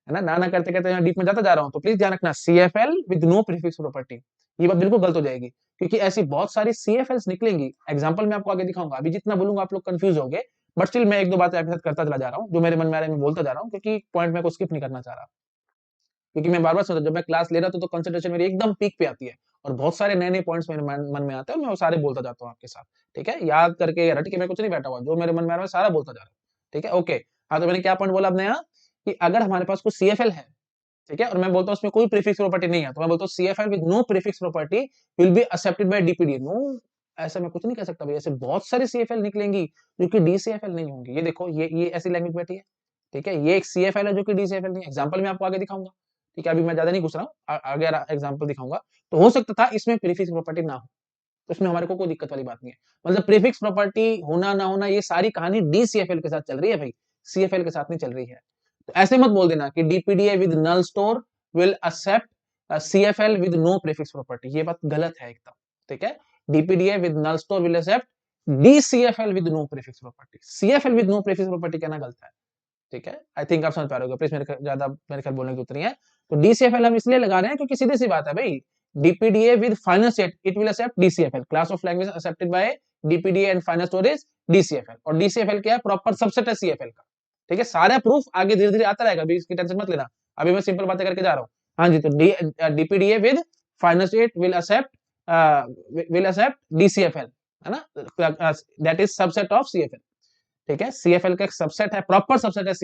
है ना, ना करते करते यहाँ डीप में जाता जा रहा हूँ, तो प्लीज ध्यान रखना CFL with no prefix property, ये बात बिल्कुल गलत हो जाएगी, क्योंकि ऐसी बहुत सारी सीएफएल्स निकलेंगी। एग्जांपल मैं आपको आगे दिखाऊंगा, अभी जितना बोलूंगा आप लोग कंफ्यूज होंगे, बट स्टिल मैं एक दो बातें आपके साथ करता चला जा रहा हूँ, जो मेरे मन में आ रहा है मैं बोलता जा रहा हूँ, क्योंकि पॉइंट मैं को स्किप नहीं करना चाह रहा, क्योंकि मैं बार बार सोचता, जब मैं क्लास ले रहा था तो कंसंट्रेशन मेरी एकदम पीक पे आती है, और बहुत सारे नए नए पॉइंट्स मेरे मन में आते हैं, मैं वो सारे बोलता जाता हूँ आपके साथ। ठीक है, याद करके रट के मैं कुछ नहीं बैठा हुआ, जो मेरे मन में आ रहा है सारा बोलता जा रहा हूँ। ठीक है, ओके। हाँ, तो मैंने क्या पॉइंट बोला अपने यहाँ, कि अगर हमारे पास कुछ सीएफएल है, ठीक है, और मैं बोलता हूँ उसमें कोई प्रीफिक्स प्रॉपर्टी नहीं है, तो मैं बोलता हूँ CFL with no prefix property will be accepted by DPDA. No, ऐसा मैं कुछ नहीं कह सकता भाई, ऐसे बहुत सारी सीएफएल निकलेंगी जो कि डीसीएफएल नहीं होंगी। ये देखो, ये ऐसी लैंग्वेज बैठी है, ठीक है, ये एक सीएफएल है जो कि डीसीएफएल नहीं है। एग्जांपल मैं आपको आगे दिखाऊंगा, ठीक है, अभी मैं ज्यादा नहीं घुस रहा हूँ, आगे एग्जांपल दिखाऊंगा। तो हो सकता था इसमें प्रीफिक्स प्रॉपर्टी ना हो, तो उसमें हमारे को कोई दिक्कत वाली बात नहीं है। मतलब प्रीफिक्स प्रॉपर्टी होना ना होना, ये सारी कहानी डीसीएफएल के साथ चल रही है भाई, सीएफएल के साथ नहीं चल रही है। तो ऐसे मत बोल देना कि DPDA with null store will accept CFL with no prefix property, ये बात गलत है एकदम। ठीक है, DPDA with null store will accept DCFL with no prefix property, CFL with no prefix property कहना गलत है। ठीक है, आई थिंक आप समझ पा रहे हो, प्लीज मेरे ख्याल बोलने की जरूरत नहीं है। तो डीसीएफएल हम इसलिए लगा रहे हैं क्योंकि सीधी सी बात है भाई, DPDA with final set it will accept DCFL, class of language accepted by DPDA and final storage DCFL, और डीसीएफएल क्या है, प्रॉपर सबसेट है सीएफएल का। ठीक है, सारा प्रूफ आगे धीरे धीरे आता रहेगा, अभी इसकी टेंशन मत लेना, अभी मैं सिंपल बातें करके जा रहा हूँ। हाँ जी, तो DPDA with final state will accept DCFL, है ना, that is subset of CFL. ठीक है, सीएफएल का एक सबसेट है, प्रॉपर सबसेट है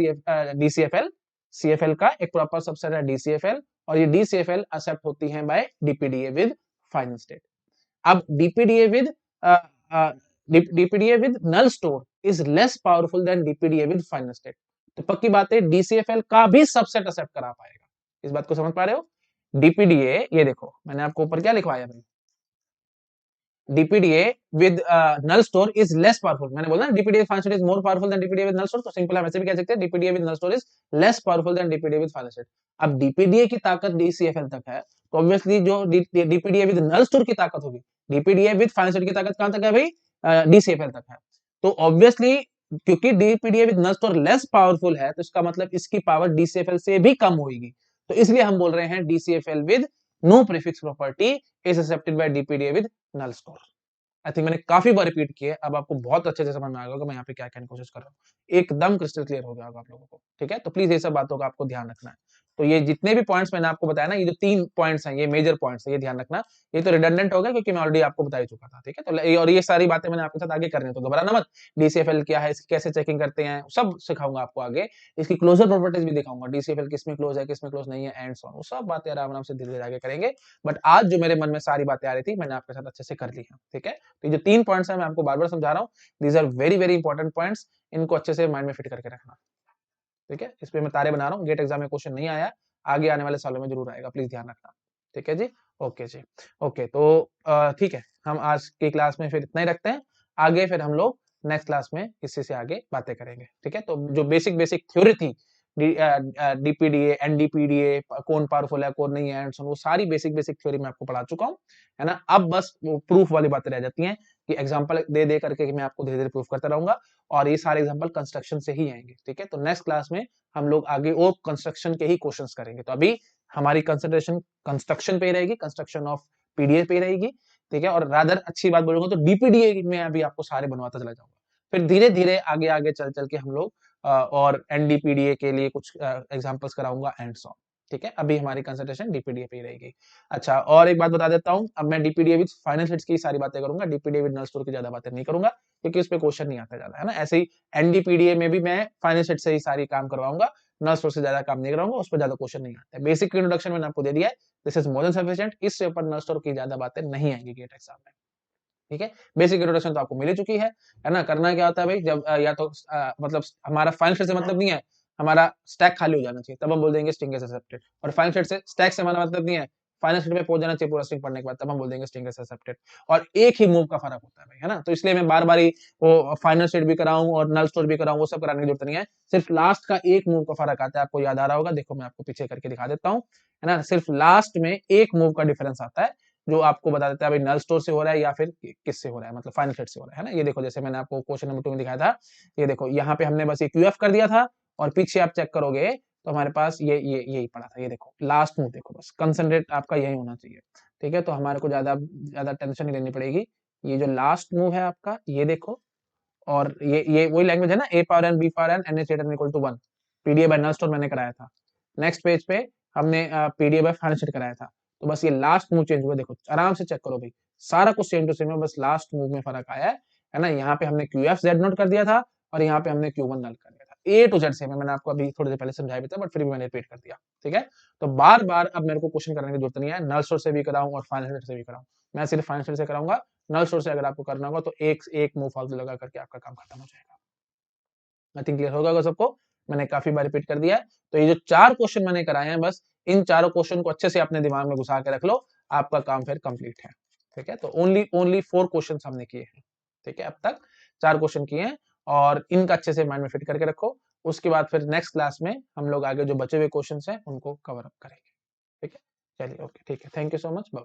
डीसीएफएल, सीएफएल का एक प्रॉपर सबसेट है डीसीएफएल, और ये डीसीएफएल एक्सेप्ट होती है by DPDA with final state. अब DPDA with null store is less powerful than DPDA with final state. तो पक्की बात है डीसीएफएल का भी सबसेट एक्सेप्ट करा पाएगा, इस बात को समझ पा रहे हो। डीपीडीए, ये देखो मैंने आपको ऊपर क्या लिखवाया भाई, DPDA with null store is less powerful, मैंने बोला ना DPDA final state is more powerful than DPDA with null store, तो सिंपल हम ऐसे भी कह सकते हैं DPDA with null store is less powerful than DPDA with final state। अब DPDA की ताकत DCFL तक है, तो ऑब्वियसली जो DPDA with null store की ताकत होगी, DPDA with final state की ताकत कहां तक है भाई, DCFL तक है। तो ऑब्वियसली क्योंकि DPDA with null store less powerful है, तो इसका मतलब इसकी पावर DCFL से भी कम होगी, तो इसलिए हम बोल रहे हैं DCFL with no prefix property is accepted by DPDA with null store। I think मैंने काफी बार रिपीट किया, अब आपको बहुत अच्छे से समझ में आएगा कि मैं यहाँ पे क्या कहने की कोशिश कर रहा हूँ, एकदम क्रिस्टल क्लियर हो गया होगा आप लोगों को। ठीक है, तो प्लीज ये सब बातों का आपको ध्यान रखना है। तो ये जितने भी पॉइंट्स मैंने आपको बताया ना, ये जो 3 पॉइंट्स हैं, ये मेजर पॉइंट्स है, ये ध्यान रखना। ये तो रिडंडेंट हो गया क्योंकि मैं ऑलरेडी आपको बता ही चुका था। ठीक है, तो और ये सारी बातें मैंने आपके साथ आगे करनी है, तो घबराना मत। डीसीएफएल क्या है, इसकी कैसे चेकिंग करते हैं, सब सिखाऊंगा आपको आगे, इसकी क्लोजर प्रॉपर्टीज भी दिखाऊंगा, डीसीएफएल किसमें क्लोज है किसमें क्लोज नहीं है, एंड सो ऑन, वो सब बातें आराम आराम से धीरे धीरे आगे करेंगे। बट आज जो मेरे मन में सारी बातें आ रही थी, मैंने आपके साथ अच्छे से कर ली है। ठीक है, तो ये जो 3 पॉइंट्स है मैं आपको बार बार समझा रहा हूँ, these are very very important points, इनको अच्छे से माइंड में फिट करके रखना। ठीक है, इस पे मैं तारे बना रहा हूँ, गेट एग्जाम में क्वेश्चन नहीं आया, आगे आने वाले सालों में जरूर आएगा, प्लीज ध्यान रखना। ठीक है जी, ओके जी, ओके। तो ठीक है, हम आज की क्लास में फिर इतना ही रखते हैं, आगे फिर हम लोग नेक्स्ट क्लास में इसी से आगे बातें करेंगे। ठीक है, तो जो बेसिक बेसिक थ्योरी थी, डीपीडीए, एनडीपीडीए, कौन पावरफुल है कौन नहीं है, एंड सो वो सारी बेसिक बेसिक थ्योरी मैं आपको पढ़ा चुका हूँ, है ना। अब बस वो प्रूफ वाली बातें रह जाती हैं कि एग्जांपल दे दे करके मैं आपको धीरे धीरे प्रूफ करता रहूंगा, और ये सारे एग्जांपल कंस्ट्रक्शन से ही आएंगे। ठीक है, तो नेक्स्ट क्लास में हम लोग आगे और कंस्ट्रक्शन के ही क्वेश्चंस करेंगे। तो अभी हमारी कंसंट्रेशन कंस्ट्रक्शन पे रहेगी, कंस्ट्रक्शन ऑफ पीडीए पे रहेगी। ठीक है, और रादर अच्छी बात बोलूंगा तो डीपीडीए में अभी आपको सारे बनवाता चला जाऊंगा। फिर धीरे-धीरे आगे-आगे चल-चल के हम लोग और एनडीपीडीए के लिए कुछ एग्जांपल्स कराऊँगा एंड सो ऑन। ठीक है? अभी हमारी कंसंट्रेशन डीपीडीए पे ही रहेगी। अच्छा, और एक बात बता देता हूँ, अब मैं डीपीडीए विद फाइनल हिट्स की सारी बातें करूँगा, डीपीडीए विद नल स्टोर की ज़्यादा बातें नहीं करूँगा, क्योंकि उसपे क्वेश्चन नहीं आता ज़्यादा, है ना? ऐसे ही एनडीपीडीए में भी मैं फाइनल हिट से ही सारी काम करवाऊँगा, नल स्टोर से ज़्यादा काम नहीं कराऊँगा, उसपे ज़्यादा क्वेश्चन नहीं आते हैं। बेसिक इंट्रोडक्शन मैंने आपको दे दिया है, this is more than sufficient, इससे ऊपर नल स्टोर की ज़्यादा बातें नहीं आएँगी गेट एग्ज़ाम में। ठीक है? बेसिक इंट्रोडक्शन तो आपको मिल ही चुकी है ना? करना क्या होता है भाई, जब या तो मतलब हमारा फाइनल सेट से मतलब नहीं है, हमारा स्टैक खाली हो जाना चाहिए, तब हम बोल देंगे स्ट्रिंग इज़ एक्सेप्टेड, और फाइनल सेट से स्टैक से हमारा मतलब नहीं है, फाइनल सेट में पहुँच जाना चाहिए पूरा स्ट्रिंग पढ़ने के बाद, तब हम बोल देंगे स्ट्रिंग इज़ एक्सेप्टेड, और एक ही मूव का फ़र्क होता है भाई, है ना? तो इसलिए मैं बार-बार ही वो फाइनल सेट भी कराऊँ और नल स्टोर भी कराऊँ, वो सब कराने की ज़रूरत नहीं है। सिर्फ लास्ट का एक मूव का फ़र्क आता है, आपको याद आ रहा होगा, देखो मैं आपको पीछे करके दिखा देता हूँ, है ना? सिर्फ लास्ट में एक मूव का डिफरेंस आता है, जो आपको बता देता है भाई नल स्टोर से हो रहा है या फिर किससे हो रहा है, मतलब फाइनल सेट से हो रहा है ना? ये देखो, जैसे मैंने आपको क्वेश्चन नंबर 2 में दिखाया था, ये देखो यहाँ पे हमने बस ये क्यूएफ कर दिया था, और पीछे आप चेक करोगे तो हमारे पास ये यही पड़ा था, ये देखो लास्ट मूव देखो, बस कंसंट्रेट आपका यही होना चाहिए। ठीक है? तो हमारे को ज़्यादा ज़्यादा टेंशन नहीं लेनी पड़ेगी। ये जो लास्ट मूव है आपका, ये देखो, और ये वही लैंग्वेज है ना, a power n b power n n is greater than equal to 1, PDA by null store मैंने कराया था। नेक्स्ट पेज पे हमने पीडीए बाय फाइनल सेट कराया था। तो बस ये लास्ट मूव चेंज हुआ, देखो आराम से चेक करो भाई, सारा कुछ सेम टू सेम है, बस लास्ट मूव में फर्क आया है ना? यहाँ पे हमने क्यूएफ जेड नोट कर दिया था, और यहाँ पे हमने क्यू1 नल कर दिया था। ए टू जेड सेम है, मैंने आपको अभी थोड़ी देर पहले समझाया भी था, बट फिर भी मैंने रिपीट कर दिया। ठीक है? तो बार-बार अब मेरे को क्वेश्चन करने की जरूरत नहीं है, नल स्टोर से भी कराऊँ और फाइनल सेट से भी कराऊँ। मैं सिर्फ फाइनल सेट से कराऊंगा, नल स्टोर से अगर आपको करना होगा तो एक मूव फालतू लगा करके आपका काम खत्म हो जाएगा। आई थिंक क्लियर होगा सबको, मैंने काफी बार रिपीट कर दिया है। तो ये जो 4 क्वेश्चन मैंने कराए हैं, बस इन चारों क्वेश्चन को अच्छे से अपने दिमाग में घुसा के रख लो, आपका काम फिर कंप्लीट है। ठीक है? तो ओनली ओनली 4 क्वेश्चंस हमने किए हैं। ठीक है? अब तक 4 क्वेश्चन किए हैं, और इनका अच्छे से माइंड में फिट करके रखो। उसके बाद फिर नेक्स्ट क्लास में हम लोग आगे जो बचे हुए क्वेश्चंस हैं उनको कवर अप करेंगे। ठीक है? चलिए, ओके, ठीक है। Thank you so much, bye.